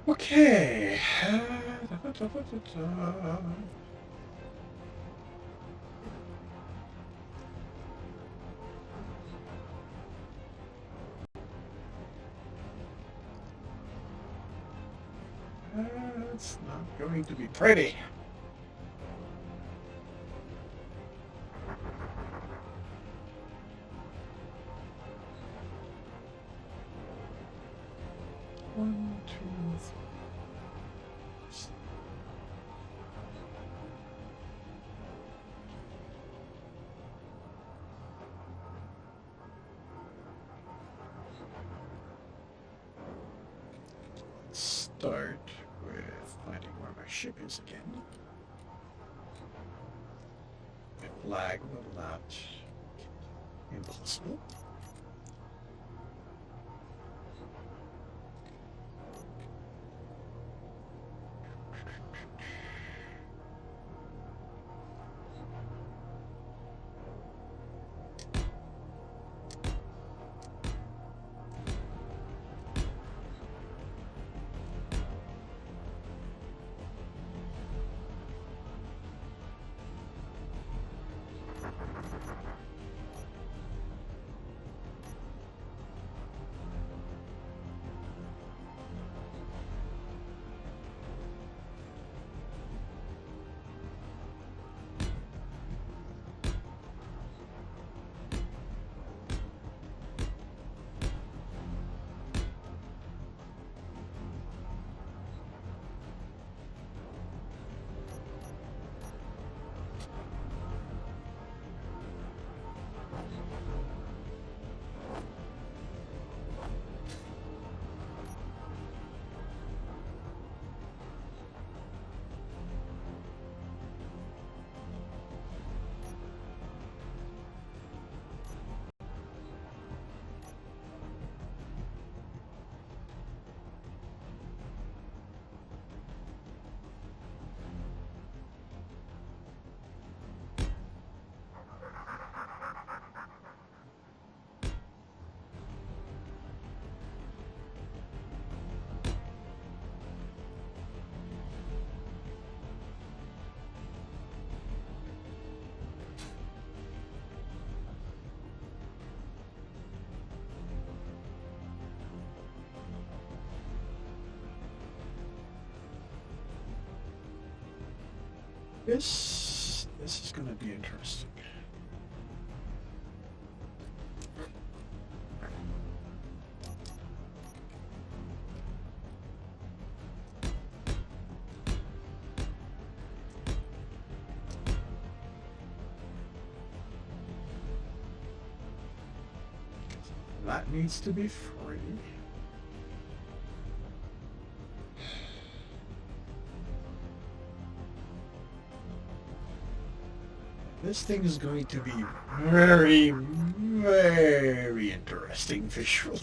Okay. It's not going to be pretty. One, two, three. Start with finding where my ship is again. Lag will not. Impossible. This is going to be interesting. That needs to be free. This thing is going to be very, very interesting visually.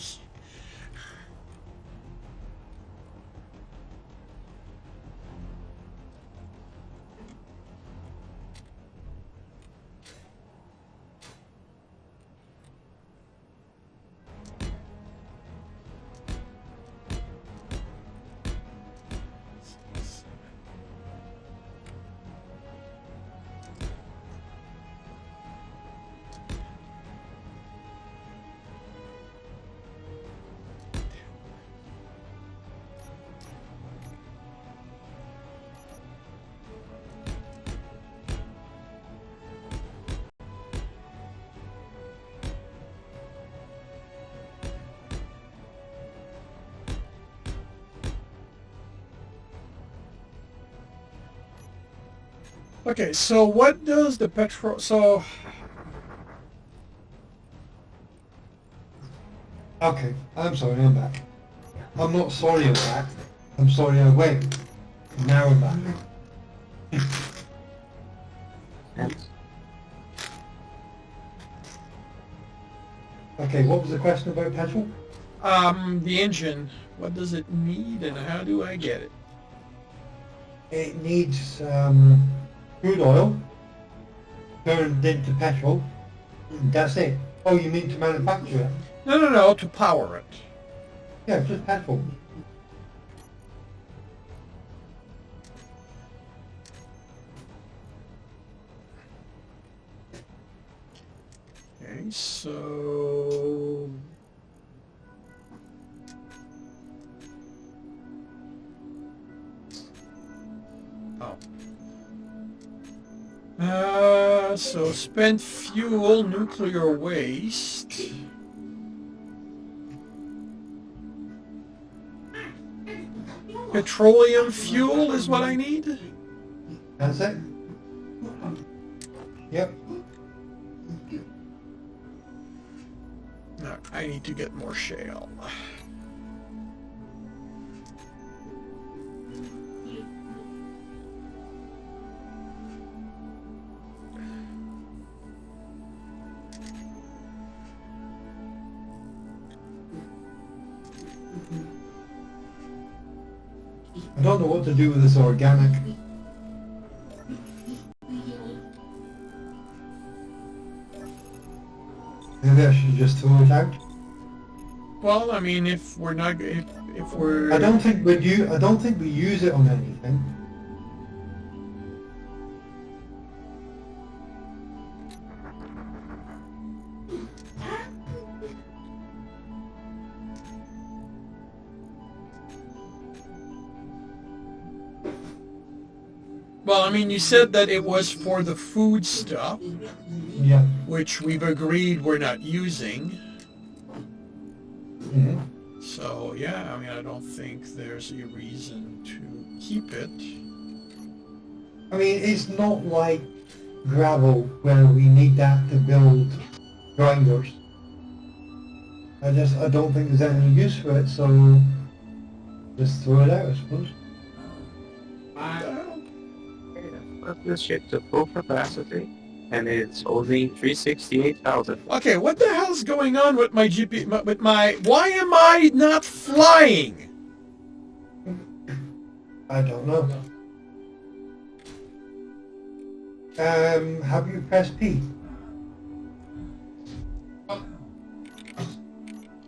Okay, so what does the petrol... So... Okay, I'm sorry, I'm back. I'm not sorry I'm back. I'm sorry I went. Now I'm back. Okay, what was the question about petrol? The engine. What does it need and how do I get it? It needs crude oil turned into petrol. That's it. Oh, you mean to manufacture it? No, to power it. Yeah, just petrol. Okay, so oh. So spent fuel, nuclear waste. Petroleum fuel is what I need? That's it. Yep. No, I need to get more shale. I don't know what to do with this organic. Maybe I should just throw it out. Well, I mean, if we're not, if we're, I don't think we use it on anything. well, I mean, you said that it was for the food stuff, Yeah. which we've agreed we're not using. hmm So yeah, I mean, I don't think there's a reason to keep it. I mean, it's not like gravel where we need that to build grinders. I don't think there's any use for it, so just throw it out, I suppose. Put this shit to full capacity, and it's only 368,000. Okay, what the hell's going on with my GP? With my, why am I not flying? I don't know. Have you pressed P?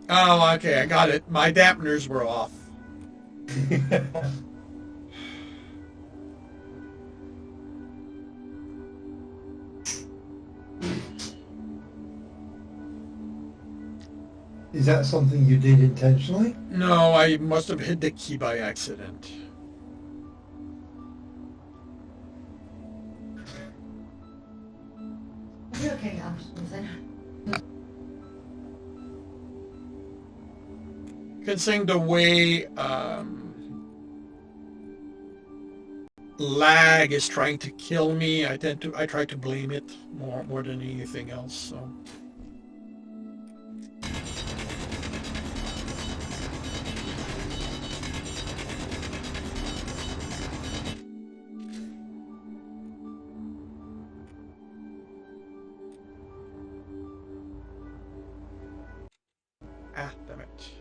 Oh, okay, I got it. My dampeners were off. Is that something you did intentionally? No, I must have hit the key by accident. Are you okay, Susan? Considering the way lag is trying to kill me, I try to blame it more than anything else. So. Ah, damn it.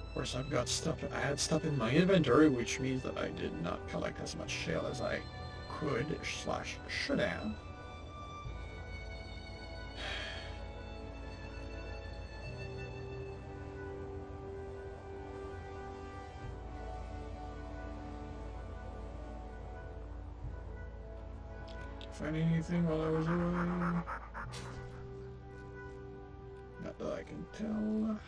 Of course, I've got stuff. I had stuff in my inventory, which means that I did not collect as much shale as I could / should have. Find anything while I was away? Not that I can tell.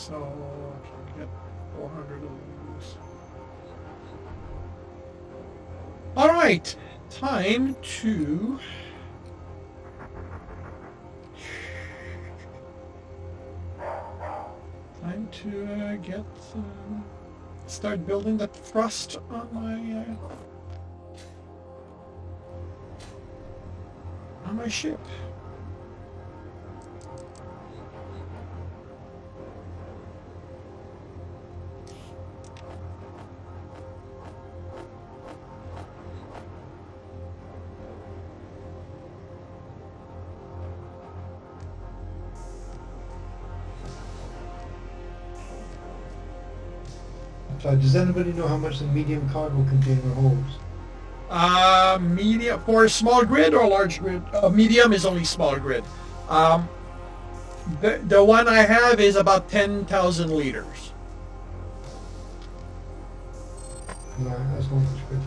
So I get 400 of these. All right, time to get start building the thrust on my ship. So does anybody know how much the medium cargo container holds? Medium for a small grid or large grid? Medium is only small grid. The one I have is about 10,000 liters. No, that's not much good.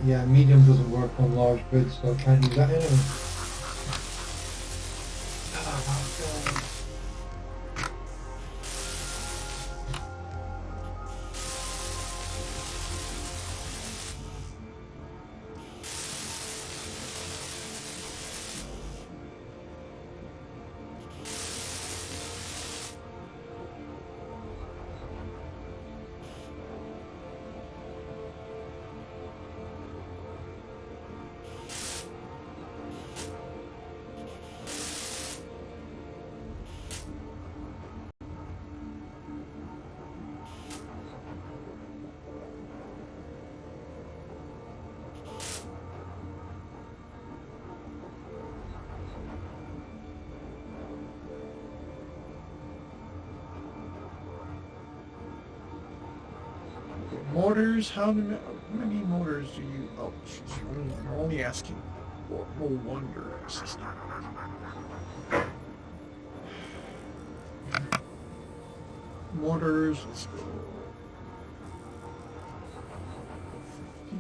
Yeah, medium doesn't work on large grids, so I can't use that anyway. Oh, God. Motors, how many motors do you... Oh, I'm only asking for wonder. Motors, let's go.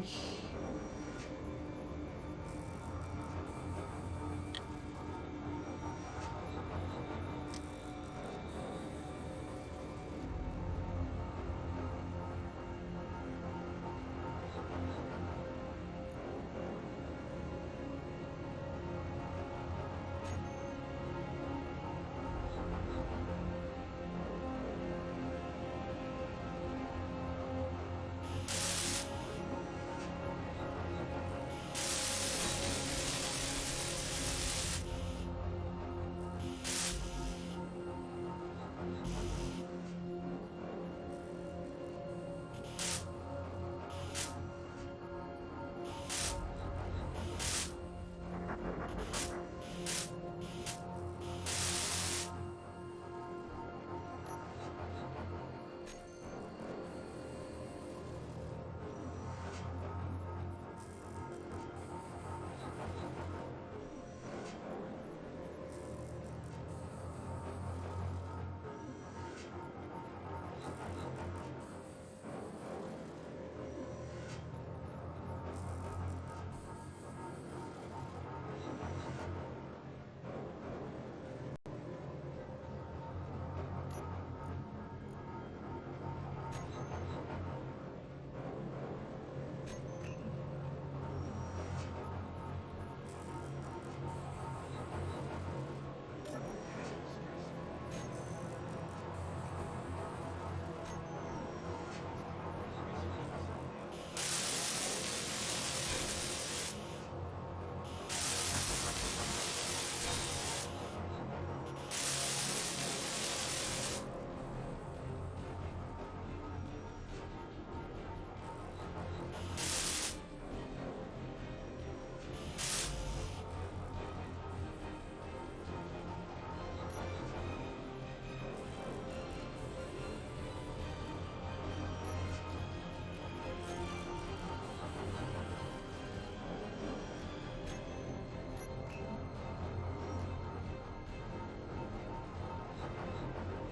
50.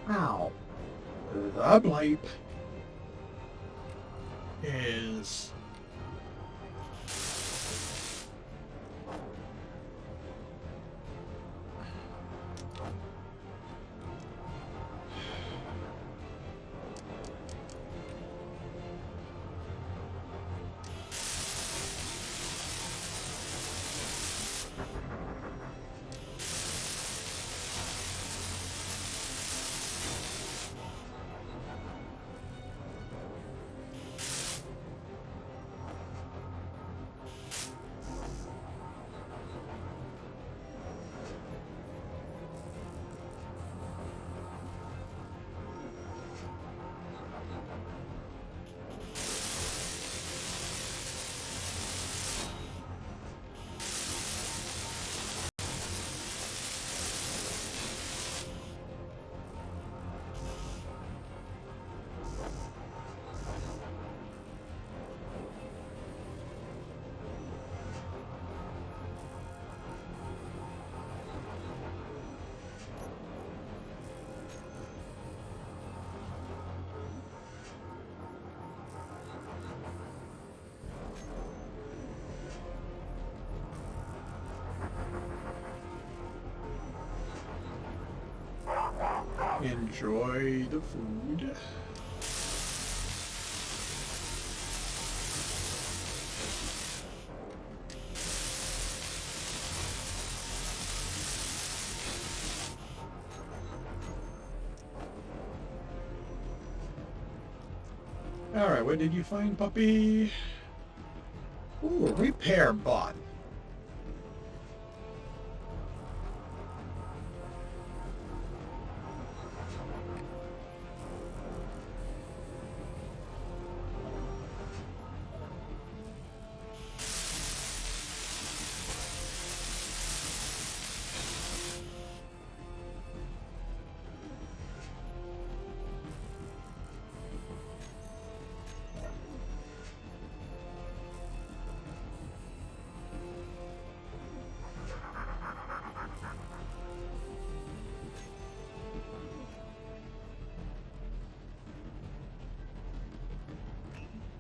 Now, the blipe is Enjoy the food. Alright, what did you find, puppy? Ooh, repair bot.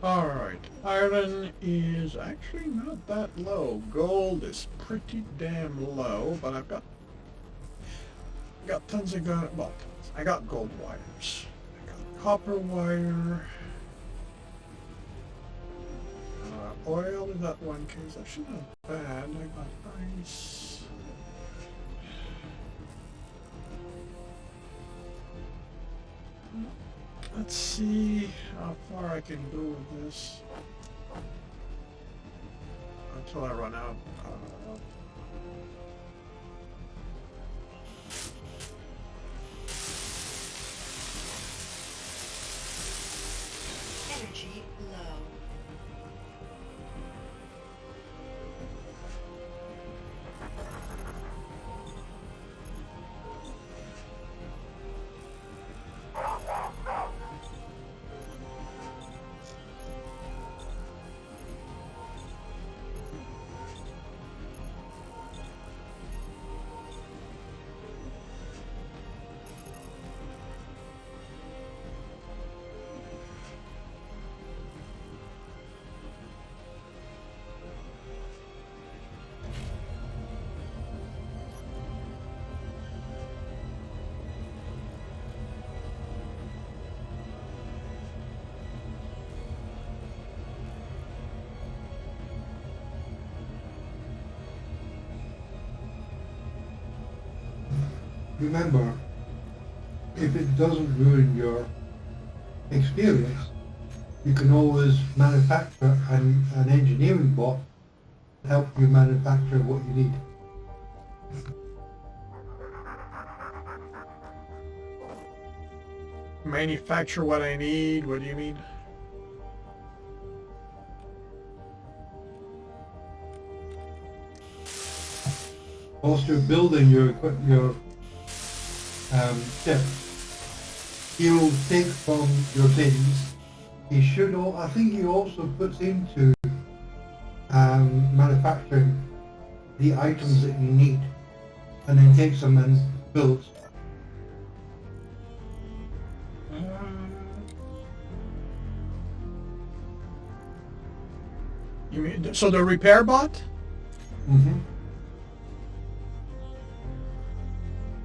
Alright, iron is actually not that low. Gold is pretty damn low, but I've got tons of gold. Well, I got gold wires. I got copper wire. Oil in that one case, actually not bad. I got ice. Let's see how far I can go with this until I run out. Energy low. Remember, if it doesn't ruin your experience, you can always manufacture an engineering bot to help you manufacture what you need. Manufacture what I need? What do you mean? Whilst you're building your chip, he'll take from your things. He should. I think he also puts into manufacturing the items that you need, and then takes them and builds. You mean so the repair bot? Mm-hmm.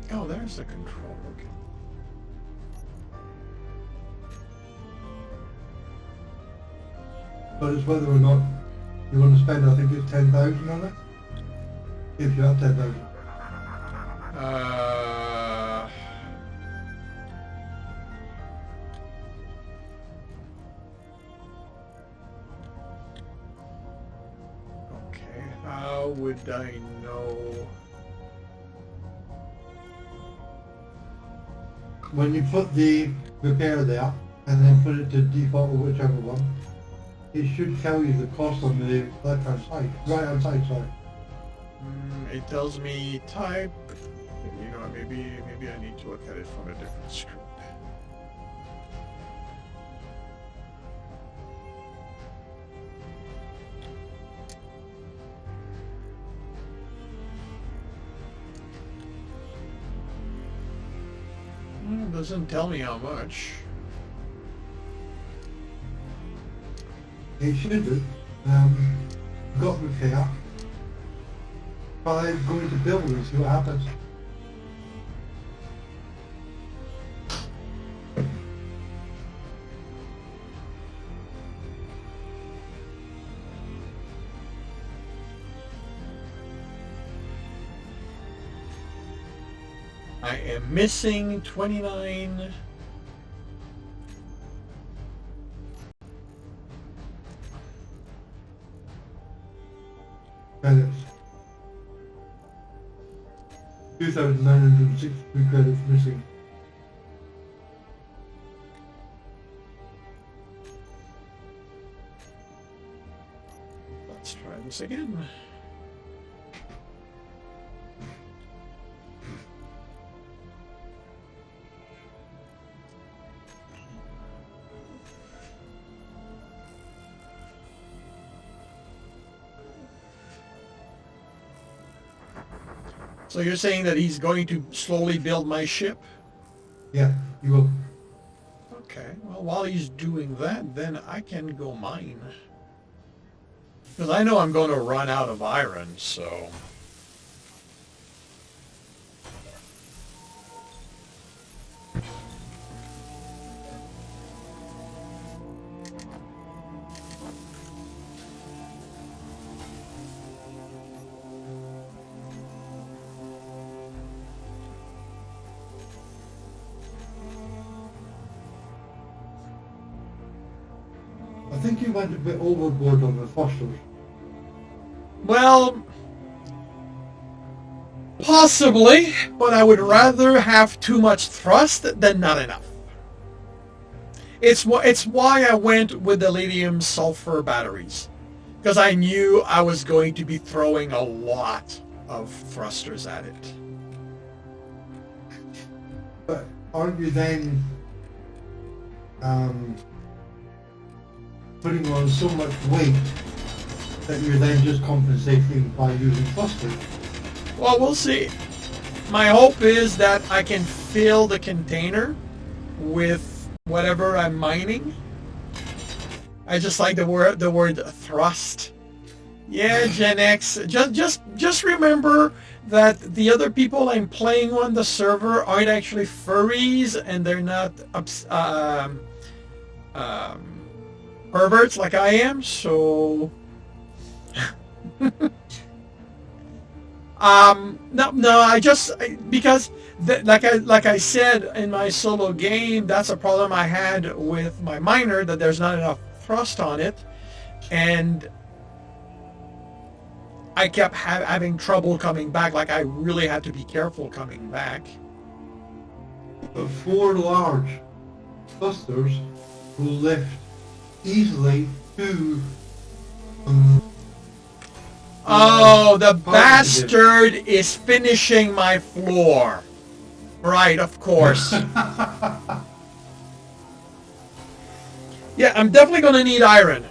Oh, there's the control. Okay. But it's whether or not you want to spend. I think it's 10,000 on it. If you have 10,000. Okay. How would I know? When you put the repair there, and then put it to default or whichever one, it should tell you the cost on the left-hand side, right-hand side, sorry. It tells me type. You know, maybe I need to look at it from a different screen. It doesn't tell me how much. It should do. Got repair. Try going to build and see what happens. I am missing 29. Credits. 2,963 credits missing. Let's try this again. So you're saying that he's going to slowly build my ship? Yeah, you will. Okay, well, while he's doing that, then I can go mine. Because I know I'm going to run out of iron, so... I think you went a bit overboard on the thrusters. Well, possibly, but I would rather have too much thrust than not enough. It's why I went with the lithium sulfur batteries, because I knew I was going to be throwing a lot of thrusters at it. But aren't you then putting on so much weight that you're then just compensating by using thrusters? Well, we'll see. My hope is that I can fill the container with whatever I'm mining. I just like the word thrust. Yeah, Gen X. Just remember that the other people I'm playing on the server aren't actually furries, and they're not perverts like I am. So. Because like I said in my solo game, that's a problem I had with my miner, that there's not enough thrust on it, and I kept having trouble coming back. Like, I really had to be careful coming back. But 4 large thrusters will lift easily 2. Oh, the bastard is finishing my floor. Right, of course. Yeah, I'm definitely going to need iron,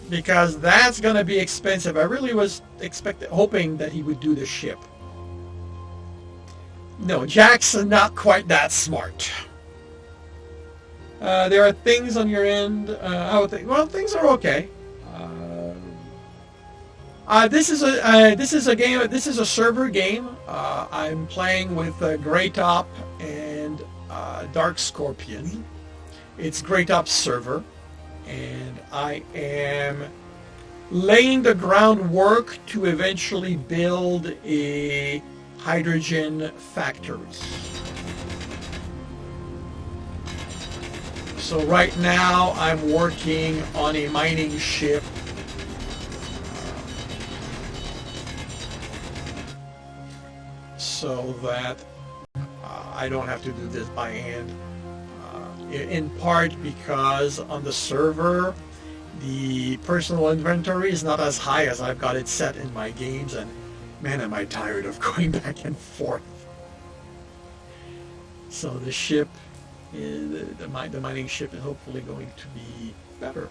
because that's going to be expensive. I really was hoping that he would do the ship. No, Jack's not quite that smart. There are things on your end. Well, things are okay. This is a game. This is a server game. I'm playing with SGraytop and Dark Scorpion. It's SGraytop's server, and I am laying the groundwork to eventually build a hydrogen factory. So right now I'm working on a mining ship so that I don't have to do this by hand. In part because on the server, the personal inventory is not as high as I've got it set in my games, and man, am I tired of going back and forth. So the ship, the mining ship, is hopefully going to be better.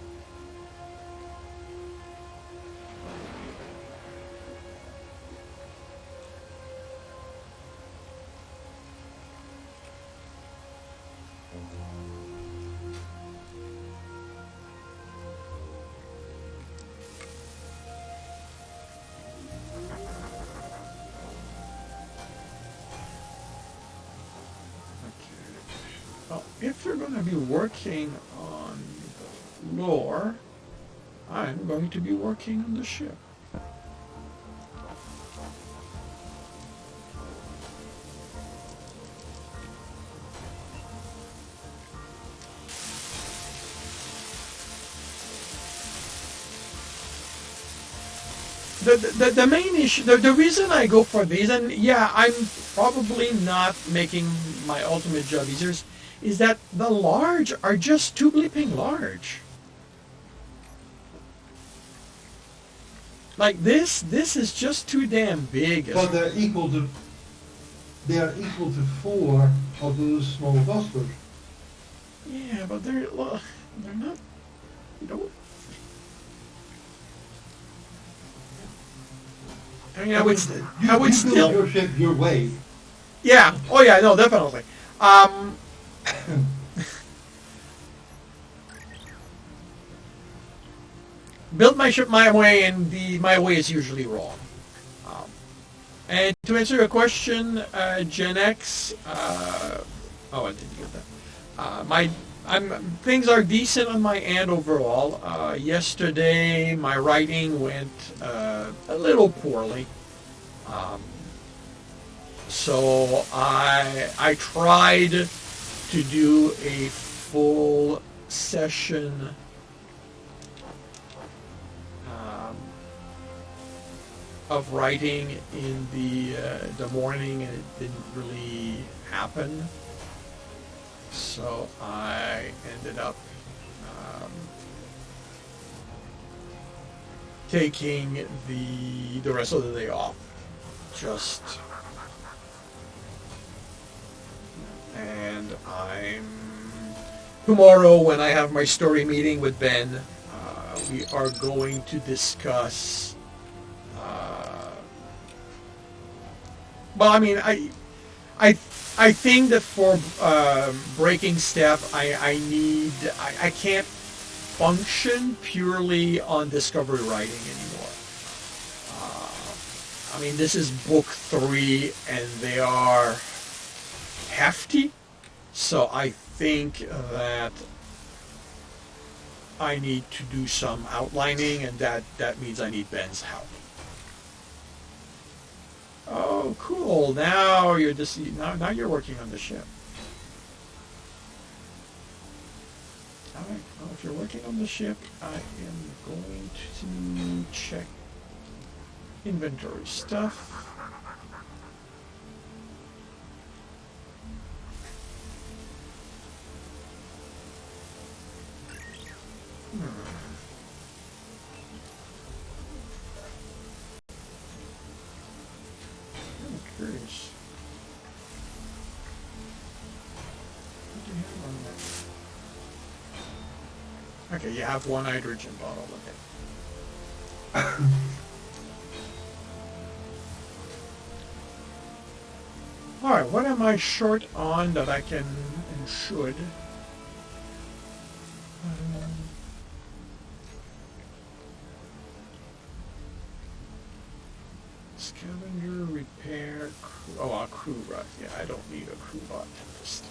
Well, if you're going to be working on the floor, I'm going to be working on the ship. the main issue, the reason I go for these, and yeah, I'm probably not making my ultimate job easier, is that the large are just too bleeping large. Like this is just too damn big. But they are equal to 4 of those small clusters. Yeah, but they're not, you know. I mean, I would You still. build your ship your way. Yeah. Oh yeah. No, definitely. Build my ship my way, and my way is usually wrong. And to answer your question, Gen X. Oh, I didn't get that. Things are decent on my end overall. Yesterday, my writing went a little poorly. So I tried to do a full session of writing in the morning, and it didn't really happen. So I ended up taking the rest of the day off. And tomorrow, when I have my story meeting with Ben, we are going to discuss. Well, I mean, I think that for breaking step, I can't function purely on discovery writing anymore. I mean, this is book 3, and they are hefty, so I think that I need to do some outlining, and that means I need Ben's help. Oh, cool! Now you're now you're working on the ship. All right. Well, if you're working on the ship, I am going to check inventory stuff. I'm curious. What do you have on that? Okay, you have 1 hydrogen bottle. Okay. All right. What am I short on that I can and should? Scavenger, repair, crew. Oh, a crew bot. Yeah, I don't need a crew bot. Just...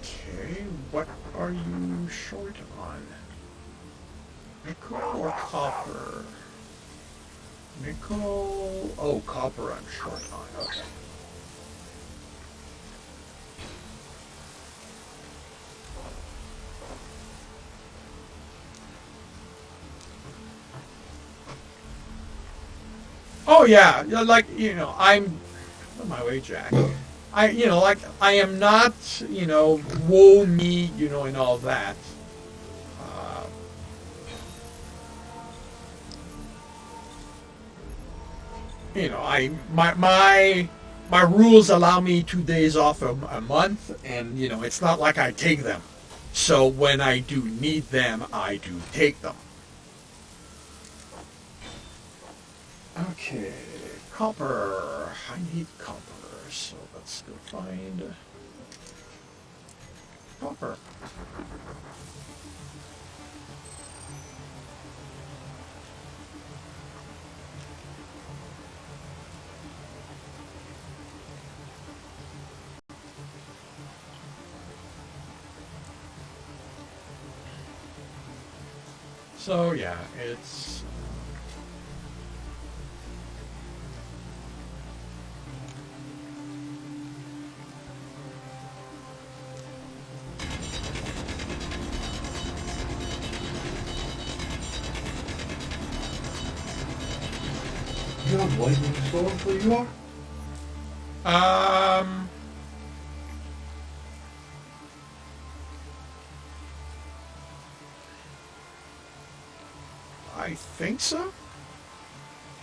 Okay, what are you short on? Nickel or copper? Nickel. Oh, copper I'm short on. Okay. Oh yeah, like, I'm on my way, Jack. I am not, woe me, and all that. My rules allow me 2 days off a month, and it's not like I take them. So when I do need them, I do take them. Okay, copper. I need copper, so let's go find copper. So yeah, it's have lightning storms where you are? I think so.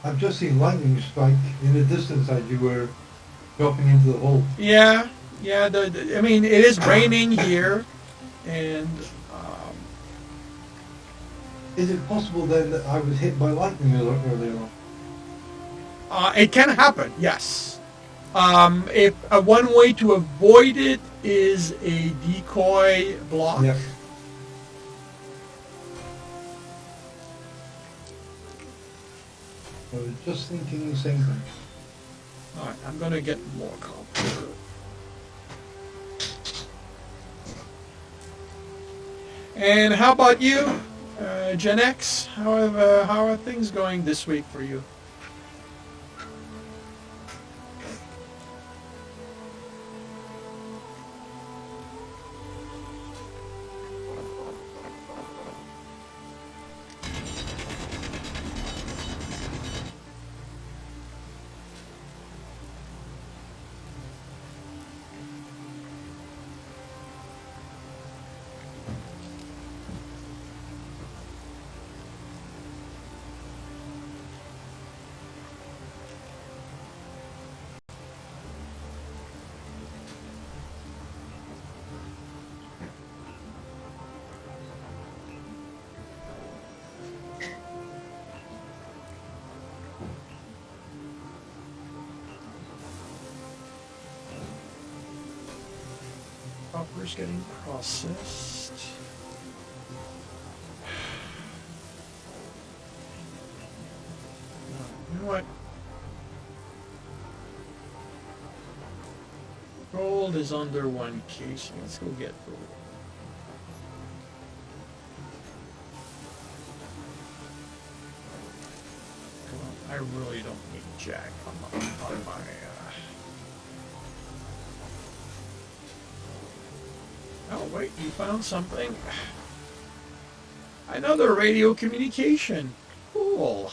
I've just seen lightning strike in the distance as you were dropping into the hole. Yeah, yeah. I mean, it is raining here, and Is it possible then that I was hit by lightning earlier on? it can happen. Yes. If one way to avoid it is a decoy block. Yep. I was just thinking the same thing. All right, I'm gonna get more copper. And how about you, Gen X? How are things going this week for you? Copper's getting processed. You know what? Gold is under 1K, so let's go get gold. Come on, I really don't need Jack on my Oh, wait, you found something. Another radio communication. Cool.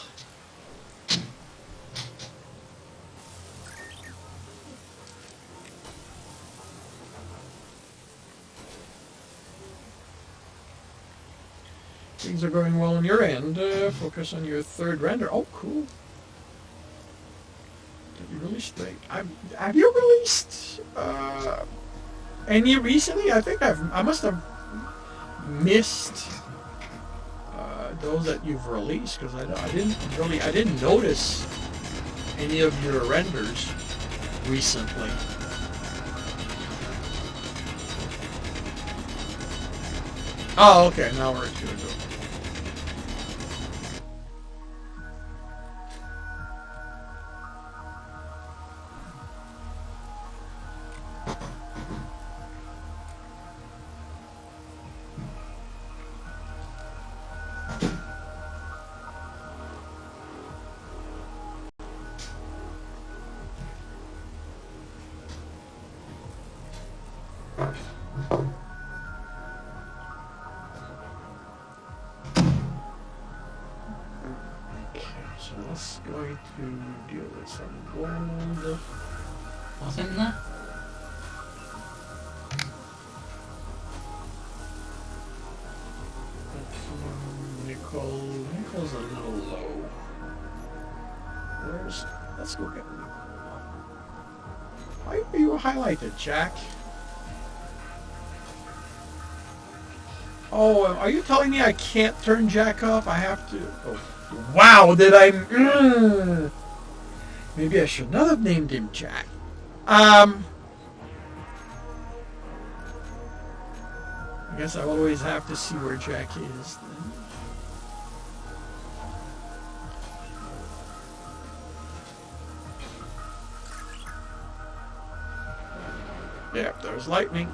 Things are going well on your end. Focus on your third render. Oh, cool. Did you release the... Have you released... any recently? I think I must have missed those that you've released because I didn't notice any of your renders recently. Oh, okay. Now we're good. Let's going to deal with some gold. What's in there? Nickel. Nickel's a little low. Let's go get nickel. Why are you highlighted, Jack? Oh, are you telling me I can't turn Jack off? I have to. Oh. Wow, did I... Maybe I should not have named him Jack. I guess I always have to see where Jack is then. Yep, there's lightning.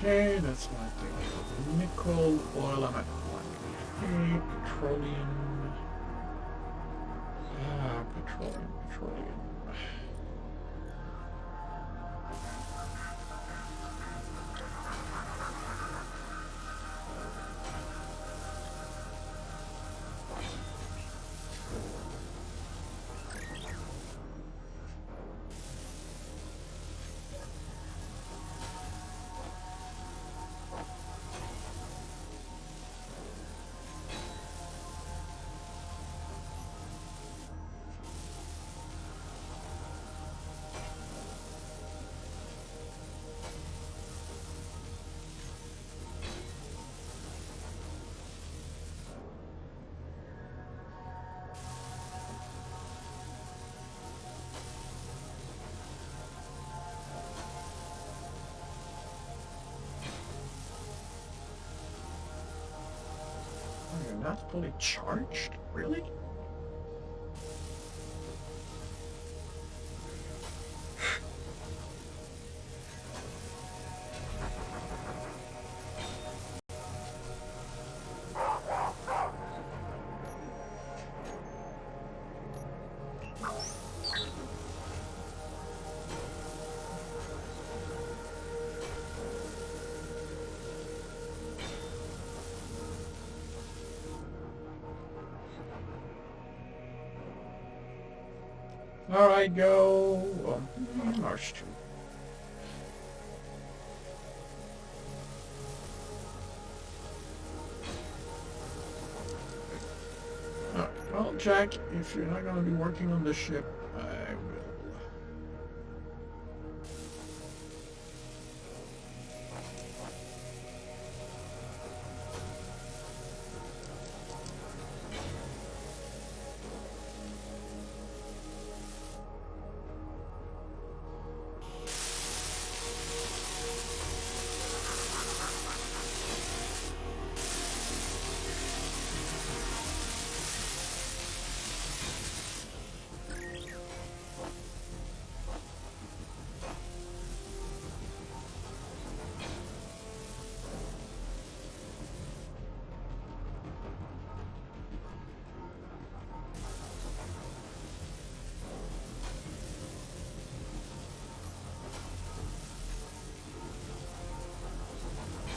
Okay, that's my thing. Nickel, oil, I'm at 1. Petroleum. Petroleum. You're not fully charged? Really? Alright, go. March 2. Alright, well, Jack, if you're not going to be working on the ship, I will.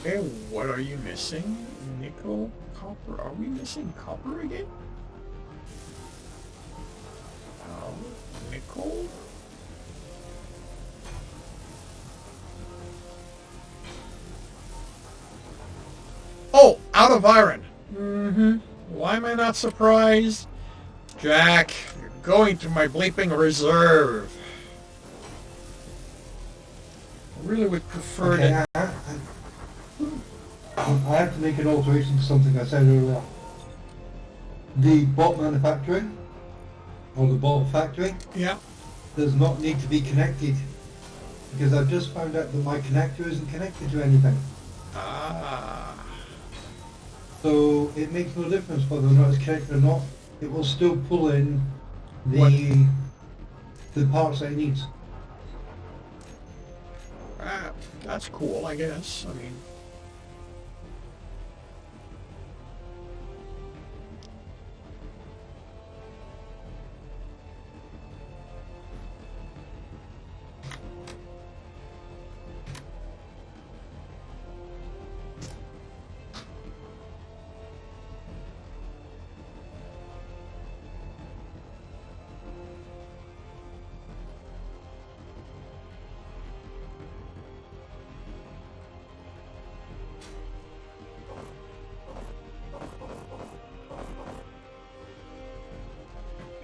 Okay, what are you missing? Nickel, copper. Are we missing copper again? Nickel? Oh, out of iron. Mm-hmm. Why am I not surprised? Jack, you're going to my bleeping reserve. I really would prefer Okay, to... I have to make an alteration to something I said earlier. The bot manufacturing, or the bot factory, Yeah. does not need to be connected, because I've just found out that my connector isn't connected to anything. Ah. So it makes no difference whether or not it's connected or not. It will still pull in the parts that it needs. That's cool, I guess. I mean...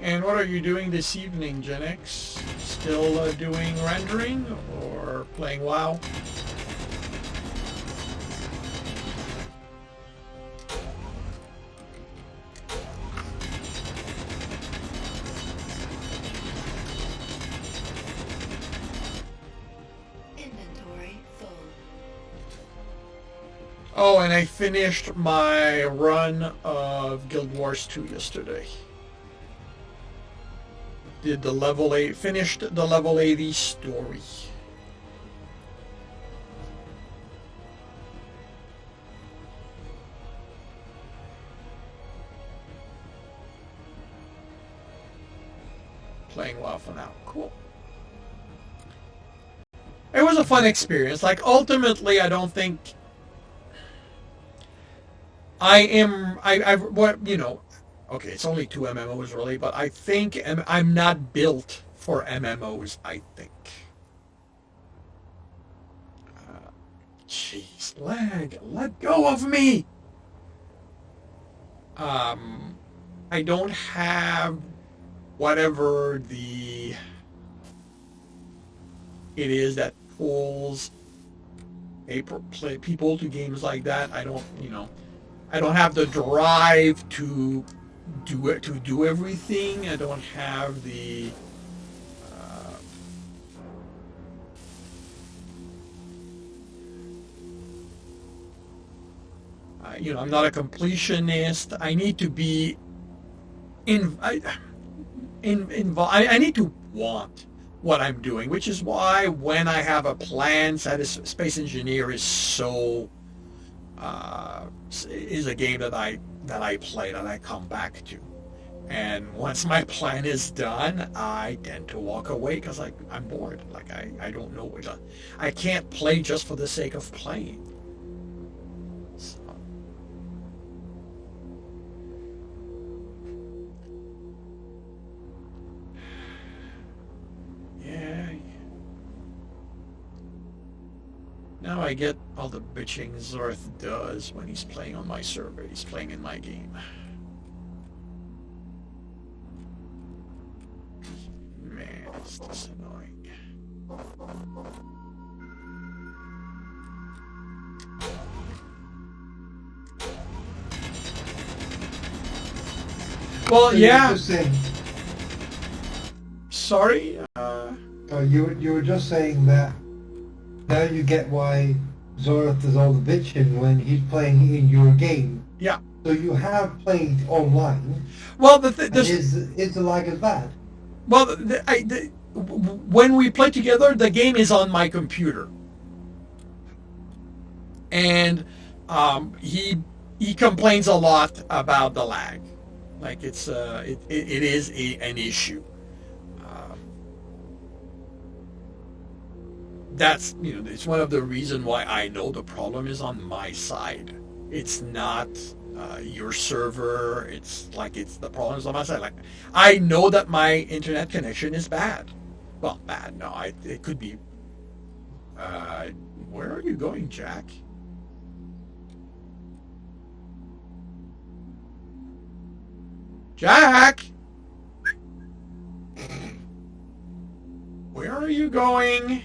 And what are you doing this evening, Gen X? Still doing rendering or playing WoW? Inventory full. Oh, and I finished my run of Guild Wars 2 yesterday. Did the level 8, finished the level 80 story. playing well for now. Cool. It was a fun experience. Like, ultimately, I don't think okay, it's only 2 MMOs really, but I think I'm not built for MMOs, I think. Jeez, lag, let go of me! I don't have whatever it is that pulls people to games like that. I don't have the drive to do everything. I don't have the I'm not a completionist. I need to be involved. I need to want what I'm doing, which is why when I have a plan, Space Engineer is is a game that I play, that I come back to. And once my plan is done, I tend to walk away because I'm bored. Like I don't know I can't play just for the sake of playing. So. Yeah. Now I get all the bitching Zorth does when he's playing on my server. He's playing in my game. Man, is this annoying. Well, yeah. Sorry. You were just saying that now you get why Zorth does all the bitching when he's playing in your game. Yeah. So you have played online. Well, is the lag as bad? Well, when we play together, the game is on my computer, and he complains a lot about the lag. Like it is an issue. That's it's one of the reasons why I know the problem is on my side. It's not your server. It's the problem is on my side. Like I know that my internet connection is bad. Well, bad. No, it could be. Where are you going, Jack? Jack! Where are you going?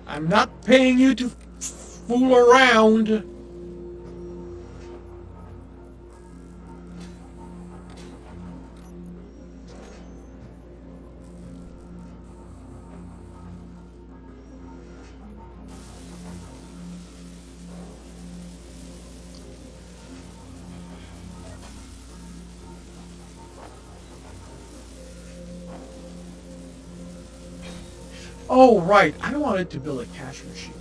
I'm not paying you to fool around. Oh, right. I wanted to build a cash machine.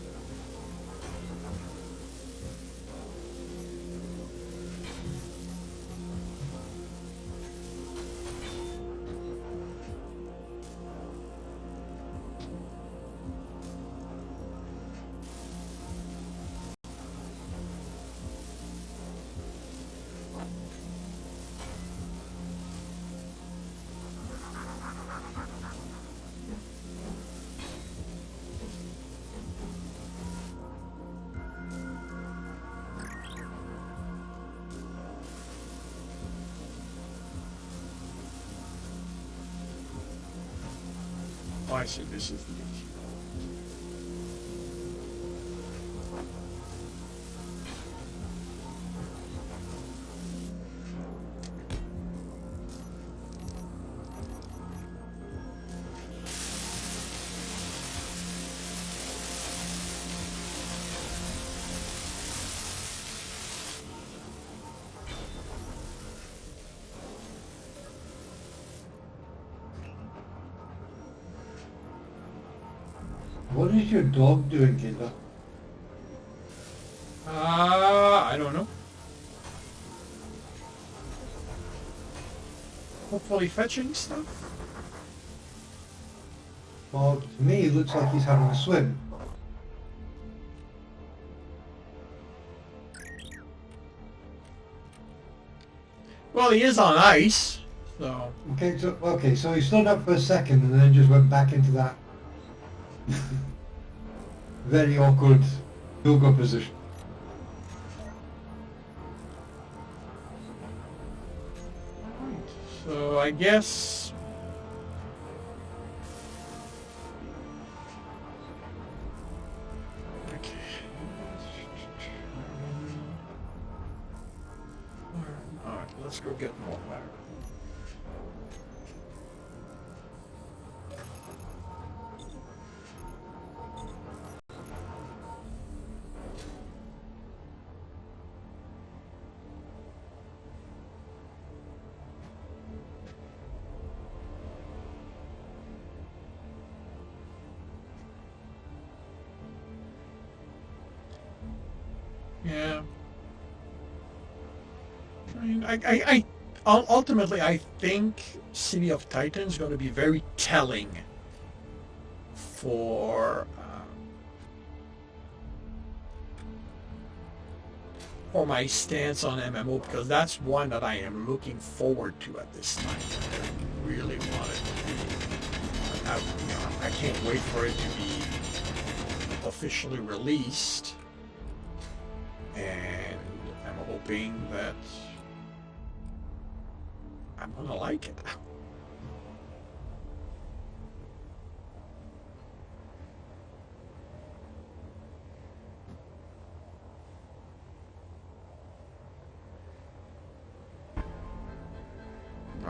Oh, I see. This is the issue. What is your dog doing, Kinda? I don't know. Hopefully fetching stuff. Well, to me, it looks like he's having a swim. Well, he is on ice, so... Okay, so he stood up for a second and then just went back into that very awkward yoga position. So I guess... Okay. Alright, let's go get more water. Yeah. I mean, ultimately, I think City of Titan is going to be very telling for my stance on MMO, because that's one that I am looking forward to at this time. I really want it to be. I can't wait for it to be officially released. And I'm hoping that I'm gonna like it.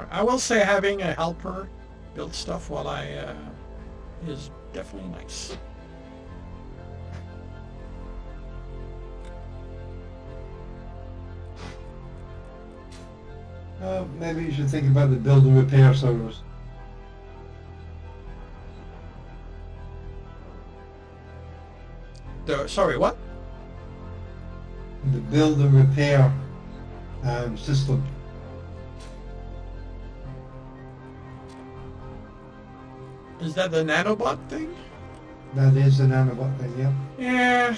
I will say having a helper build stuff while is definitely nice. Maybe you should think about the build and repair servers. Sorry, what? The build and repair system. Is that the nanobot thing? That is the nanobot thing, yeah. Yeah.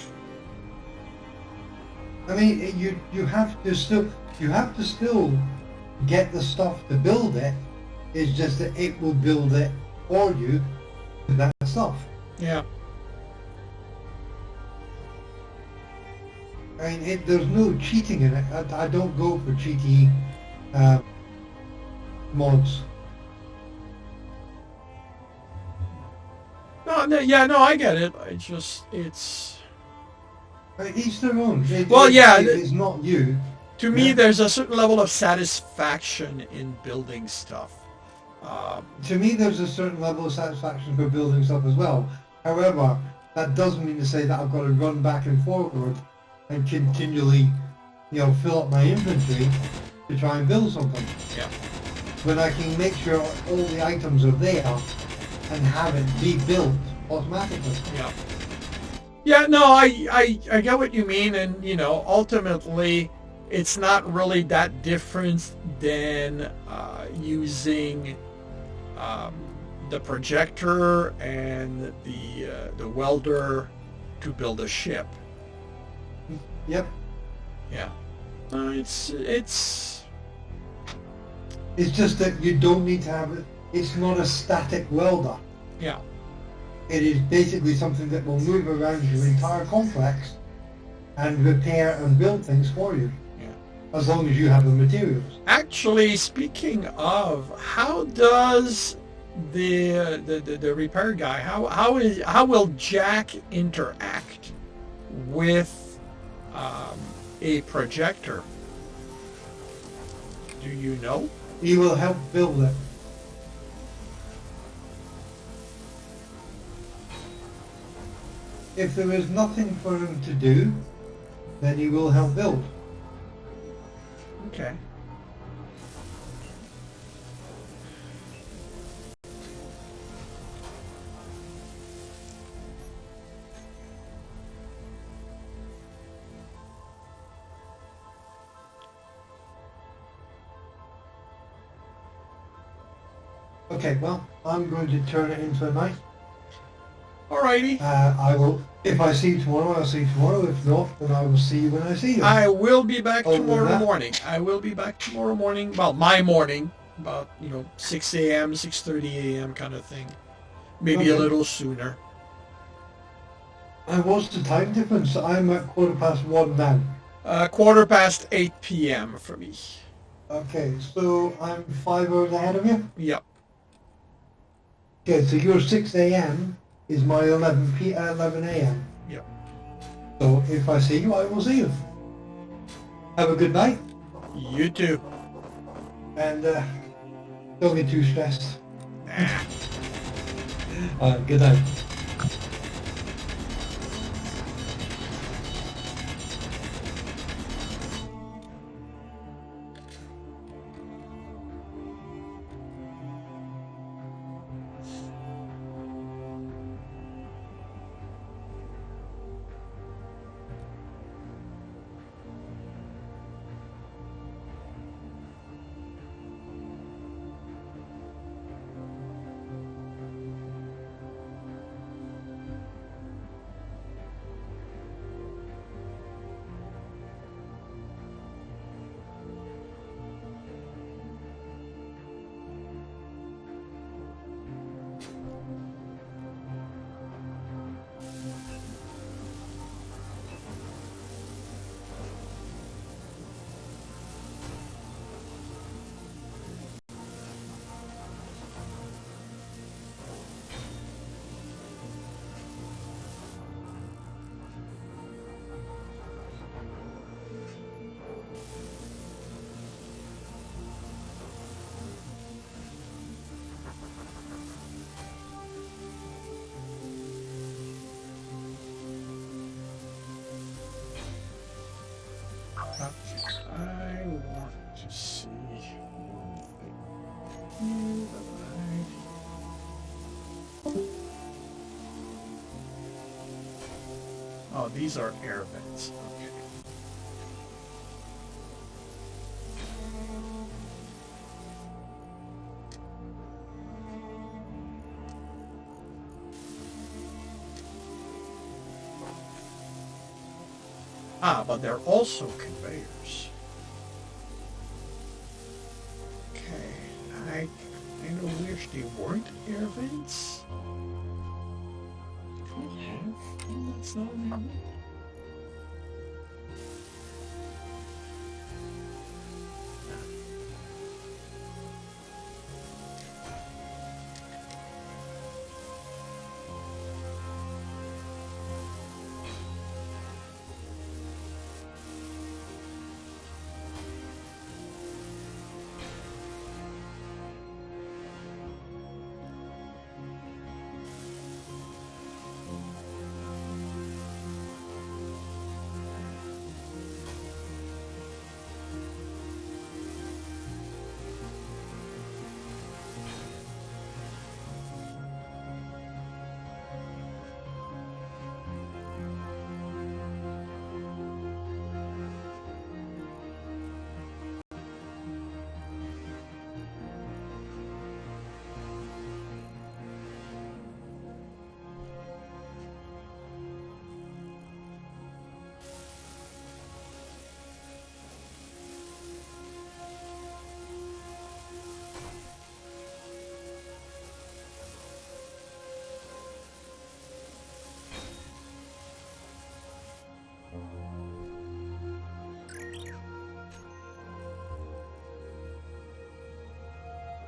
I mean, you have to still get the stuff to build it. It's just that it will build it for you with that stuff. Yeah. I mean, there's no cheating in it. I don't go for cheaty mods. No, I get it. It's... Each their own. It's not you. To me, there's a certain level of satisfaction in building stuff. To me, there's a certain level of satisfaction for building stuff as well. However, that doesn't mean to say that I've got to run back and forward and continually, fill up my inventory to try and build something. Yeah. When I can make sure all the items are there and have it be built automatically. Yeah. Yeah, no, I get what you mean, and ultimately, it's not really that different than using the projector and the welder to build a ship. Yep. Yeah. It's just that you don't need to have it. It's not a static welder. Yeah. It is basically something that will move around your entire complex and repair and build things for you. Yeah. As long as you have the materials. Actually, speaking of, how does the repair guy, how will Jack interact with a projector? Do you know? He will help build it. If there is nothing for him to do, then he will help build. Okay. Okay, well, I'm going to turn it into a night. Alrighty. I will, if I see you tomorrow, I'll see you tomorrow. If not, then I will see you when I see you. I will be back Other than tomorrow that- morning. I will be back tomorrow morning. Well, my morning. About, 6 a.m., 6:30 a.m. kind of thing. Maybe a Okay. little sooner. And what's the time difference? I'm at 1:15 now. 8:15 p.m. for me. Okay, so I'm 5 hours ahead of you? Yep. Okay, so your 6 a.m. is my 11 a.m. Yep. So if I see you, I will see you. Have a good night, You too. and don't get too stressed. Nah. Good night. I want to see one thing. Oh, these are air vents. Okay. Ah, but they're also conveyors. Okay, I kind of wish they weren't air vents. That's not enough.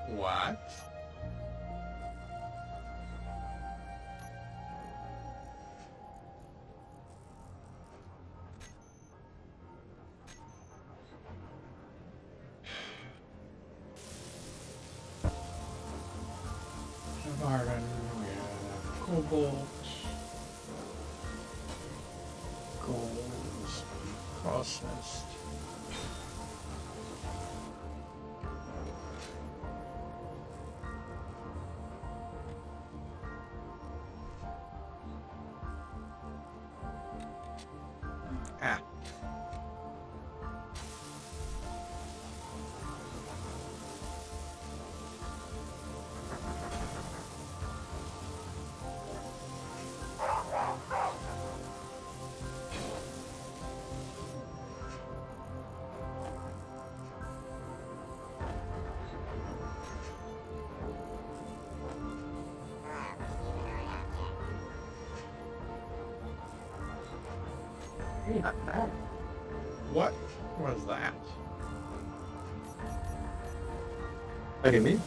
What? Iron, we have cobalt, gold is processed. Ah. Hey, not bad. What was that? What do you mean?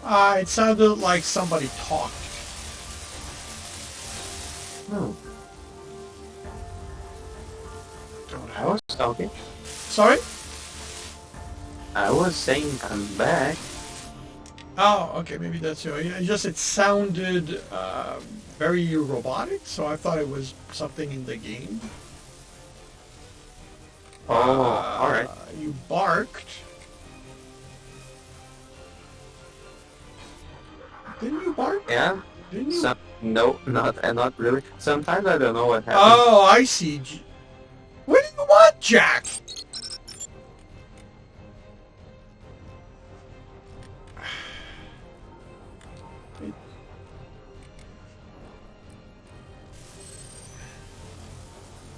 It sounded like somebody talked. No, Don't I have. was talking. Sorry? I was saying I'm back. Oh, okay, maybe that's it. It sounded very robotic, so I thought it was something in the game. Oh, alright. You barked. Didn't you bark? Yeah. Didn't you? No, not really. Sometimes I don't know what happens. Oh, I see. What do you want, Jack?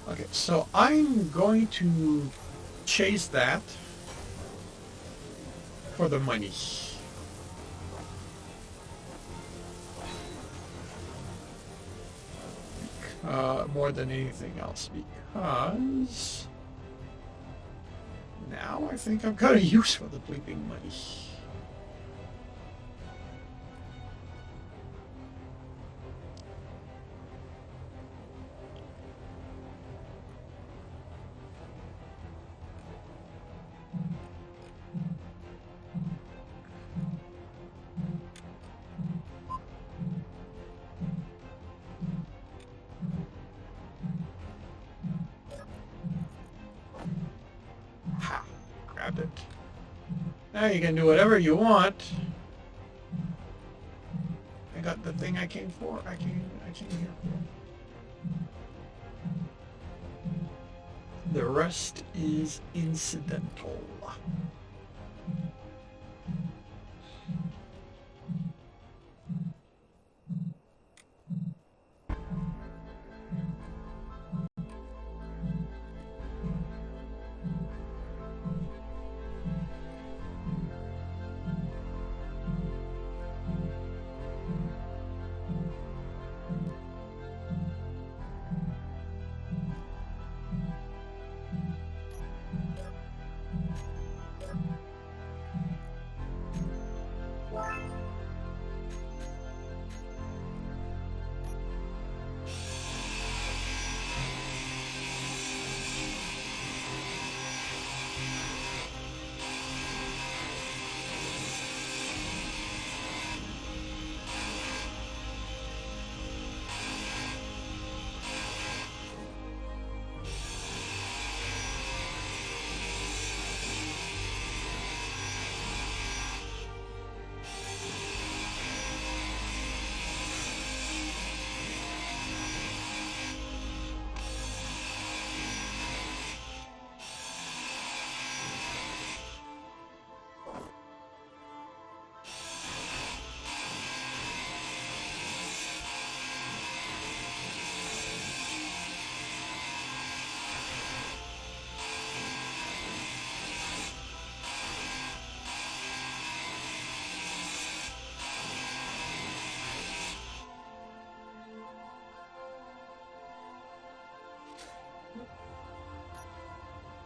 Okay, so I'm going to chase that for the money. More than anything else, because now I think I've got a use for the bleeping money. Ha! Grabbed it. Now you can do whatever you want. I got the thing I came for. I came here for. The rest is incidental.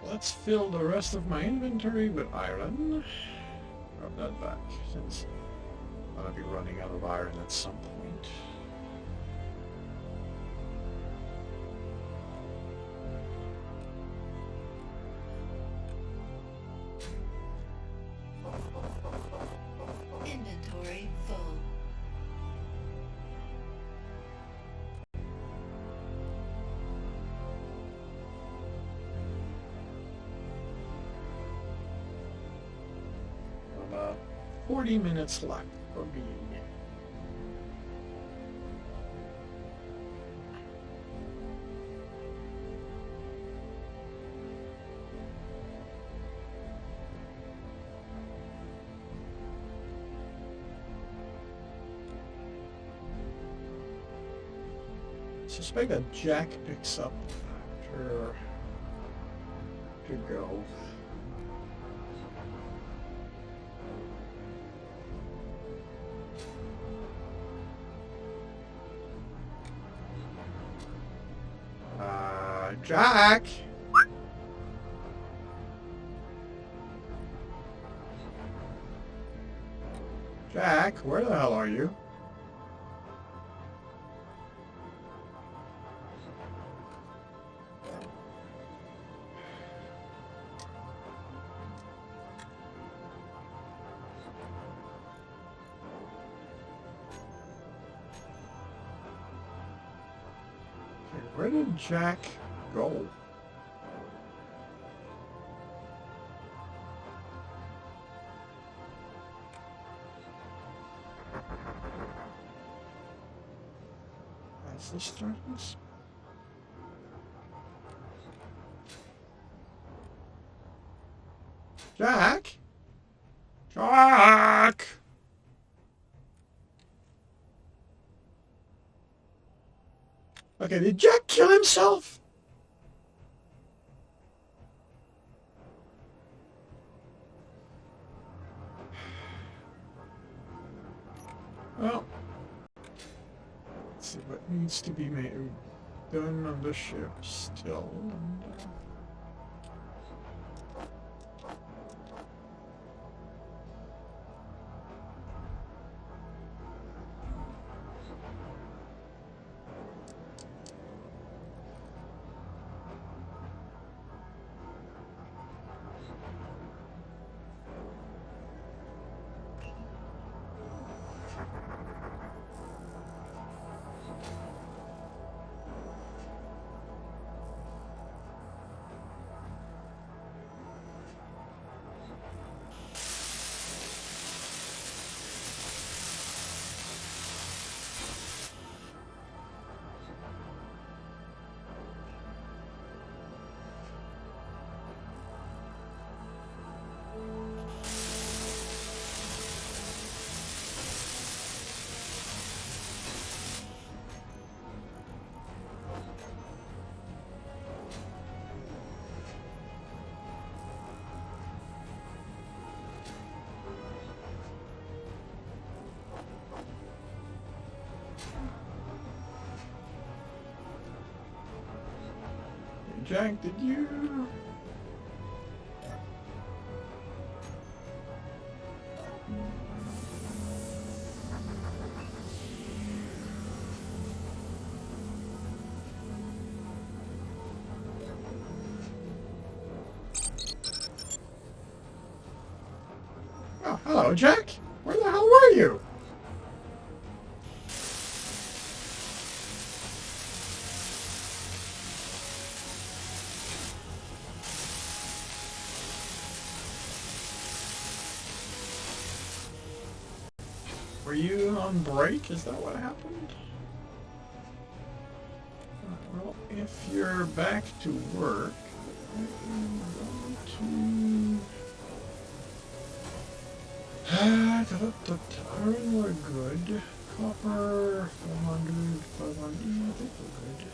Let's fill the rest of my inventory with iron. Grab that back, since I'm gonna be running out of iron at some point. Inventory full. About 40 minutes left for me. Suspect that Jack picks up after to go. Jack! Jack, where the hell are you? Okay, where did Jack go? That's the starting. Jack? Jack! Okay, did Jack kill himself? Well, let's see what needs to be made done on the ship still. Jack, did you? Oh, hello, Jack. Where the hell were you? Were you on break? Is that what happened? Well, if you're back to work, I'm going to... Iron, we're good. Copper, 400, 500, I think we're good.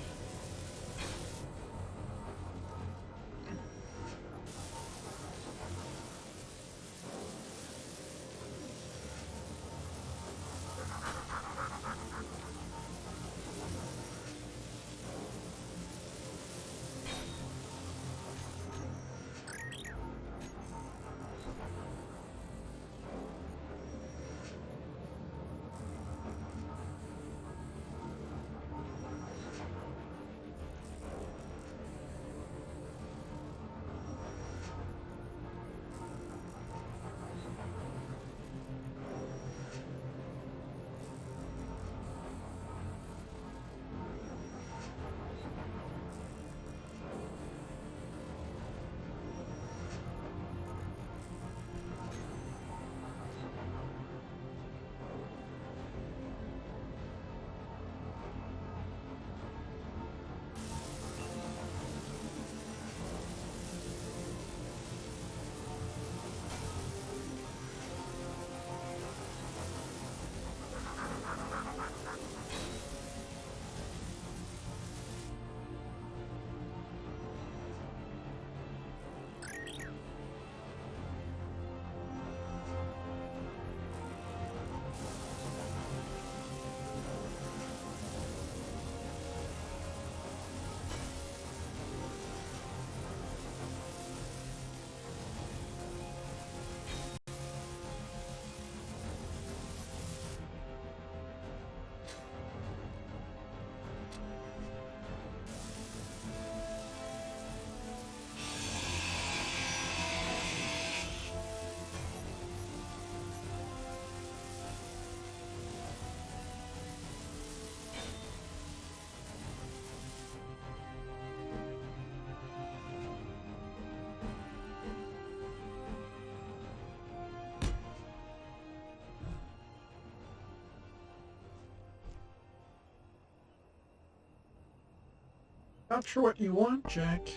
Not sure what you want, Jack.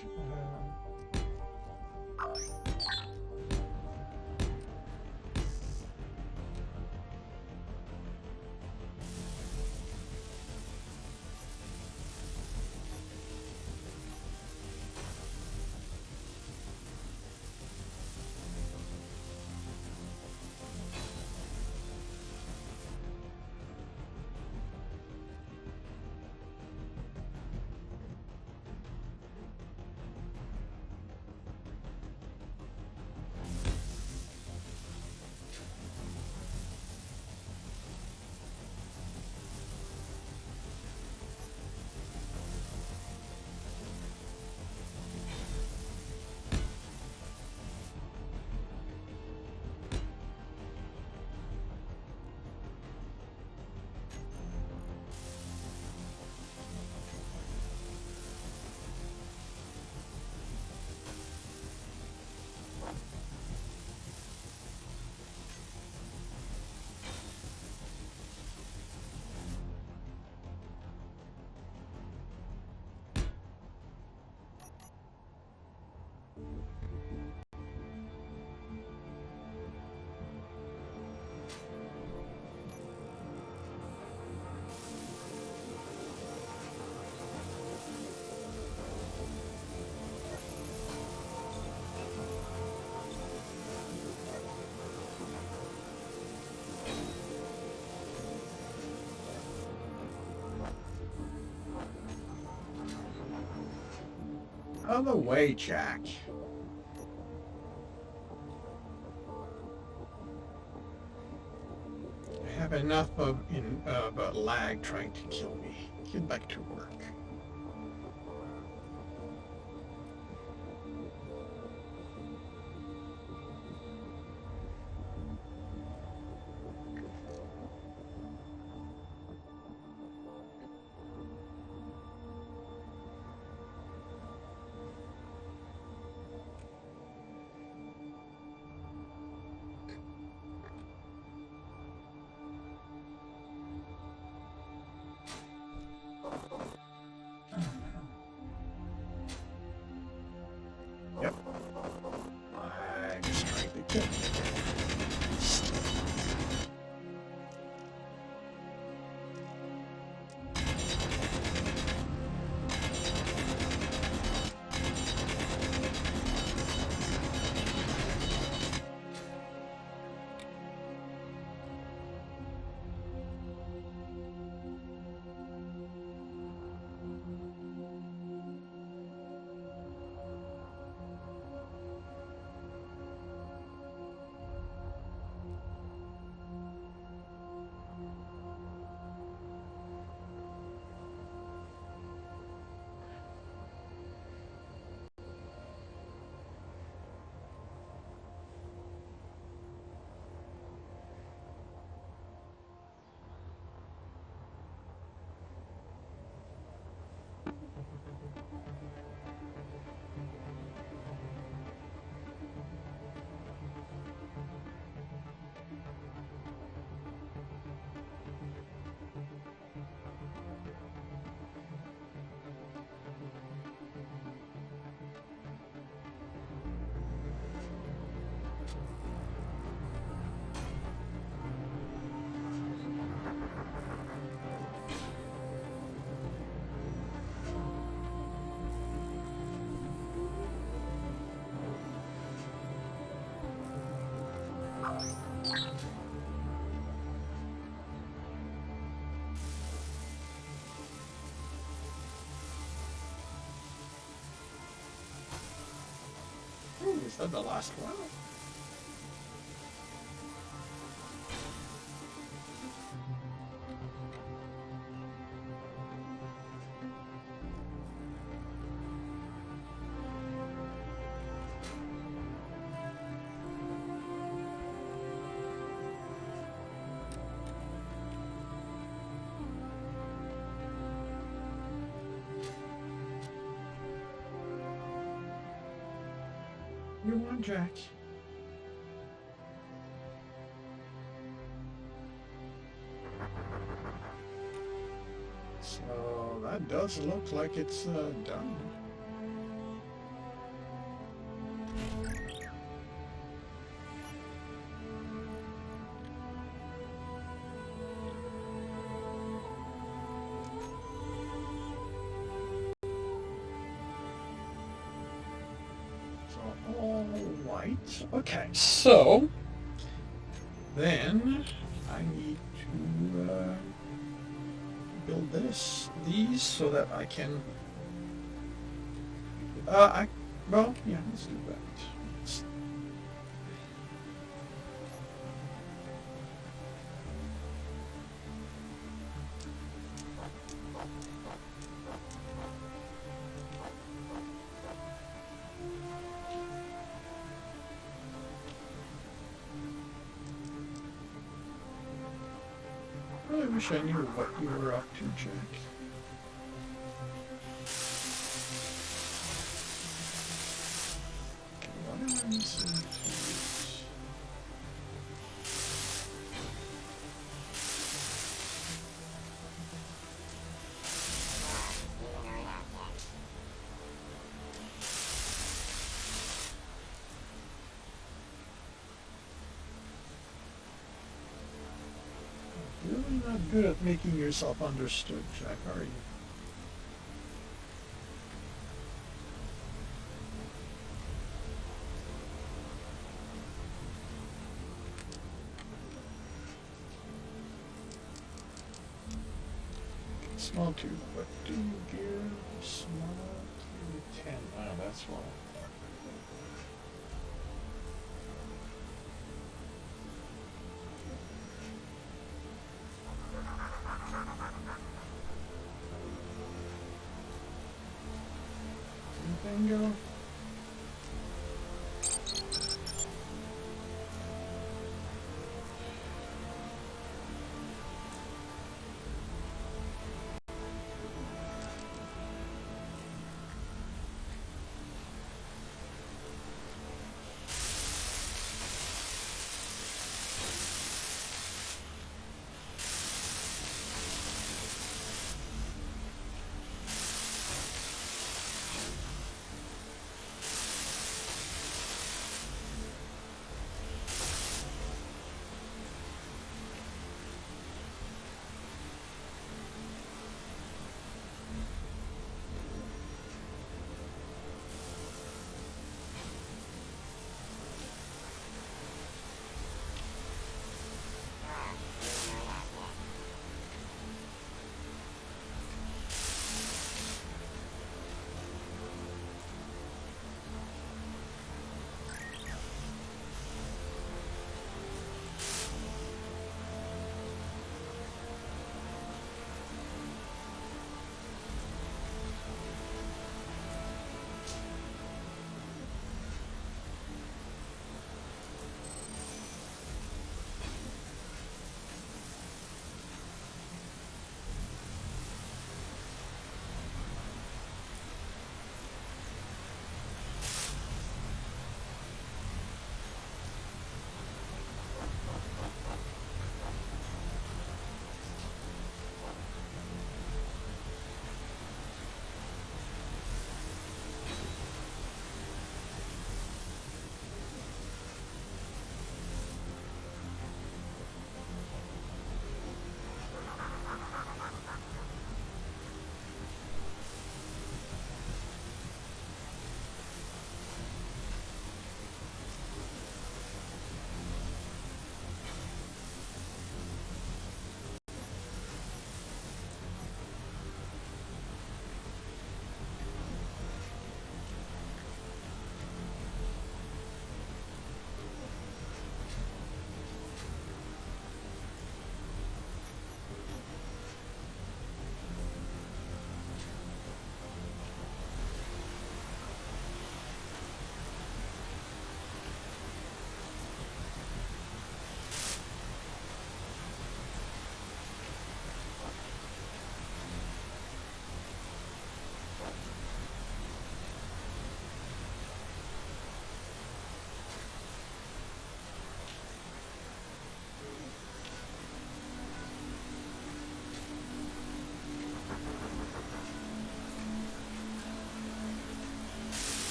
Out of the way, Jack. I have enough of a lag trying to kill me. Get back to work. Yep. I'm just trying to kill me. Is that the last one? You want Jack? So that does look like it's done. So, all right. Okay, so then I need to build these so that I can. Well, yeah, let's do that. Let's- I really wish I knew what you were up to, Jack. Okay, what am I missing? You're really not good at making yourself understood, Jack, are you? Small tube, what do you give? Small tube 10. Oh, that's why. Bingo.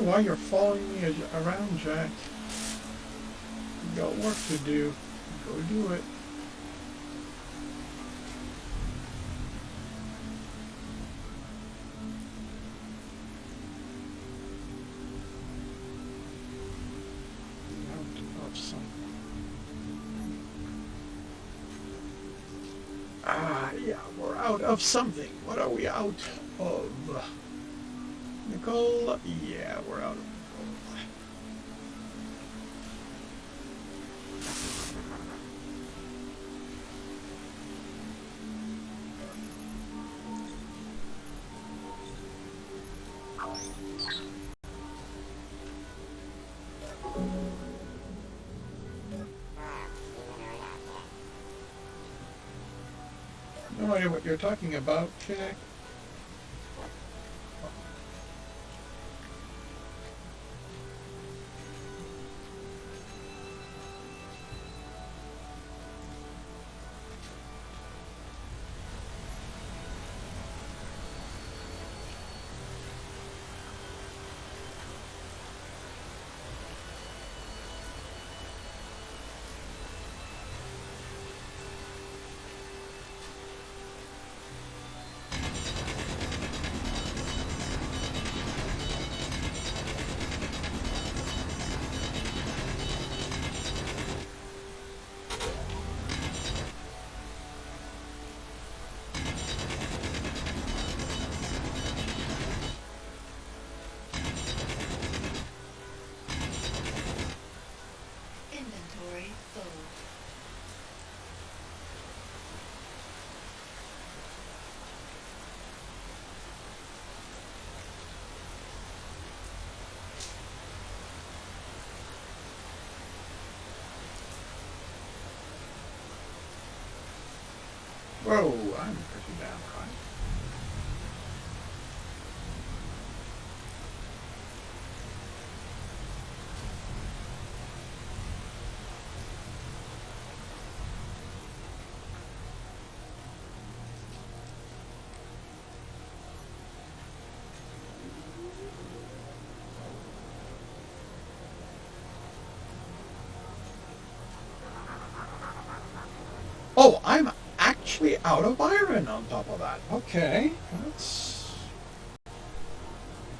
why you're following me around, Jack. You got work to do. Go do it. Out of something. Yeah, we're out of something. What are we out of? Nicole? Yeah, we're out of Nicole. No idea what you're talking about, Jack. Inventory full. Whoa, I'm pretty damn high. Oh, I'm actually out of iron on top of that. Okay, that's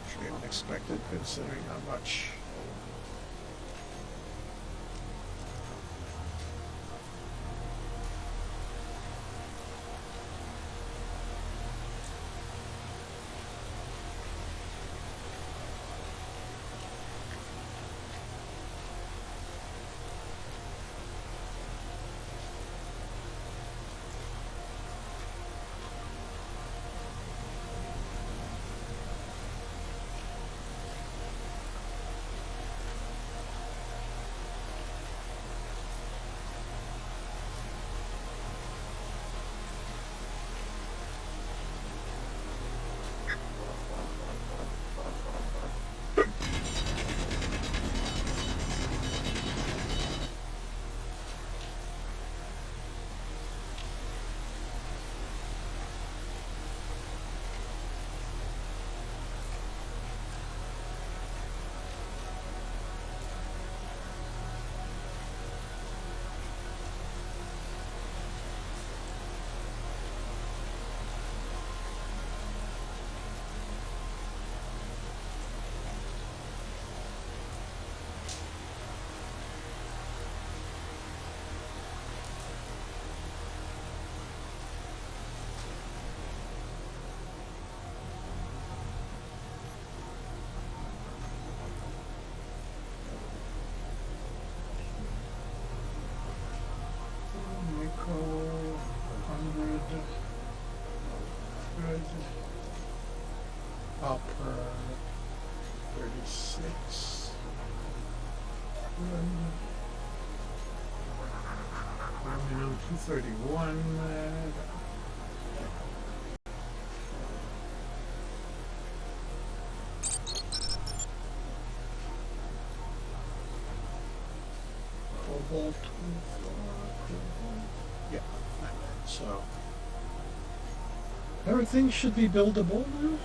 actually unexpected considering how much. Upper 36. 231. Cobalt 24. Yeah, so everything should be buildable now.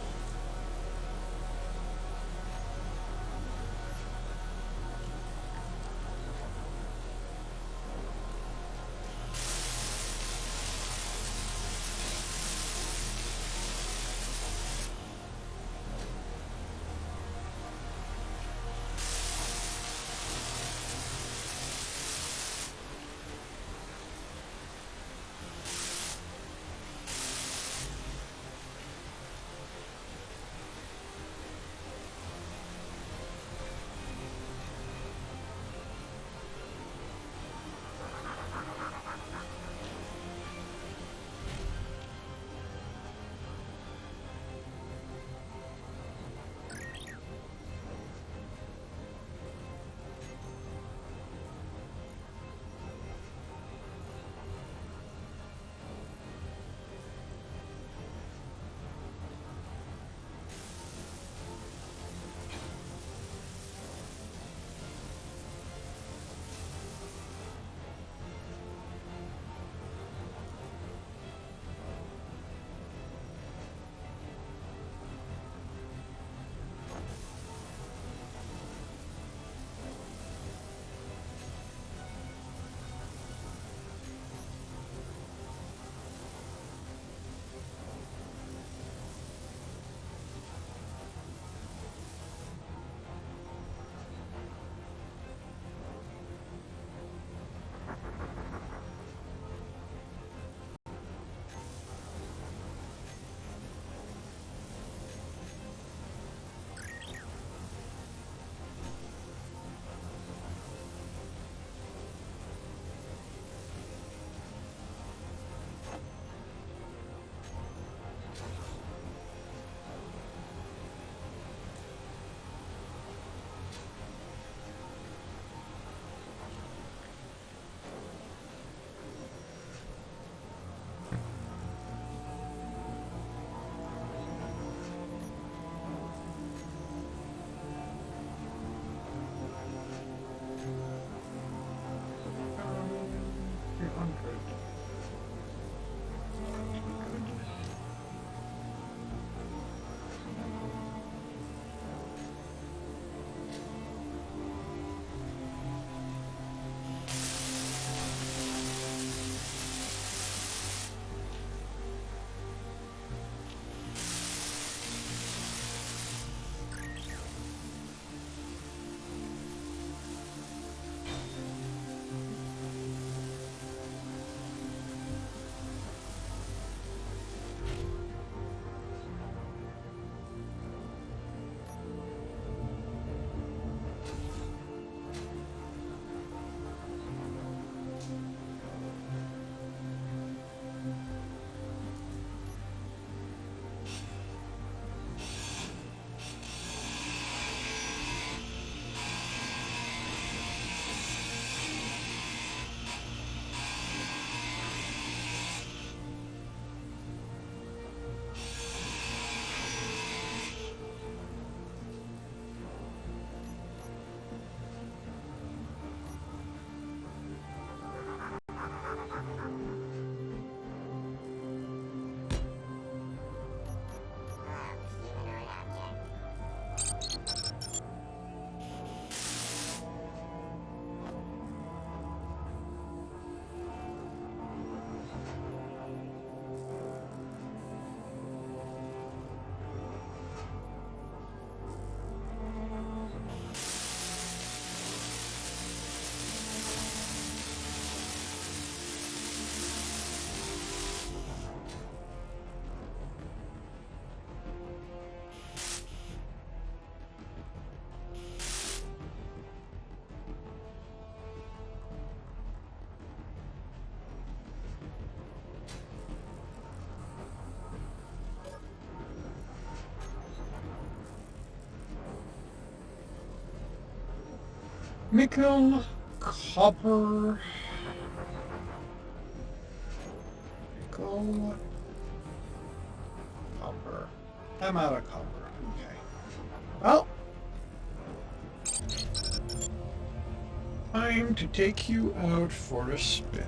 Nickel, copper, nickel, copper. I'm out of copper. Okay. Well, time to take you out for a spin.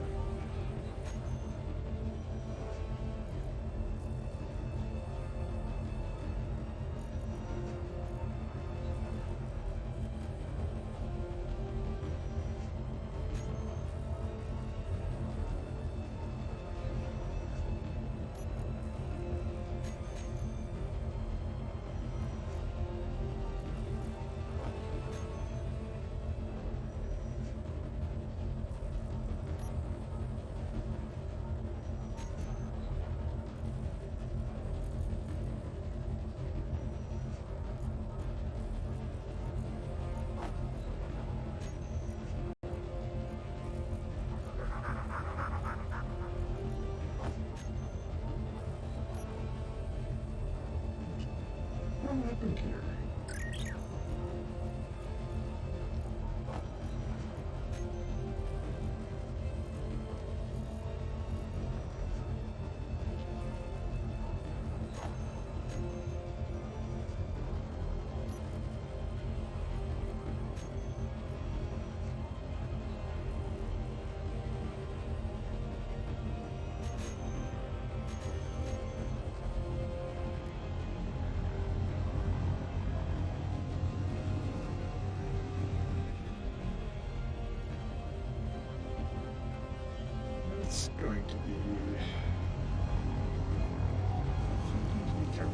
What happened here? It's going to be careful.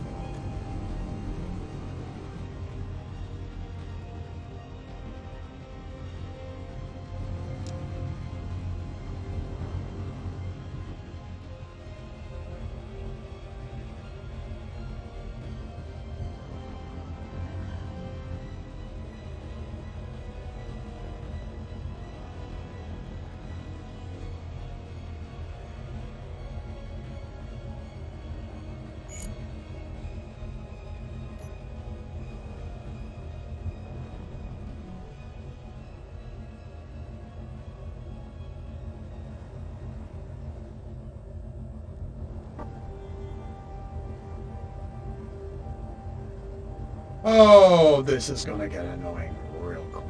Oh, this is gonna get annoying real quick.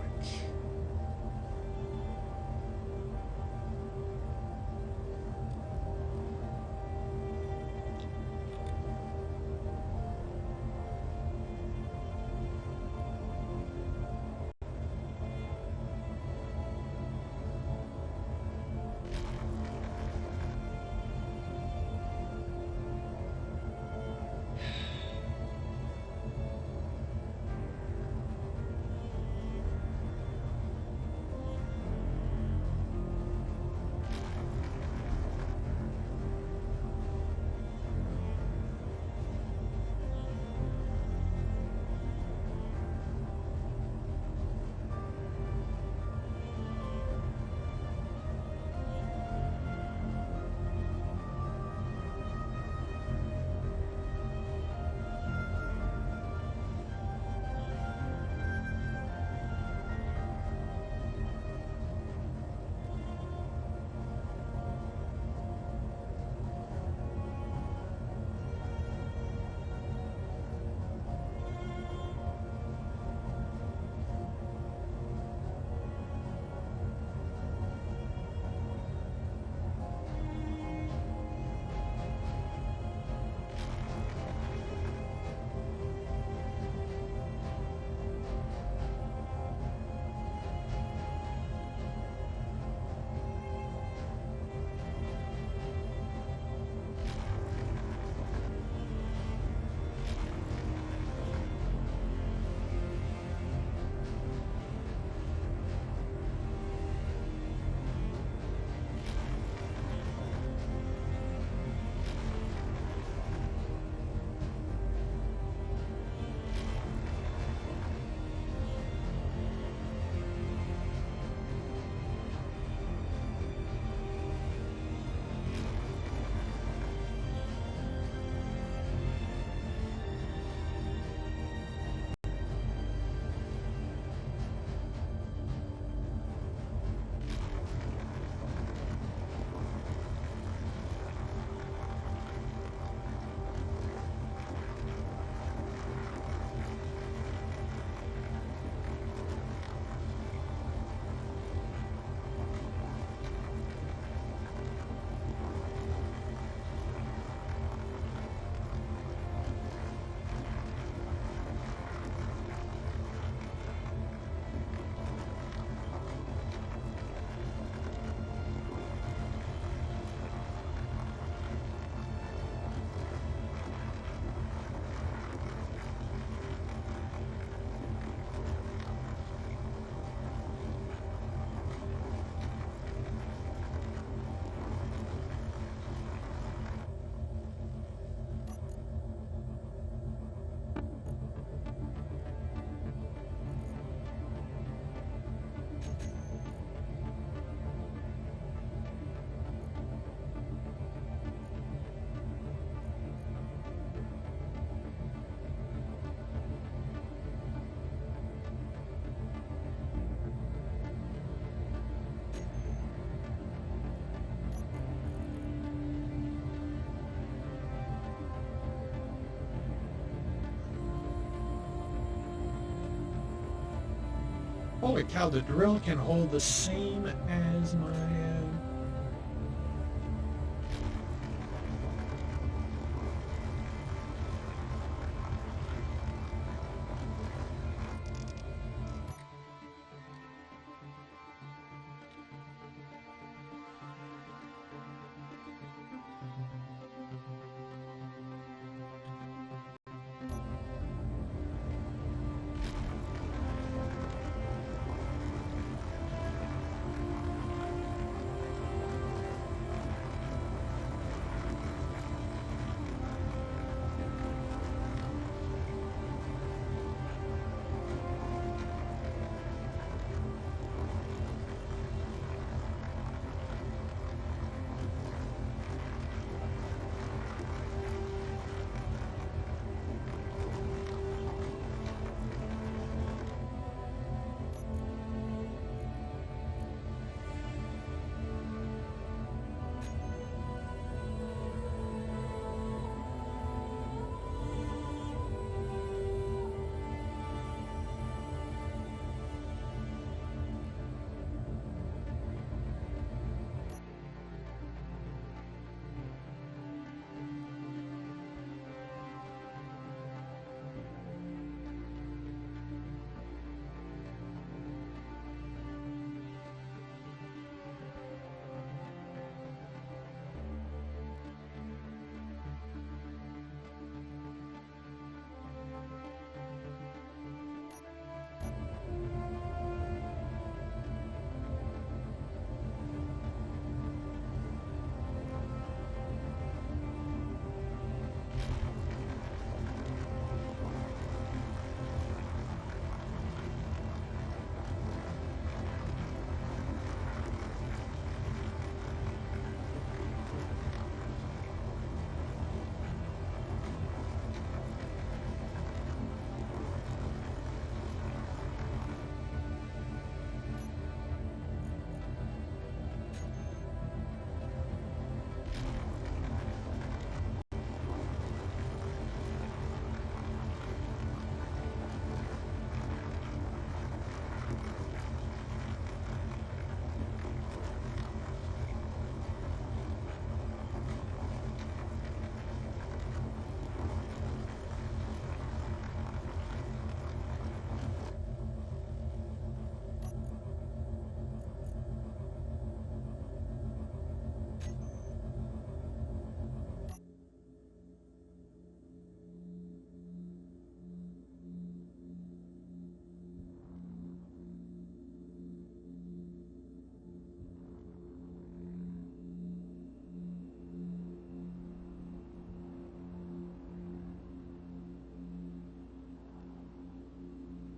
Holy cow, the drill can hold the same as my...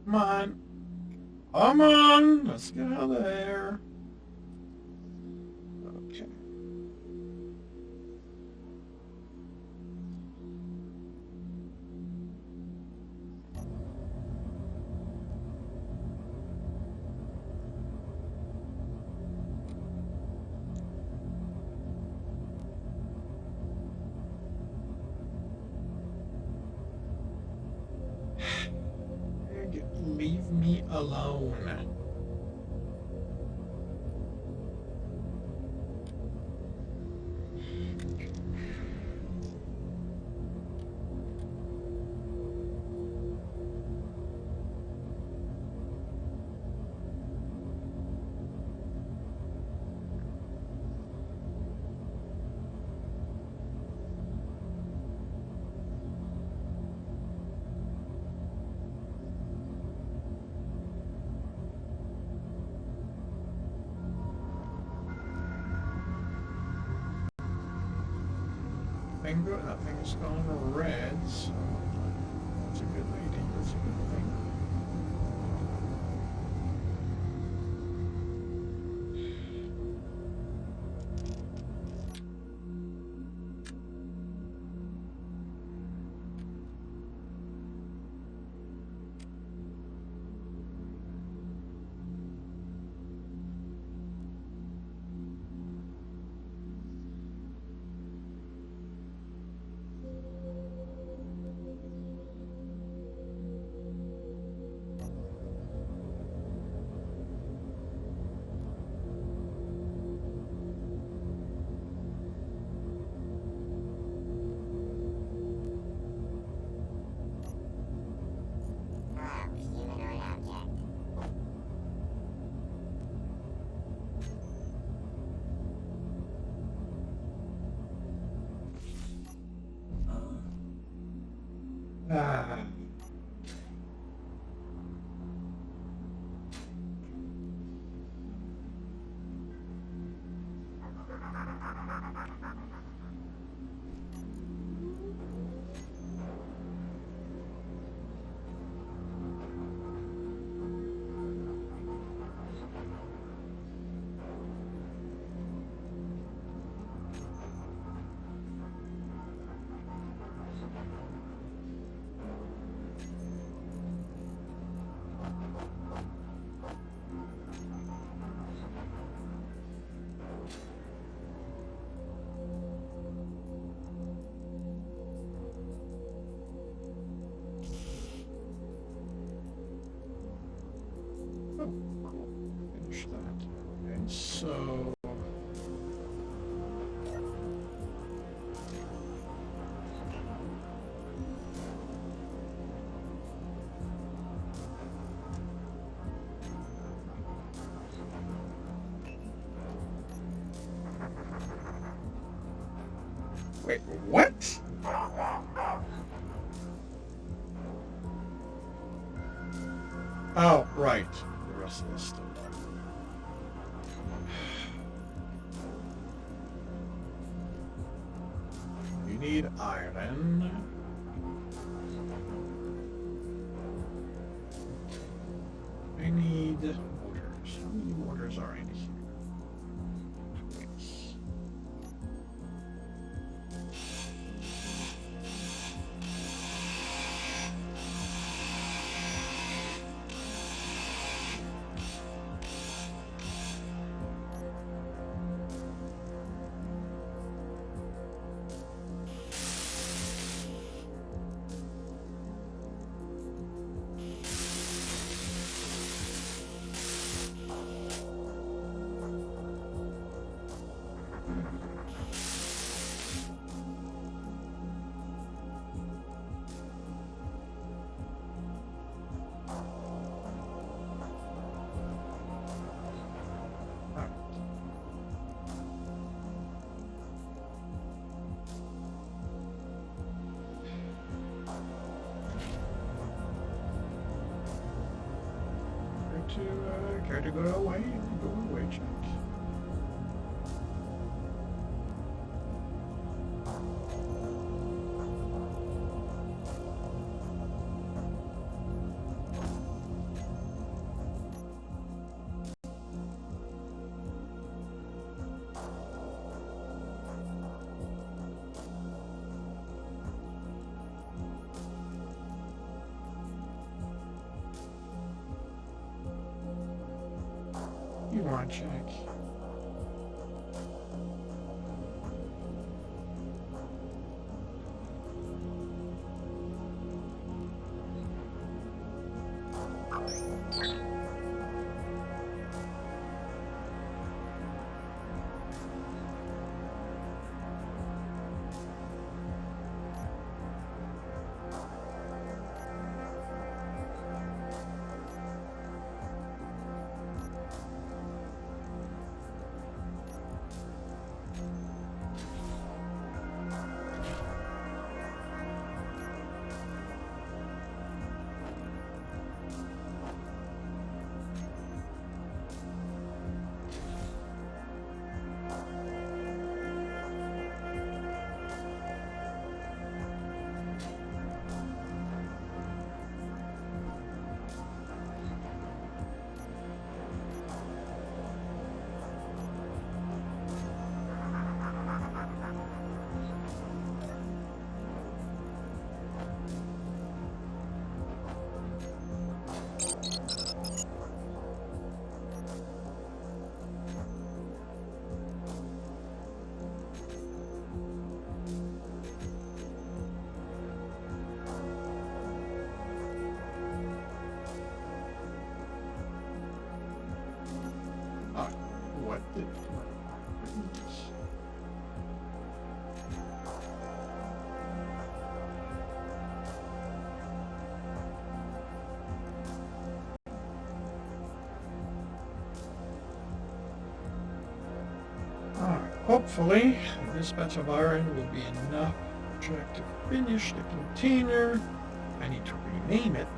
Come on. Come on. Let's get out of there. Okay. Leave me alone. Finger, that thing's gone red, so that's a good lady, that's a good thing. Ah. Oh, cool. Finish that. Okay, so... Wait, what? Oh, right. The rest of this stuff. You need iron. I need mortars. How many mortars are in here? Yes. Care to go away? Go away, Jack. You want, Jack? What did... Hopefully, this batch of iron will be enough to finish the container. I need to rename it.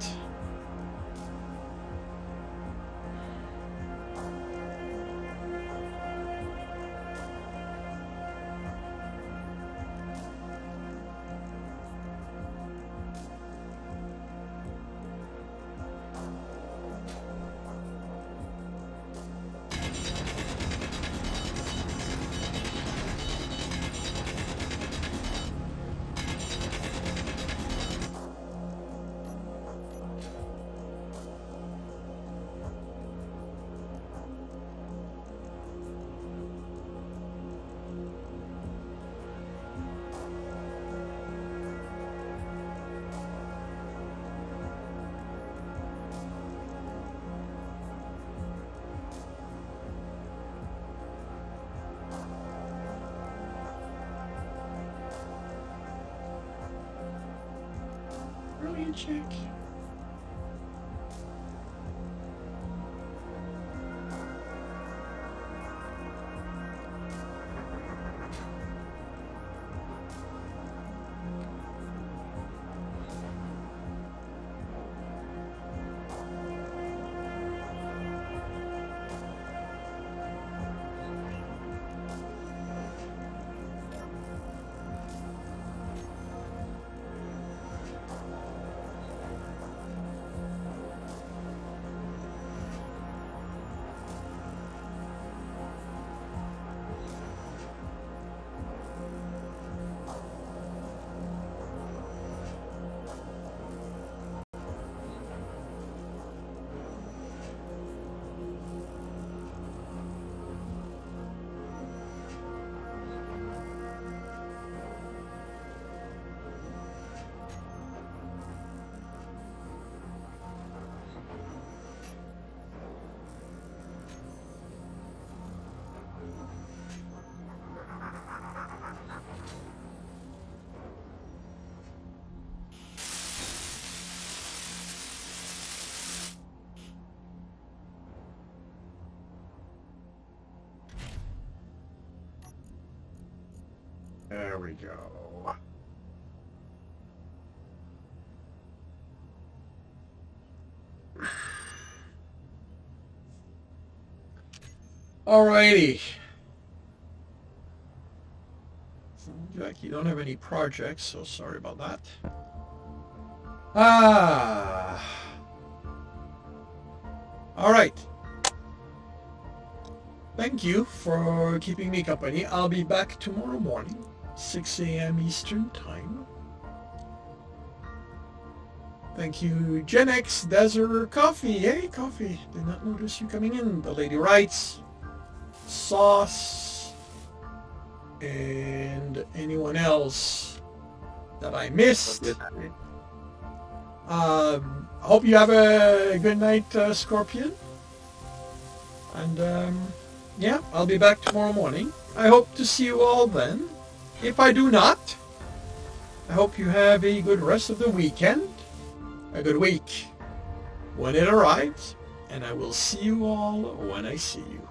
Brilliant check. There we go. Alrighty. Jack, you don't have any projects, so sorry about that. Alright. Thank you for keeping me company. I'll be back tomorrow morning, 6 a.m. Eastern Time. Thank you, Gen X, Desert, Coffee. Hey, Coffee. Did not notice you coming in. The lady writes. Sauce. And anyone else that I missed. I hope you have a good night, Scorpion. And, yeah, I'll be back tomorrow morning. I hope to see you all then. If I do not, I hope you have a good rest of the weekend, a good week when it arrives, and I will see you all when I see you.